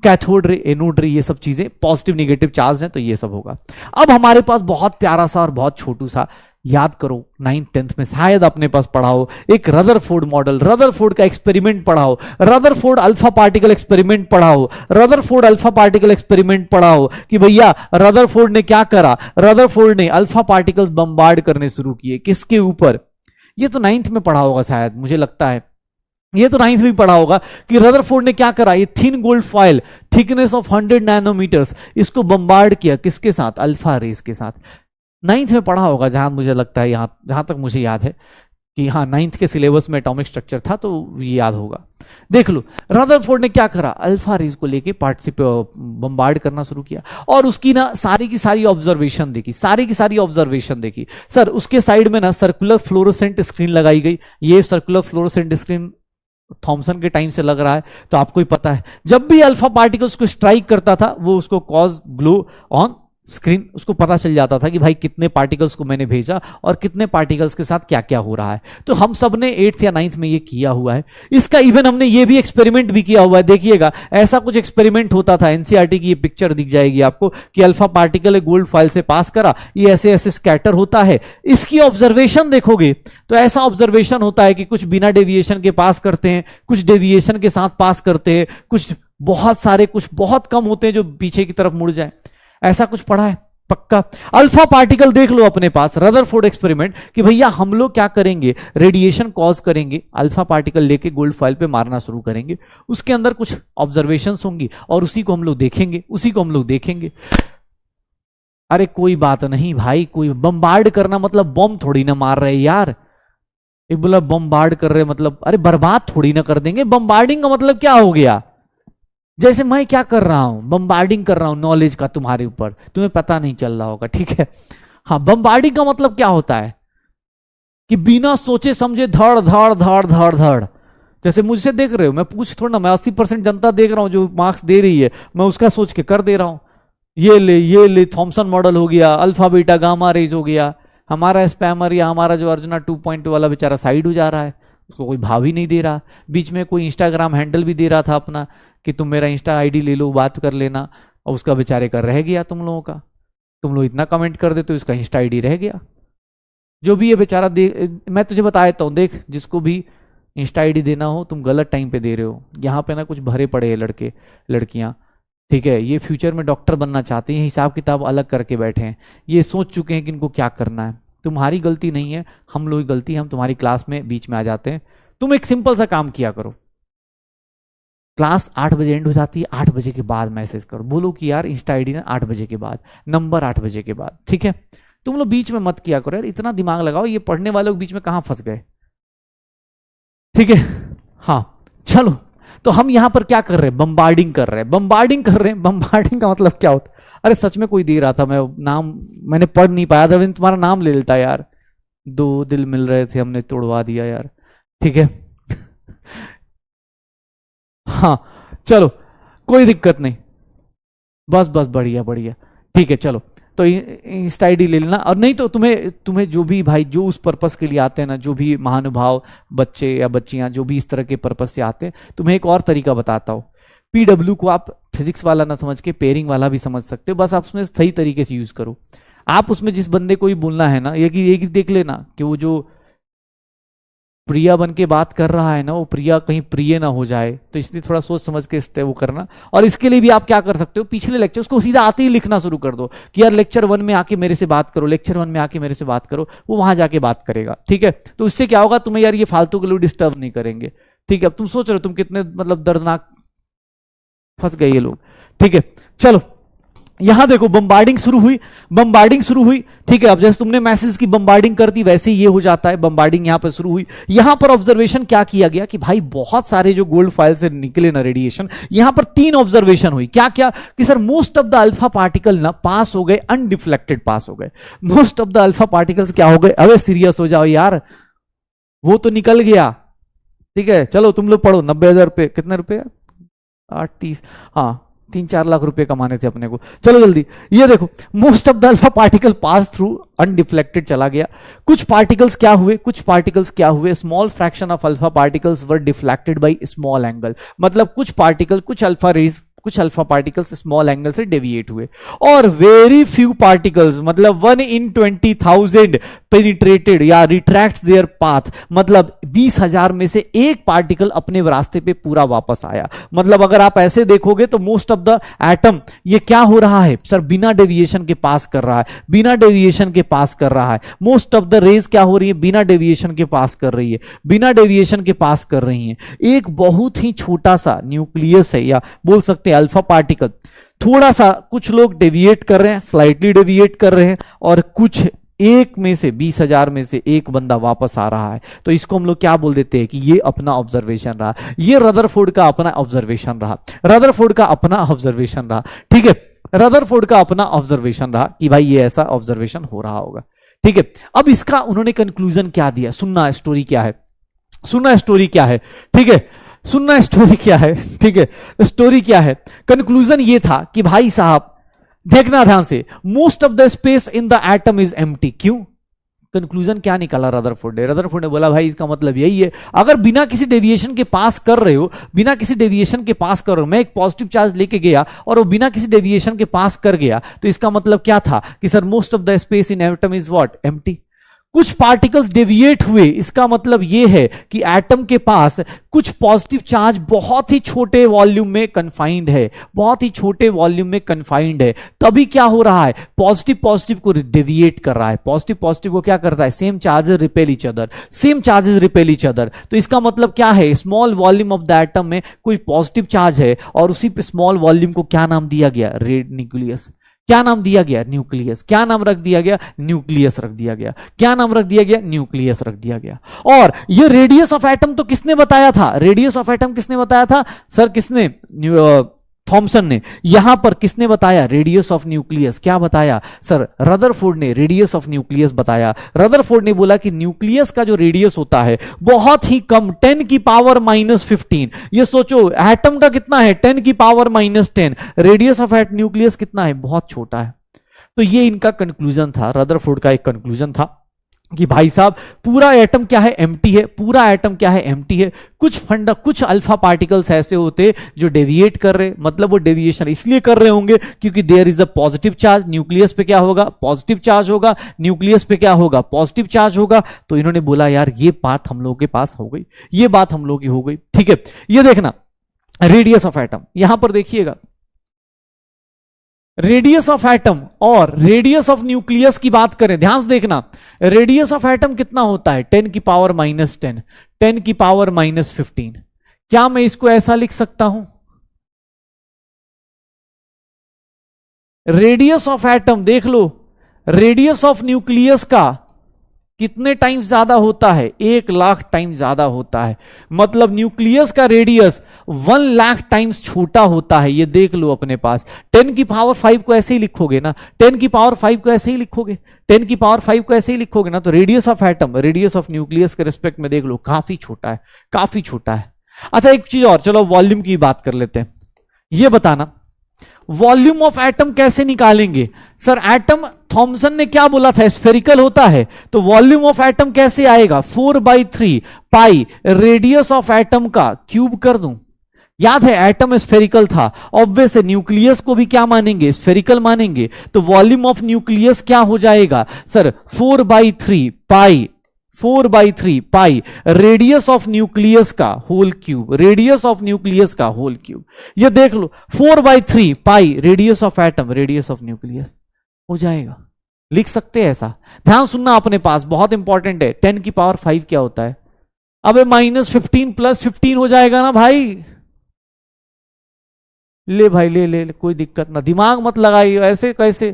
कैथोड रे, एनोड रे, ये सब चीजें पॉजिटिव निगेटिव चार्ज हैं, तो ये सब होगा। अब हमारे पास बहुत प्यारा सा और बहुत छोटू सा, याद करो 9th 10th में शायद अपने पास पढ़ाओ, एक रदरफोर्ड मॉडल, रदरफोर्ड का एक्सपेरिमेंट पढ़ाओ, रदरफोर्ड अल्फा पार्टिकल एक्सपेरिमेंट पढ़ाओ, रदरफोर्ड अल्फा पार्टिकल एक्सपेरिमेंट पढ़ाओ कि भैया रदरफोर्ड ने क्या करा? रदरफोर्ड ने अल्फा पार्टिकल्स बम्बार्ड करने शुरू किए। किसके ऊपर? ये तो 9th में पढ़ा होगा शायद, मुझे लगता है ये तो 9th में पढ़ा होगा कि रदरफोर्ड ने क्या करा? ये thin gold foil, thickness of 100 nanometers, इसको बम्बार्ड किया। किसके साथ? अल्फा रेस के साथ। 9th में पढ़ा होगा जहां मुझे लगता है, जहां तक मुझे याद है कि हाँ 9th के सिलेबस में एटॉमिक स्ट्रक्चर था, तो ये याद होगा। देख लो रदरफोर्ड ने क्या करा? अल्फा रेज को लेके बम्बार्ड करना शुरू किया, और उसकी ना सारी की सारी ऑब्जर्वेशन देखी, सारी की सारी ऑब्जर्वेशन देखी। सर उसके साइड में ना सर्कुलर फ्लोरोसेंट स्क्रीन लगाई गई। ये सर्कुलर फ्लोरोसेंट स्क्रीन थॉमसन के टाइम से लग रहा है, तो आपको ही पता है जब भी अल्फा पार्टिकल्स को स्ट्राइक करता था वो उसको कॉज ग्लो ऑन स्क्रीन, उसको पता चल जाता था कि भाई कितने पार्टिकल्स को मैंने भेजा और कितने पार्टिकल्स के साथ क्या क्या हो रहा है। तो हम सब ने 8th या 9th में ये किया हुआ है। इसका इवन हमने ये भी एक्सपेरिमेंट भी किया हुआ है। देखिएगा ऐसा कुछ एक्सपेरिमेंट होता था, एनसीईआरटी की ये पिक्चर दिख जाएगी आपको कि अल्फा पार्टिकल गोल्ड फॉइल से पास करा, ये ऐसे ऐसे स्कैटर होता है। इसकी ऑब्जर्वेशन देखोगे तो ऐसा ऑब्जर्वेशन होता है कि कुछ बिना डेविएशन के पास करते हैं, कुछ डेविएशन के साथ पास करते हैं, कुछ बहुत सारे, कुछ बहुत कम होते हैं जो पीछे की तरफ मुड़ जाए। ऐसा कुछ पढ़ा है पक्का। अल्फा पार्टिकल देख लो अपने पास, रदरफोर्ड एक्सपेरिमेंट कि भैया हम लोग क्या करेंगे, रेडिएशन कॉज करेंगे, अल्फा पार्टिकल लेके गोल्ड फॉइल पे मारना शुरू करेंगे, उसके अंदर कुछ ऑब्जर्वेशंस होंगी और उसी को हम लोग देखेंगे, उसी को हम लोग देखेंगे। अरे कोई बात नहीं भाई, कोई बम्बार्ड करना मतलब बम थोड़ी ना मार रहे यार। एक बोला बम्बार्ड कर रहे मतलब अरे बर्बाद थोड़ी ना कर देंगे। बम्बार्डिंग का मतलब क्या हो गया, जैसे मैं क्या कर रहा हूं, बम्बार्डिंग कर रहा हूं नॉलेज का तुम्हारे ऊपर, तुम्हें पता नहीं चल रहा होगा, ठीक है। हाँ, बम्बार्डिंग का मतलब क्या होता है कि बिना सोचे समझे धड़ धड़ धड़ धड़ धड़, जैसे मुझसे देख रहे हो, मैं पूछ थोड़ा ना, मैं 80% जनता देख रहा हूं जो मार्क्स दे रही है, मैं उसका सोच के कर दे रहा हूं। ये ले थॉमसन मॉडल हो गया, अल्फा बीटा गामा रेज हो गया, हमारा स्पैमर या हमारा जो अर्जुना 2.2 वाला बेचारा साइड हो जा रहा है, उसको कोई भाव ही नहीं दे रहा। बीच में कोई इंस्टाग्राम हैंडल भी दे रहा था अपना कि तुम मेरा इंस्टा आईडी ले लो, बात कर लेना, और उसका बेचारे का रह गया तुम लोगों का। तुम लोग इतना कमेंट कर दे तो इसका इंस्टा आईडी रह गया। जो भी ये बेचारा दे, मैं तुझे बता देता हूँ, देख जिसको भी इंस्टा आईडी देना हो तुम गलत टाइम पे दे रहे हो। यहाँ पे ना कुछ भरे पड़े हैं लड़के लड़कियां, ठीक है, ये फ्यूचर में डॉक्टर बनना चाहते हैं, हिसाब किताब अलग करके बैठे हैं, ये सोच चुके हैं कि इनको क्या करना है। तुम्हारी गलती नहीं है, हम लोग की गलती है, हम तुम्हारी क्लास में बीच में आ जाते हैं। तुम एक सिंपल सा काम किया करो, क्लास 8 बजे एंड हो जाती है, 8 बजे के बाद मैसेज करो, बोलो कि यार इंस्टा आईडी ना 8 बजे के बाद, नंबर 8 बजे के बाद, ठीक है। तुम लोग बीच में मत किया करो यार, इतना दिमाग लगाओ, ये पढ़ने वाले लोग बीच में कहां फंस गए, ठीक है। हाँ चलो, तो हम यहां पर क्या कर रहे हैं, बम्बार्डिंग कर रहे हैं, बम्बार्डिंग कर रहे हैं। बम्बार्डिंग का मतलब क्या होता है, अरे सच में कोई दे रहा था, मैं नाम मैंने पढ़ नहीं पाया था, तुम्हारा नाम ले लेता यार, 2 दिल मिल रहे थे हमने तोड़वा दिया यार, ठीक है। हाँ चलो कोई दिक्कत नहीं, बस बस बढ़िया बढ़िया, ठीक है। चलो तो इंस्टा आईडी ले लेना, और नहीं तो तुम्हें जो भी भाई जो उस पर्पस के लिए आते हैं ना, जो भी महानुभाव बच्चे या बच्चियां जो भी इस तरह के पर्पस से आते हैं, तुम्हें एक और तरीका बताता हूं। पीडब्ल्यू को आप फिजिक्स वाला ना समझ के पेयरिंग वाला भी समझ सकते हो, बस आप उसमें सही तरीके से यूज करो। आप उसमें जिस बंदे को भी बोलना है ना, ये देख लेना कि वो जो प्रिया बन के बात कर रहा है ना, वो प्रिया कहीं प्रिय ना हो जाए, तो इसलिए थोड़ा सोच समझ के वो करना। और इसके लिए भी आप क्या कर सकते हो, पिछले लेक्चर उसको सीधा आते ही लिखना शुरू कर दो कि यार लेक्चर 1 में आके मेरे से बात करो, लेक्चर 1 में आके मेरे से बात करो, वो वहां जाके बात करेगा, ठीक है। तो इससे क्या होगा, तुम्हें यार ये फालतू के लोग डिस्टर्ब नहीं करेंगे, ठीक है। अब तुम सोच रहे हो तुम कितने मतलब दर्दनाक फंस गए ये लोग, ठीक है। चलो यहां देखो बम्बार्डिंग शुरू हुई, ठीक है। अब जैसे तुमने मैसेज की बम्बार्डिंग कर दी वैसे ही ये हो जाता है, बम्बार्डिंग यहां पर शुरू हुई। यहां पर ऑब्जर्वेशन क्या किया गया कि भाई बहुत सारे जो गोल्ड फॉइल से निकले ना रेडिएशन, यहां पर 3 ऑब्जर्वेशन हुई। क्या क्या कि sir most of the alpha particle ना पास हो गए, अनडिफ्लेक्टेड पास हो गए। Most of the alpha particles क्या हो गए, अबे सीरियस हो जाओ यार, वो तो निकल गया, ठीक है। चलो तुम लोग पढ़ो, 90,000 रुपए, कितने रुपए, 830, हाँ 3-4 लाख रुपए कमाने थे अपने को। चलो जल्दी, ये देखो most of the alpha particle pass through undeflected चला गया। कुछ पार्टिकल्स क्या हुए, small fraction of alpha particles were deflected by small angle, मतलब कुछ अल्फा पार्टिकल्स स्मॉल एंगल से डेविएट हुए। और वेरी फ्यू पार्टिकल्स, मतलब 1 in 20,000 पेनिट्रेटेड या रिट्रैक्ट देयर पाथ, मतलब 20,000 में से एक पार्टिकल अपने रास्ते पे पूरा वापस आया। मतलब अगर आप ऐसे देखोगे तो मोस्ट ऑफ द एटम ये क्या हो रहा है सर, बिना डेविएशन के पास कर रहा है, बिना डेविएशन के पास कर रहा है। मोस्ट ऑफ द रेज क्या हो रही है, बिना डेविएशन के पास कर रही है, बिना डेविएशन के पास कर रही है। एक बहुत ही छोटा सा न्यूक्लियस है, या बोल सकते अल्फा पार्टिकल, थोड़ा सा कुछ लोग डेविएट कर रहे हैं, स्लाइटली डेविएट कर रहे हैं, और कुछ एक में से 20,000 में से एक बंदा वापस आ रहा है। तो इसको हम लोग क्या बोल देते हैं कि ये अपना ऑब्जर्वेशन रहा, ये रदरफोर्ड का अपना ऑब्जर्वेशन रहा, रदरफोर्ड का अपना ऑब्जर्वेशन रहा, ठीक है। रदरफोर्ड का अपना ऑब्जर्वेशन रहा कि भाई ये ऐसा ऑब्जर्वेशन हो रहा होगा, ठीक है। अब इसका उन्होंने कंक्लूजन क्या दिया, सुनना स्टोरी क्या है, सुनना स्टोरी क्या है, ठीक है, सुनना स्टोरी क्या है, ठीक है। स्टोरी क्या है, कंक्लूजन ये था कि भाई साहब देखना ध्यान से, most of the space in the atom is empty. क्यों? कंक्लूजन क्या निकाला रदरफोर्ड ने? रदरफोर्ड ने बोला भाई इसका मतलब यही है, अगर बिना किसी डेविएशन के पास कर रहे हो, बिना किसी डेविएशन के पास कर रहे हो, मैं एक पॉजिटिव चार्ज लेके गया और वो बिना किसी डेविएशन के पास कर गया, तो इसका मतलब क्या था कि sir most of the space in atom is what? Empty. कुछ पार्टिकल्स डेविएट हुए, इसका मतलब यह है कि एटम के पास कुछ पॉजिटिव चार्ज बहुत ही छोटे वॉल्यूम में कन्फाइंड है, बहुत ही छोटे वॉल्यूम में कन्फाइंड है। तभी क्या हो रहा है? पॉजिटिव पॉजिटिव को डेविएट कर रहा है, पॉजिटिव पॉजिटिव को क्या करता है? Same charges repel each other, same charges repel each other. तो इसका मतलब क्या है? Small volume of the atom में कोई पॉजिटिव चार्ज है और उसी पे स्मॉल वॉल्यूम को क्या नाम दिया गया? Red nucleus. क्या नाम दिया गया? न्यूक्लियस। क्या नाम रख दिया गया? न्यूक्लियस रख दिया गया। क्या नाम रख दिया गया? न्यूक्लियस रख दिया गया। और ये रेडियस ऑफ एटम तो किसने बताया था? रेडियस ऑफ एटम किसने बताया था सर? किसने? थॉमसन ने। यहां पर किसने बताया? Radius of nucleus. क्या बताया सर? रदरफोर्ड ने रेडियस ऑफ न्यूक्लियस बताया। रदरफोर्ड ने बोला कि न्यूक्लियस का जो रेडियस होता है बहुत ही कम, 10 की पावर -15। ये सोचो एटम का कितना है? 10 की पावर -10। रेडियस ऑफ न्यूक्लियस कितना है? बहुत छोटा है। तो ये इनका कंक्लूजन था, रदरफोर्ड का एक कंक्लूजन था कि भाई साहब पूरा एटम क्या है? एम्प्टी है। पूरा एटम क्या है? एम्प्टी है। कुछ अल्फा पार्टिकल्स ऐसे होते जो डेविएट कर रहे, मतलब वो डेविएशन इसलिए कर रहे होंगे क्योंकि there is a positive charge. Nucleus पे क्या होगा? पॉजिटिव चार्ज होगा। न्यूक्लियस पे क्या होगा? पॉजिटिव चार्ज होगा। तो इन्होंने बोला यार ये बात हम लोगों के पास हो गई, ये बात हम लोगों की हो गई। ठीक है, ये देखना रेडियस ऑफ एटम, यहां पर देखिएगा रेडियस ऑफ एटम और रेडियस ऑफ न्यूक्लियस की बात करें, ध्यान से देखना। रेडियस ऑफ एटम कितना होता है? 10 की पावर -10, 10 की पावर -15। क्या मैं इसको ऐसा लिख सकता हूं? रेडियस ऑफ एटम देख लो, रेडियस ऑफ न्यूक्लियस का कितने टाइम्स ज्यादा होता है? 1,00,000 टाइम्स ज्यादा होता है। मतलब न्यूक्लियस का रेडियस 1,00,000 टाइम्स छोटा होता है। ये देख लो अपने पास। 10 की पावर 5 को ऐसे ही लिखोगे ना, 10 की पावर 5 को ऐसे ही लिखोगे, 10 की पावर 5 को ऐसे ही लिखोगे ना, तो radius of atom radius of nucleus के रिस्पेक्ट में देख लो काफी छोटा है, काफी छोटा है। अच्छा एक चीज और, चलो वॉल्यूम की बात कर लेते हैं। ये बताना वॉल्यूम ऑफ एटम कैसे निकालेंगे? सर एटम थॉमसन ने क्या बोला था? स्फेरिकल होता है। तो वॉल्यूम ऑफ एटम कैसे आएगा? 4/3 पाई रेडियस ऑफ एटम का क्यूब कर दूं। याद है एटम स्फेरिकल था, ऑब्वियस है न्यूक्लियस को भी क्या मानेंगे? स्फेरिकल मानेंगे। तो वॉल्यूम ऑफ न्यूक्लियस क्या हो जाएगा sir? 4/3 pi, 4/3 pi radius of nucleus का whole cube, radius of nucleus का होल क्यूब। ये देख लो 4/3 pi radius of atom radius of nucleus हो जाएगा। लिख सकते हैं ऐसा। ध्यान सुनना अपने पास, बहुत इंपॉर्टेंट है। 10 की पावर 5 क्या होता है? अबे -15 + 15 हो जाएगा ना भाई। ले भाई ले, कोई दिक्कत ना, दिमाग मत लगाइए ऐसे कैसे।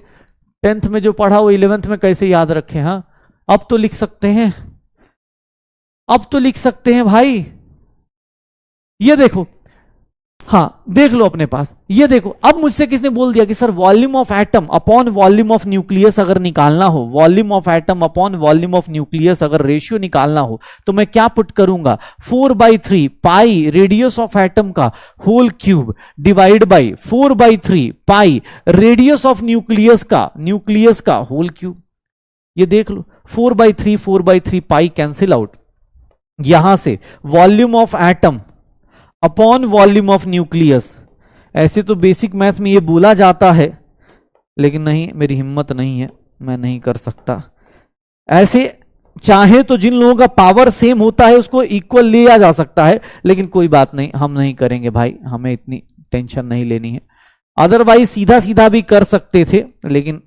10th में जो पढ़ा वो 11th में कैसे याद रखें? हाँ अब तो लिख सकते हैं, अब तो लिख सकते हैं भाई। ये देखो, हाँ देख लो अपने पास। ये देखो अब मुझसे किसने बोल दिया कि sir volume of atom upon volume of nucleus अगर निकालना हो, volume of atom upon volume of nucleus अगर रेशियो निकालना हो तो मैं क्या पुट करूंगा? 4/3 पाई रेडियस ऑफ एटम का whole cube divide by 4/3 pi radius of nucleus का होल क्यूब। ये देख लो 4/3 पाई कैंसिल आउट। यहां से volume of atom upon volume of nucleus. ऐसे तो बेसिक मैथ में ये बोला जाता है, लेकिन नहीं, मेरी हिम्मत नहीं है, मैं नहीं कर सकता ऐसे। चाहे तो जिन लोगों का पावर सेम होता है उसको इक्वल लिया जा सकता है, लेकिन कोई बात नहीं, हम नहीं करेंगे भाई, हमें इतनी टेंशन नहीं लेनी है। अदरवाइज सीधा सीधा भी कर सकते थे, लेकिन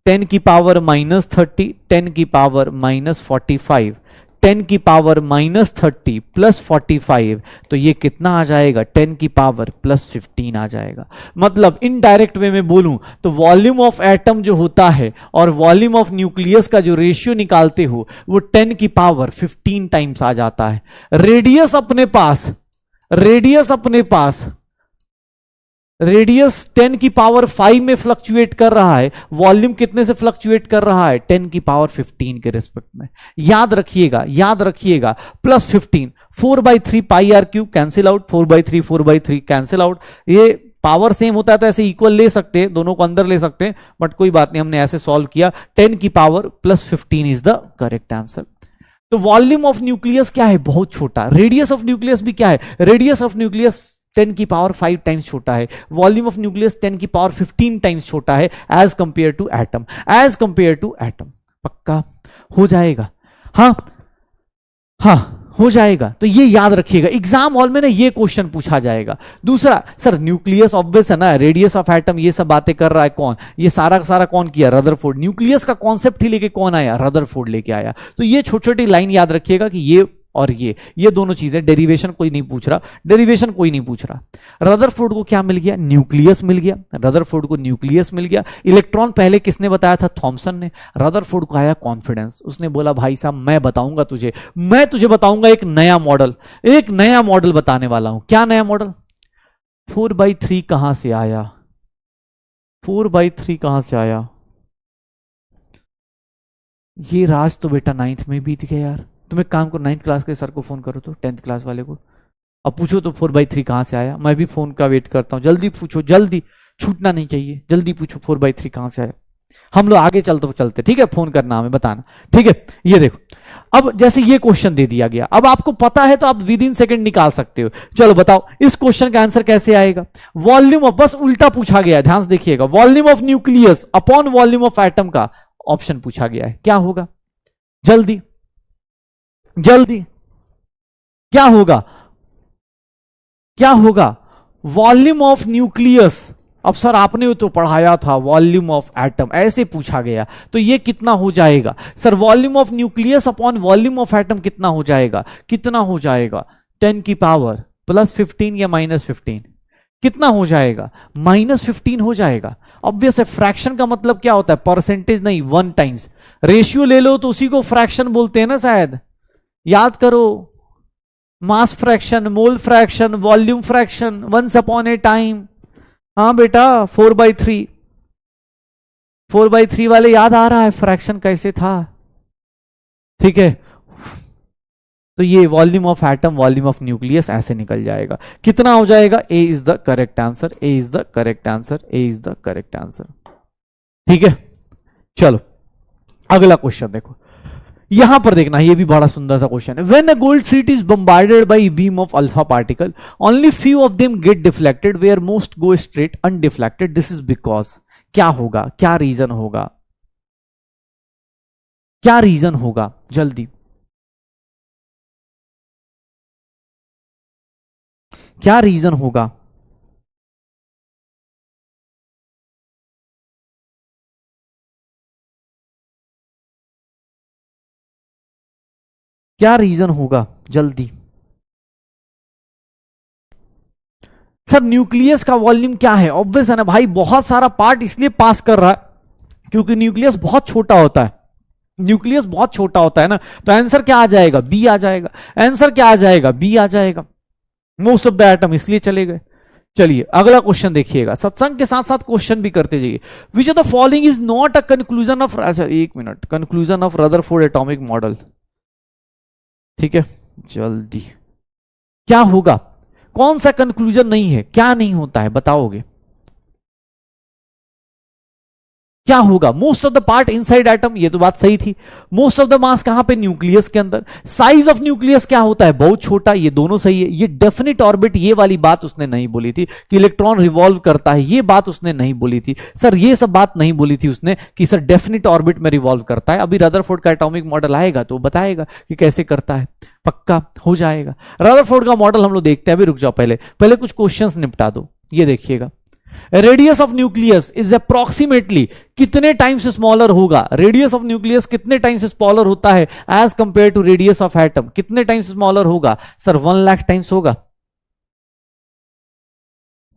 10 की पावर -30, 10 की पावर -45, 10 की पावर -30 + 45, तो ये कितना आ जाएगा? 10 की पावर +15 आ जाएगा। मतलब इनडायरेक्ट वे में बोलूं तो वॉल्यूम ऑफ एटम जो होता है और वॉल्यूम ऑफ न्यूक्लियस का जो रेशियो निकालते हो वो 10 की पावर 15 टाइम्स आ जाता है। रेडियस अपने पास, रेडियस 10 की पावर 5 में फ्लक्चुएट कर रहा है, वॉल्यूम कितने से फ्लक्चुएट कर रहा है? 10 की पावर 15 के रिस्पेक्ट में। याद रखिएगा +15, 4/3 पाई r cube cancel out, 4/3 cancel out, ये पावर सेम होता है तो ऐसे इक्वल ले सकते हैं, दोनों को अंदर ले सकते हैं, बट कोई बात नहीं, हमने ऐसे सॉल्व किया। 10 की power plus 15 is the correct answer. तो वॉल्यूम ऑफ न्यूक्लियस क्या है, बहुत छोटा। रेडियस ऑफ न्यूक्लियस भी क्या है, रेडियस ऑफ न्यूक्लियस 10 की पावर 5 टाइम्स छोटा है। वॉल्यूम ऑफ न्यूक्लियस 10 की पावर 15 टाइम्स छोटा है as compare to atom, as compare to atom. पक्का हो जाएगा? हाँ हाँ हो जाएगा। तो ये याद रखिएगा, एग्जाम हॉल में ना ये क्वेश्चन पूछा जाएगा। दूसरा, सर न्यूक्लियस ऑब्वियस है ना, रेडियस ऑफ एटम, ये सब बातें कर रहा है कौन, ये सारा का सारा कौन किया, रदरफोर्ड। न्यूक्लियस का कॉन्सेप्ट ही लेके कौन आया, रदरफोर्ड लेके आया। तो ये छोटी छोटी लाइन याद रखिएगा कि ये और ये दोनों चीजें, डेरिवेशन कोई नहीं पूछ रहा, डेरिवेशन कोई नहीं पूछ रहा। रदरफोर्ड को क्या मिल गया, न्यूक्लियस मिल गया, रदरफोर्ड को न्यूक्लियस मिल गया। इलेक्ट्रॉन पहले किसने बताया था, थॉमसन ने। रदरफोर्ड को आया कॉन्फिडेंस, उसने बोला भाई साहब मैं बताऊंगा तुझे, मैं तुझे बताऊंगा एक नया मॉडल, एक नया मॉडल बताने वाला हूं। क्या नया मॉडल, 4/3 कहां से आया, 4/3 कहां से आया। ये राज तो बेटा 9th में बीत गया यार। तुम एक काम करो, 9th क्लास के सर को फोन करो, तो 10th क्लास वाले को, अब पूछो तो 4/3 कहां से आया। मैं भी फोन का वेट करता हूं, जल्दी पूछो, जल्दी, छूटना नहीं चाहिए, जल्दी पूछो 4/3 कहां से आया। हम लोग आगे चलते, ठीक है, फोन करना हमें बताना, ठीक है। ये देखो, अब जैसे ये क्वेश्चन दे दिया गया, अब आपको पता है तो आप विद इन सेकंड निकाल सकते हो। चलो बताओ इस क्वेश्चन का आंसर कैसे आएगा। वॉल्यूम ऑफ, बस उल्टा पूछा गया है, ध्यान से देखिएगा, volume of nucleus upon volume of atom का ऑप्शन पूछा गया है, क्या होगा, जल्दी जल्दी, क्या होगा, क्या होगा, वॉल्यूम ऑफ न्यूक्लियस। अब सर आपने तो पढ़ाया था वॉल्यूम ऑफ एटम, ऐसे पूछा गया, तो ये कितना हो जाएगा sir, volume of nucleus upon volume of atom कितना हो जाएगा, कितना हो जाएगा, 10 की पावर प्लस 15 या माइनस 15, कितना हो जाएगा, -15 हो जाएगा। ऑब्वियस है, फ्रैक्शन का मतलब क्या होता है, परसेंटेज नहीं, 1 टाइम्स। रेशियो ले लो तो उसी को फ्रैक्शन बोलते हैं ना शायद, याद करो, mass fraction, mole fraction, volume fraction, once upon a time. हाँ बेटा 4/3, 4/3 वाले याद आ रहा है फ्रैक्शन कैसे था, ठीक है। तो ये volume of atom, volume of nucleus ऐसे निकल जाएगा, कितना हो जाएगा, A is the correct answer, A is the correct answer, A is the correct answer, ठीक है। चलो अगला क्वेश्चन देखो, यहां पर देखना, ये भी बड़ा सुंदर सा क्वेश्चन है। When a gold sheet is bombarded by beam of alpha particle, only few of them get deflected where most go straight undeflected, this is because, क्या होगा, क्या रीजन होगा, क्या रीजन होगा, जल्दी, क्या रीजन होगा, क्या रीजन होगा, जल्दी। सर न्यूक्लियस का वॉल्यूम क्या है, ऑब्वियस है ना भाई, बहुत सारा पार्ट इसलिए पास कर रहा है क्योंकि न्यूक्लियस बहुत छोटा होता है, न्यूक्लियस बहुत छोटा होता है ना, तो आंसर क्या आ जाएगा, बी आ जाएगा, आंसर क्या आ जाएगा, बी आ जाएगा, मोस्ट ऑफ द एटम, इसलिए चले गए। चलिए अगला क्वेश्चन देखिएगा, सत्संग के साथ साथ क्वेश्चन भी करते जाइए। विच of the following is not a conclusion of, अच्छा एक minute, conclusion of Rutherford atomic model, ठीक है, जल्दी, क्या होगा, कौन सा कंक्लूजन नहीं है, क्या नहीं होता है, बताओगे, क्या होगा, most of the part inside atom, ये तो बात सही थी। मोस्ट ऑफ द मास कहां पे, न्यूक्लियस के अंदर। साइज ऑफ न्यूक्लियस क्या होता है, बहुत छोटा, ये दोनों सही है। ये डेफिनिट ऑर्बिट, ये वाली बात उसने नहीं बोली थी कि इलेक्ट्रॉन रिवॉल्व करता है, ये बात उसने नहीं बोली थी सर, ये सब बात नहीं बोली थी उसने कि सर डेफिनिट ऑर्बिट में रिवॉल्व करता है। अभी रदरफोर्ड का एटॉमिक मॉडल आएगा तो बताएगा कि कैसे करता है, पक्का हो जाएगा। रदरफोर्ड का मॉडल हम लोग देखते हैं, अभी रुक जाओ, पहले कुछ क्वेश्चंस निपटा दो। ये देखिएगा, radius of nucleus is approximately कितने टाइम्स स्मॉलर होगा, रेडियस ऑफ न्यूक्लियस कितने टाइम्स स्मॉलर होता है as compare to radius of atom, कितने टाइम्स स्मॉलर होगा सर, 1 लाख टाइम्स होगा।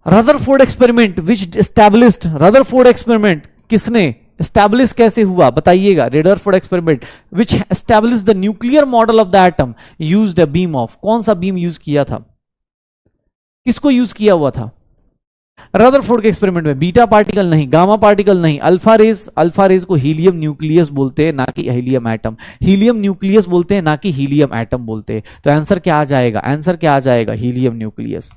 Rutherford experiment which established, Rutherford experiment किसने एस्टैब्लिश कैसे हुआ बताइएगा, Rutherford experiment which establish the nuclear model of the atom used a beam of, कौन सा beam use किया था, किसको यूज किया हुआ था रदरफोर्ड के एक्सपेरिमेंट में, बीटा पार्टिकल नहीं, गामा पार्टिकल नहीं, अल्फा रेज, अल्फा रेज को हीलियम न्यूक्लियस बोलते हैं ना कि हीलियम एटम, हीलियम न्यूक्लियस बोलते हैं ना कि हीलियम एटम बोलते हैं। तो आंसर क्या आ जाएगा, आंसर क्या आ जाएगा, हीलियम न्यूक्लियस।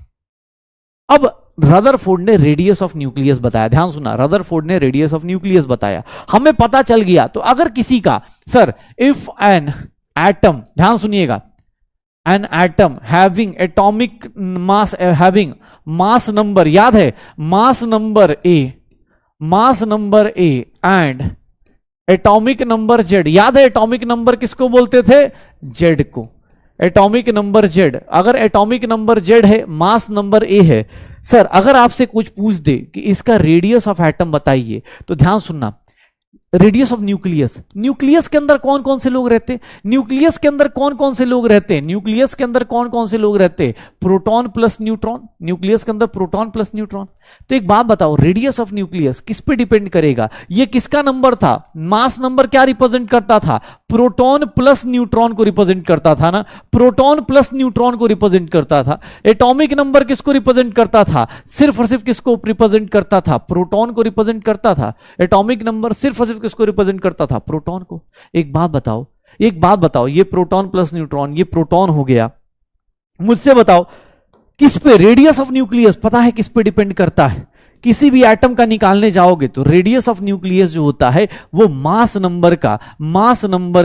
अब रदरफोर्ड ने रेडियस ऑफ न्यूक्लियस बताया, ध्यान सुना, रदरफोर्ड ने रेडियस ऑफ न्यूक्लियस बताया, हमें पता चल गया। तो अगर किसी का, सर इफ एन एटम, ध्यान सुनिएगा, an atom having atomic mass, having mass number, याद है mass number A and atomic number Z, याद है एटॉमिक नंबर किसको बोलते थे, जेड को, एटॉमिक नंबर जेड। अगर एटॉमिक नंबर जेड है, मास नंबर ए है, सर अगर आपसे कुछ पूछ दे कि इसका रेडियस ऑफ एटम बताइए, तो ध्यान सुनना, रेडियस ऑफ न्यूक्लियस, न्यूक्लियस के अंदर कौन कौन से लोग रहते हैं, न्यूक्लियस के अंदर कौन कौन से लोग रहते हैं, न्यूक्लियस के अंदर कौन कौन से लोग रहते हैं, प्रोटॉन प्लस न्यूट्रॉन, न्यूक्लियस के अंदर प्रोटॉन प्लस न्यूट्रॉन। तो एक बात बताओ, रेडियस ऑफ न्यूक्लियस किस पे डिपेंड करेगा, ये किसका नंबर था, मास नंबर क्या रिप्रेजेंट करता था, प्रोटॉन प्लस न्यूट्रॉन को रिप्रेजेंट करता था ना, प्रोटॉन प्लस न्यूट्रॉन को रिप्रेजेंट करता था। एटॉमिक नंबर किसको रिप्रेजेंट करता था, सिर्फ और सिर्फ किसको रिप्रेजेंट करता था, प्रोटॉन को रिप्रेजेंट करता था। एटॉमिक नंबर सिर्फ और सिर्फ किसको रिप्रेजेंट करता था, प्रोटॉन को। एक बात बताओ, ये प्रोटॉन प्लस न्यूट्रॉन, ये प्रोटॉन हो गया, मुझसे बताओ किस पे रेडियस ऑफ न्यूक्लियस पता है किस पे डिपेंड करता है, किसी भी एटम का निकालने जाओगे तो रेडियस ऑफ न्यूक्लियस जो होता है वो मास नंबर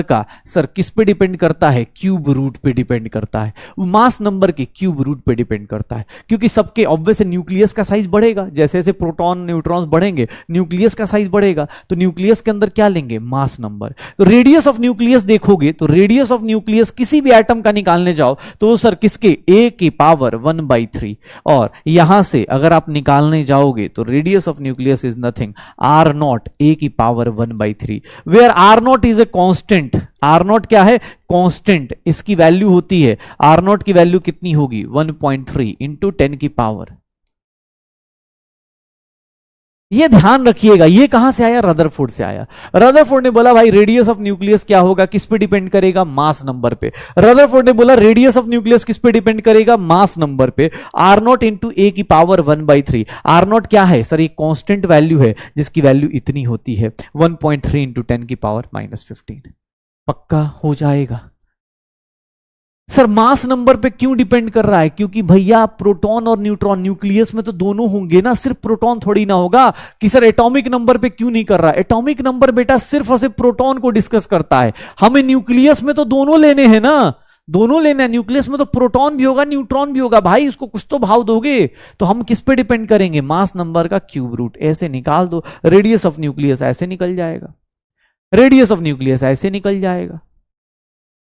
का सर किस पे डिपेंड करता है, क्यूब रूट पे डिपेंड करता है, मास नंबर के क्यूब रूट पे डिपेंड करता है। क्योंकि सबके ऑब्वियस न्यूक्लियस का साइज बढ़ेगा, जैसे जैसे प्रोटॉन न्यूट्रॉन्स बढ़ेंगे न्यूक्लियस का साइज बढ़ेगा, तो न्यूक्लियस के अंदर क्या लेंगे, मास नंबर। तो रेडियस ऑफ न्यूक्लियस देखोगे तो रेडियस ऑफ न्यूक्लियस किसी भी एटम का निकालने जाओ तो सर किसके, a की पावर 1/3, और यहां से अगर आप निकालने जाओगे तो radius of nucleus is nothing R naught A की power 1/3, where R naught is a constant. R naught क्या है, कांस्टेंट, इसकी वैल्यू होती है, आर नॉट की वैल्यू कितनी होगी 1.3 इंटू 10 की पावर। ये ध्यान रखिएगा, ये कहां से आया, रदरफोर्ड से आया। रदरफोर्ड ने बोला भाई रेडियस ऑफ न्यूक्लियस क्या होगा, किस पे डिपेंड करेगा, मास नंबर पे। रदरफोर्ड ने बोला रेडियस ऑफ न्यूक्लियस किस पे डिपेंड करेगा, मास नंबर पे। आर नॉट इंटू ए की पावर 1/3। आर नॉट क्या है सर, ये कांस्टेंट वैल्यू है जिसकी वैल्यू इतनी होती है 1.3 इंटू 10 की पावर -15। पक्का हो जाएगा। सर मास नंबर पे क्यों डिपेंड कर रहा है, क्योंकि भैया प्रोटॉन और न्यूट्रॉन न्यूक्लियस में तो दोनों होंगे ना, सिर्फ प्रोटॉन थोड़ी ना होगा। कि सर एटॉमिक नंबर पे क्यों नहीं कर रहा है, एटॉमिक नंबर बेटा सिर्फ और सिर्फ प्रोटॉन को डिस्कस करता है, हमें न्यूक्लियस में तो दोनों लेने हैं ना, दोनों लेना है। न्यूक्लियस में तो प्रोटॉन भी होगा न्यूट्रॉन भी होगा, भाई उसको कुछ तो भाव दोगे। तो हम किस पे डिपेंड करेंगे, मास नंबर का क्यूब रूट। ऐसे निकाल दो, रेडियस ऑफ न्यूक्लियस ऐसे निकल जाएगा, रेडियस ऑफ न्यूक्लियस ऐसे निकल जाएगा।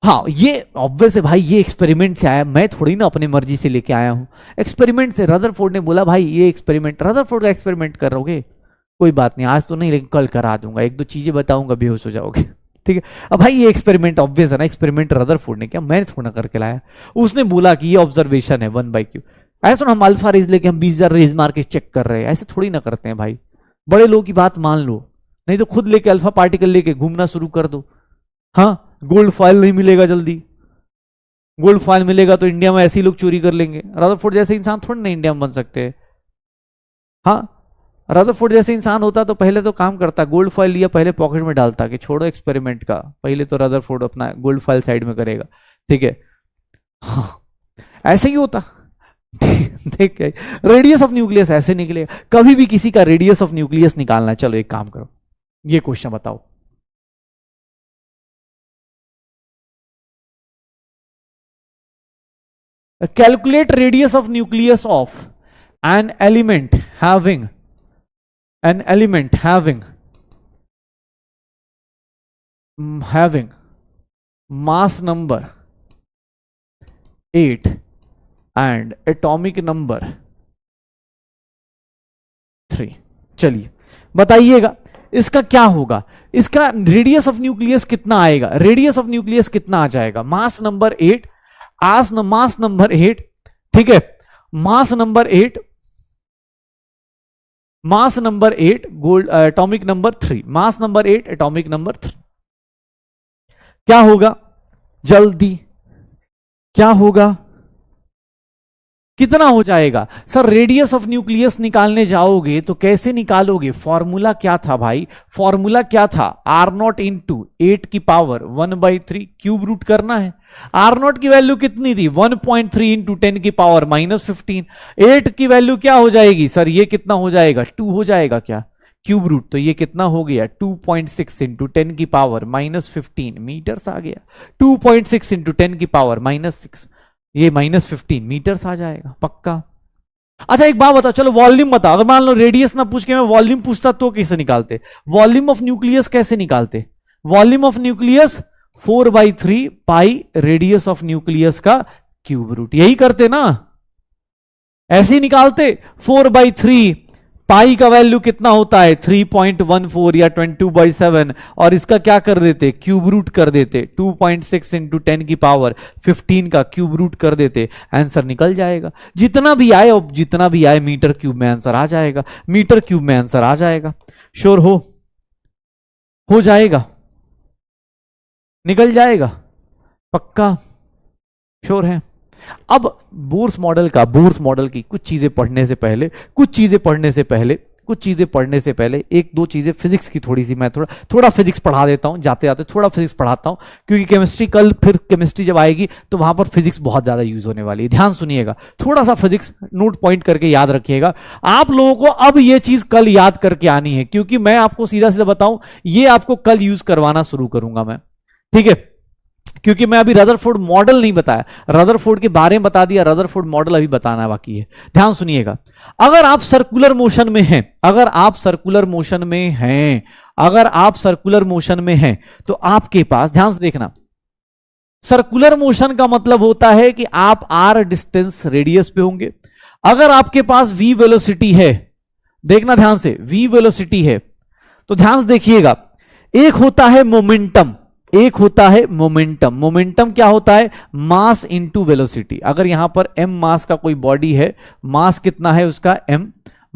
हाँ ये ऑब्वियस है भाई, ये एक्सपेरिमेंट से आया, मैं थोड़ी ना अपनी मर्जी से लेके आया हूं, एक्सपेरिमेंट से। रदरफोर्ड ने बोला भाई ये एक्सपेरिमेंट, रदरफोर्ड का एक्सपेरिमेंट करोगे, कोई बात नहीं आज तो नहीं लेकिन कल करा दूंगा, एक दो चीजें बताऊंगा बेहोश हो जाओगे। ठीक है, अब भाई ये एक्सपेरिमेंट ऑब्वियस है ना, एक्सपेरिमेंट रदरफोर्ड ने किया, मैंने थोड़ा करके लाया। उसने बोला कि ये ऑब्जर्वेशन है 1/q। ऐसा हम अल्फा रेज लेके हम 20,000 रेज मार के चेक कर रहे हैं, ऐसे थोड़ी ना करते हैं भाई। बड़े लोगों की बात मान लो, नहीं तो खुद लेके अल्फा पार्टिकल लेके घूमना शुरू कर दो। हाँ गोल्ड फॉइल नहीं मिलेगा जल्दी, गोल्ड फॉइल मिलेगा तो इंडिया में ऐसे ही लोग चोरी कर लेंगे। रदरफोर्ड जैसे इंसान थोड़ी ना इंडिया में बन सकते हैं। हाँ रदरफोर्ड जैसे इंसान होता तो पहले तो काम करता, गोल्ड फॉइल लिया पहले पॉकेट में डालता कि छोड़ो एक्सपेरिमेंट का, पहले तो रदरफोर्ड अपना गोल्ड फॉइल साइड में करेगा। ठीक है, हाँ ऐसे ही होता। ठीक है, रेडियस ऑफ न्यूक्लियस ऐसे निकलेगा। कभी भी किसी का रेडियस ऑफ न्यूक्लियस निकालना है, चलो एक काम करो, ये क्वेश्चन बताओ। Calculate radius of nucleus of an element having mass number 8 and atomic number 3। चलिए बताइएगा इसका क्या होगा, इसका रेडियस ऑफ न्यूक्लियस कितना आएगा, रेडियस ऑफ न्यूक्लियस कितना आ जाएगा, मास नंबर 8, मास नंबर 8, ठीक है, mass number 8, mass number 8 gold atomic number 3, mass number 8 atomic number 3। क्या होगा जल्दी, क्या होगा, कितना हो जाएगा सर? रेडियस ऑफ न्यूक्लियस निकालने जाओगे तो कैसे निकालोगे? फॉर्मूला क्या था भाई? फॉर्मूला क्या था? आर नॉट इंटू 8 की पावर 1/3 क्यूब रूट करना है। आर नॉट की वैल्यू कितनी थी? 1.3 इंटू 10 की पावर -15। 8 की वैल्यू क्या हो जाएगी सर? ये कितना हो जाएगा? 2 हो जाएगा क्या? क्यूब रूट, तो ये कितना हो गया? 2.6 इंटू 10 की पावर -15 मीटर्स आ गया। 2.6 इंटू 10 की पावर -6, ये -15 मीटर्स आ जाएगा पक्का। अच्छा एक बात बताओ, चलो वॉल्यूम बता। अगर मान लो रेडियस ना पूछ के मैं वॉल्यूम पूछता तो कैसे निकालते? वॉल्यूम ऑफ न्यूक्लियस कैसे निकालते? Volume of nucleus 4/3 pi radius of nucleus का क्यूब रूट, यही करते ना, ऐसे ही निकालते। 4/3 पाई का वैल्यू कितना होता है? 3.14 या 22/7, और इसका क्या कर देते? क्यूब रूट कर देते। 2.6 इंटू 10 की पावर 15 का क्यूब रूट कर देते, आंसर निकल जाएगा। जितना भी आए, और जितना भी आए मीटर क्यूब में आंसर आ जाएगा, मीटर क्यूब में आंसर आ जाएगा। श्योर हो जाएगा, निकल जाएगा पक्का, श्योर है। अब बोर्स मॉडल की कुछ चीजें पढ़ने से पहले एक दो चीजें फिजिक्स की थोड़ी सी मैं थोड़ा फिजिक्स पढ़ा देता हूं। जाते जाते थोड़ा फिजिक्स पढ़ाता हूं, क्योंकि केमिस्ट्री फिर केमिस्ट्री जब आएगी तो वहां पर फिजिक्स बहुत ज्यादा यूज होने वाली है। ध्यान सुनिएगा, थोड़ा सा फिजिक्स नोट पॉइंट करके याद रखिएगा। आप लोगों को अब ये चीज कल याद करके आनी है, क्योंकि मैं आपको सीधा सीधा बताऊं, ये आपको कल यूज करवाना शुरू करूंगा मैं, ठीक है? क्योंकि मैं अभी रदरफोर्ड मॉडल नहीं बताया, रदरफोर्ड के बारे में बता दिया, रदरफोर्ड मॉडल अभी बताना बाकी है। ध्यान सुनिएगा, अगर आप सर्कुलर मोशन में हैं, अगर आप सर्कुलर मोशन में हैं तो आपके पास, ध्यान से देखना, सर्कुलर मोशन का मतलब होता है कि आप आर डिस्टेंस रेडियस पे होंगे। अगर आपके पास v वेलोसिटी है, देखना ध्यान से, v वेलोसिटी है, तो ध्यान से देखिएगा, एक होता है मोमेंटम, मोमेंटम क्या होता है? Mass into velocity. अगर यहां पर m मास का कोई बॉडी है, मास कितना है उसका? m,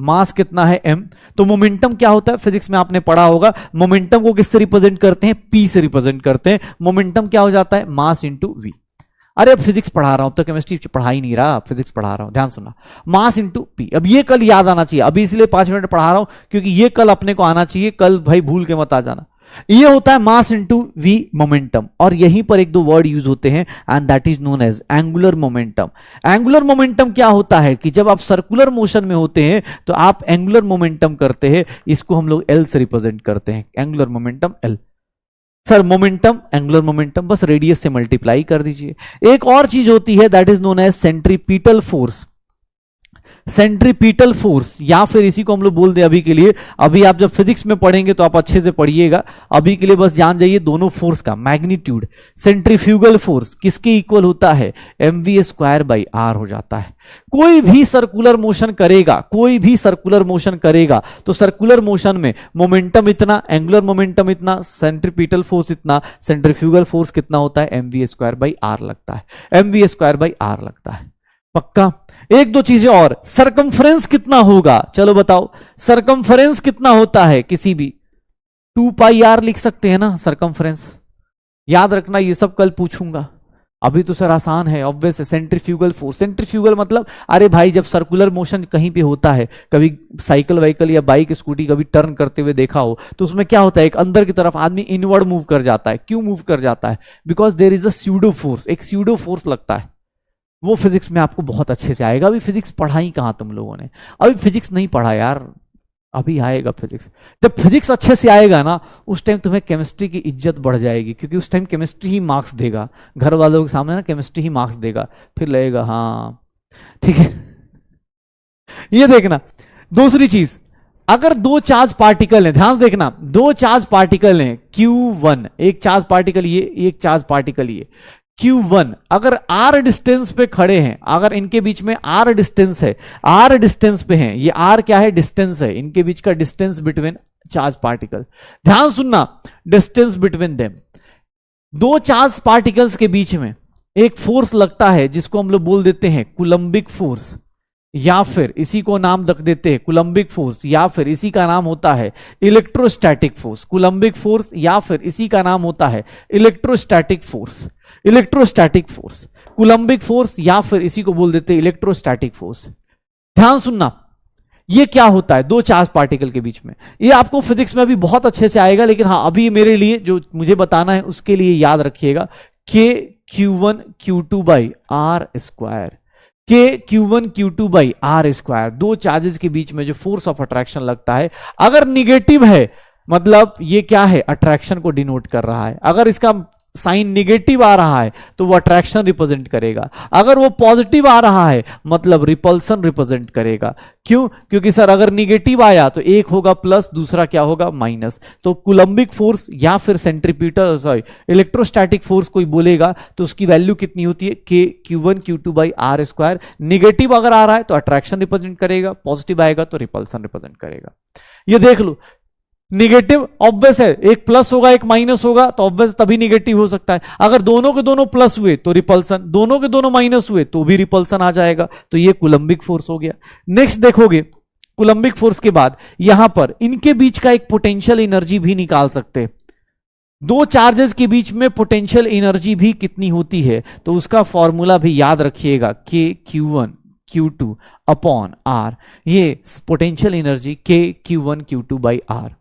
मास कितना है? m, तो मोमेंटम क्या होता है? फिजिक्स में आपने पढ़ा होगा, मोमेंटम को किससे रिप्रेजेंट करते हैं? p से रिप्रेजेंट करते हैं। मोमेंटम क्या हो जाता है? Mass into v। अरे अब फिजिक्स पढ़ा रहा हूं, तो केमिस्ट्री पढ़ा ही नहीं रहा, फिजिक्स पढ़ा रहा हूं, ध्यान सुनना, मास इनटू p। अब ये कल याद आना चाहिए, अभी इसलिए 5 मिनट पढ़ा रहा हूं क्योंकि ये कल अपने को आना चाहिए, कल भाई भूल के मत आ जाना। ये होता है मास इनटू v मोमेंटम, और यहीं पर एक दो वर्ड यूज होते हैं, and that is known as angular momentum. Angular momentum क्या होता है कि जब आप सर्कुलर मोशन में होते हैं तो आप एंगुलर मोमेंटम करते हैं, इसको हम लोग L से रिप्रेजेंट करते हैं, angular momentum L। Sir momentum, angular momentum बस रेडियस से मल्टीप्लाई कर दीजिए। एक और चीज होती है, that is known as centripetal force, centripetal force, या फिर इसी को हम लोग बोल दें अभी के लिए, अभी आप जब फिजिक्स में पढ़ेंगे तो आप अच्छे से पढ़िएगा, अभी के लिए बस जान जाइए दोनों फोर्स का मैग्नीट्यूड। सेंट्रीफ्यूगल फोर्स किसके इक्वल होता है? mv²/r हो जाता है। कोई भी सर्कुलर मोशन करेगा, तो सर्कुलर मोशन में मोमेंटम इतना, एंगुलर मोमेंटम इतना, सेंट्रीपिटल फोर्स इतना, सेंट्रीफ्यूगल फोर्स कितना होता है? mv²/r लगता है, mv²/r लगता है पक्का। एक दो चीजें और, सरकमफ्रेंस कितना होगा? चलो बताओ, सरकमफ्रेंस कितना होता है किसी भी? 2πr लिख सकते हैं ना सरकमफ्रेंस, याद रखना, ये सब कल पूछूंगा, अभी तो सर आसान है, ऑब्वियस है। सेंट्रीफ्यूगल फोर्स, सेंट्रीफ्यूगल मतलब, अरे भाई जब सर्कुलर मोशन कहीं पे होता है, कभी साइकिल वाइकल या बाइक स्कूटी कभी टर्न करते हुए देखा हो, तो उसमें क्या होता है, एक अंदर की तरफ आदमी इनवर्ड मूव कर जाता है। क्यों मूव कर जाता है? Because there is a pseudo force, एक स्यूडो फोर्स लगता है। वो फिजिक्स में आपको बहुत अच्छे से आएगा। अभी फिजिक्स पढ़ा ही कहां तुम लोगों ने, अभी फिजिक्स नहीं पढ़ा यार, अभी आएगा फिजिक्स। जब फिजिक्स अच्छे से आएगा ना, उस टाइम तुम्हें केमिस्ट्री की इज्जत बढ़ जाएगी, क्योंकि उस टाइम केमिस्ट्री ही मार्क्स देगा, घर वालों के सामने ना केमिस्ट्री ही मार्क्स देगा, फिर लगेगा हाँ ठीक है। ये देखना, दूसरी चीज, अगर दो चार्ज पार्टिकल हैं, ध्यान से देखना, दो चार्ज पार्टिकल हैं Q1, एक चार्ज पार्टिकल ये, एक चार्ज पार्टिकल ये, Q1 अगर r डिस्टेंस पे खड़े हैं, अगर इनके बीच में r डिस्टेंस है, r डिस्टेंस पे हैं, ये r क्या है? डिस्टेंस है, इनके बीच का डिस्टेंस बिटवीन चार्ज पार्टिकल। ध्यान सुनना, डिस्टेंस बिटवीन देम, दो चार्ज पार्टिकल्स के बीच में एक फोर्स लगता है जिसको हम लोग बोल देते हैं कूलम्बिक फोर्स, या फिर इसी को नाम रख देते हैं कूलम्बिक फोर्स, या फिर इसी का नाम होता है इलेक्ट्रोस्टैटिक फोर्स। कूलम्बिक फोर्स या फिर इसी का नाम होता है electrostatic force. Electrostatic force, Coulombic force, या फिर इसी को बोल देते हैं इलेक्ट्रोस्टैटिक फोर्स। ध्यान सुनना, ये क्या होता है दो चार्ज पार्टिकल के बीच में, ये आपको फिजिक्स में अभी बहुत अच्छे से आएगा, लेकिन हाँ अभी मेरे लिए जो मुझे बताना है उसके लिए याद रखिएगा के Q1 Q2 by r square, के Q1 Q2 by r square, दो चार्जेस के बीच में जो फोर्स ऑफ अट्रैक्शन लगता है, अगर निगेटिव है मतलब ये क्या है, अट्रैक्शन को डिनोट कर रहा है। अगर इसका साइन निगेटिव आ रहा है तो वो अट्रैक्शन रिप्रेजेंट करेगा, अगर वो पॉजिटिव आ रहा है मतलब रिपल्सन रिप्रेजेंट करेगा। क्यों? क्योंकि सर अगर निगेटिव आया तो एक होगा प्लस, दूसरा क्या होगा माइनस। तो कूलम्बिक फोर्स या फिर सेंट्रीपिटल सॉरी इलेक्ट्रोस्टैटिक फोर्स कोई बोलेगा तो उसकी वैल्यू कितनी होती है, के Q1 Q2 by r square. Negative अगर आ रहा है तो अट्रैक्शन रिप्रेजेंट करेगा, पॉजिटिव आएगा तो रिपल्सन रिप्रेजेंट करेगा। ये देख लो, निगेटिव ऑब्वियस है, एक प्लस होगा एक माइनस होगा तो ऑब्वियस तभी निगेटिव हो सकता है। अगर दोनों के दोनों प्लस हुए तो रिपल्सन, दोनों के दोनों माइनस हुए तो भी रिपल्सन आ जाएगा। तो ये कूलम्बिक फोर्स हो गया। नेक्स्ट देखोगे, कूलम्बिक फोर्स के बाद यहां पर इनके बीच का एक पोटेंशियल एनर्जी भी निकाल सकते। दो चार्जेस के बीच में पोटेंशियल एनर्जी भी कितनी होती है तो उसका फॉर्मूला भी याद रखिएगा, के Q1 Q2 अपॉन आर। ये पोटेंशियल एनर्जी के Q1 Q2 बाई आर,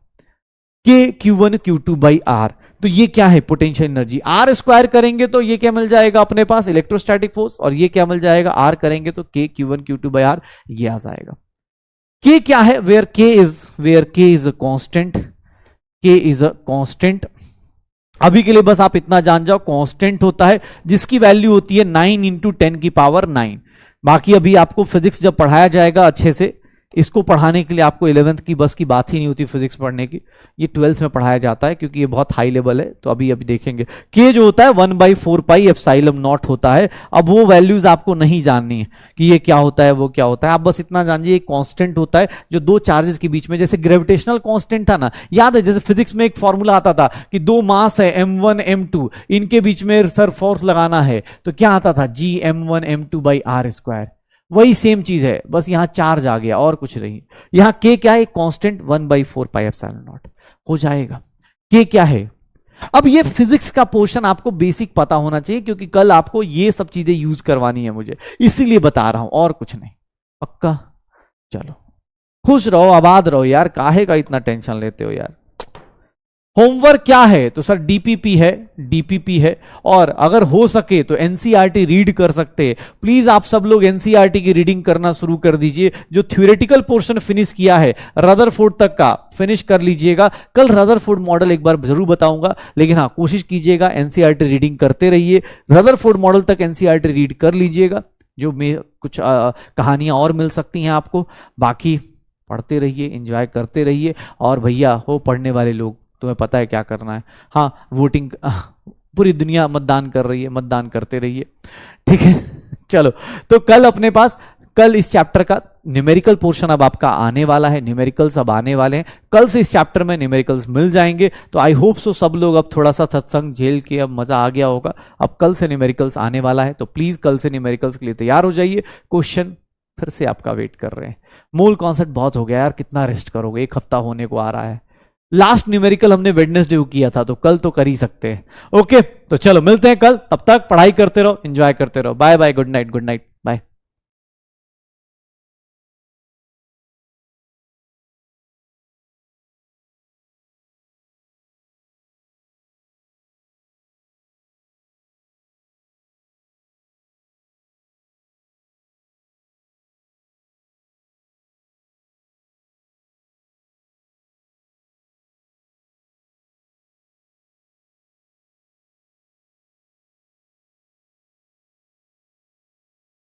के Q1 Q2 बाई आर। तो ये क्या है, पोटेंशियल एनर्जी। आर स्क्वायर करेंगे तो ये क्या मिल जाएगा अपने पास, इलेक्ट्रोस्टैटिक फोर्स, और ये क्या मिल जाएगा, आर करेंगे तो के Q1 Q2 बाई आर, ये आ जाएगा। के क्या है, वेयर के इज अ कांस्टेंट, के इज अ कांस्टेंट। अभी के लिए बस आप इतना जान जाओ, कांस्टेंट होता है जिसकी वैल्यू होती है 9 इंटू 10 की पावर 9। बाकी अभी आपको फिजिक्स जब पढ़ाया जाएगा अच्छे से, इसको पढ़ाने के लिए आपको 11th की बस की बात ही नहीं होती फिजिक्स पढ़ने की, ये 12th में पढ़ाया जाता है क्योंकि ये बहुत हाई लेवल है। तो अभी देखेंगे के जो होता है 1/4 पाई एप्सिलॉन नॉट होता है। अब वो वैल्यूज आपको नहीं जाननी है कि ये क्या होता है वो क्या होता है, आप बस इतना जानिए कांस्टेंट होता है जो दो चार्जेस के बीच में, जैसे ग्रेविटेशनल कांस्टेंट था ना, याद है जैसे फिजिक्स में एक फॉर्मूला आता था कि दो मास है M1 M2, इनके बीच में सर फोर्स लगाना है तो क्या आता था, G M1 M2 by r square. वही सेम चीज है, बस यहां चार्ज आ गया और कुछ नहीं। यहां के क्या है, कांस्टेंट 1/4 पाई एप्सिलॉन नॉट हो जाएगा। के क्या है, अब ये फिजिक्स का पोर्शन आपको बेसिक पता होना चाहिए क्योंकि कल आपको ये सब चीजें यूज करवानी है मुझे, इसीलिए बता रहा हूं और कुछ नहीं। पक्का? चलो खुश रहो आबाद रहो यार, काहे का इतना टेंशन लेते हो यार। होमवर्क क्या है तो सर डीपीपी है, डीपीपी है, और अगर हो सके तो एनसीईआरटी रीड कर सकते हैं। प्लीज आप सब लोग एनसीईआरटी की रीडिंग करना शुरू कर दीजिए। जो थ्योरेटिकल पोर्शन फिनिश किया है रदरफोर्ड तक का फिनिश कर लीजिएगा। कल रदरफोर्ड मॉडल एक बार जरूर बताऊंगा, लेकिन हाँ कोशिश कीजिएगा एनसीईआरटी रीडिंग करते रहिए। रदरफोर्ड मॉडल तक एनसीईआरटी रीड कर लीजिएगा, जो में कुछ कहानियां और मिल सकती हैं आपको। बाकी पढ़ते रहिए, एंजॉय करते रहिए, और भैया हो पढ़ने वाले लोग तुम्हें पता है क्या करना है। हाँ वोटिंग, पूरी दुनिया मतदान कर रही है, मतदान करते रहिए, ठीक है। चलो तो कल अपने पास, कल इस चैप्टर का न्यूमेरिकल पोर्शन अब आपका आने वाला है, न्यूमेरिकल्स अब आने वाले हैं। कल से इस चैप्टर में न्यूमेरिकल्स मिल जाएंगे। तो आई होप सो सब लोग अब थोड़ा सा सत्संग झेल के अब मजा आ गया होगा। अब कल से न्यूमेरिकल्स आने वाला है, तो प्लीज कल से न्यूमेरिकल्स के लिए तैयार हो जाइए। क्वेश्चन फिर से आपका वेट कर रहे हैं। मूल कॉन्सेप्ट बहुत हो गया यार, कितना रेस्ट करोगे, एक हफ्ता होने को आ रहा है। लास्ट न्यूमेरिकल हमने वेडनेसडे को किया था, तो कल तो कर ही सकते हैं। ओके तो चलो मिलते हैं कल, तब तक पढ़ाई करते रहो, एंजॉय करते रहो। Bye bye, good night, good night.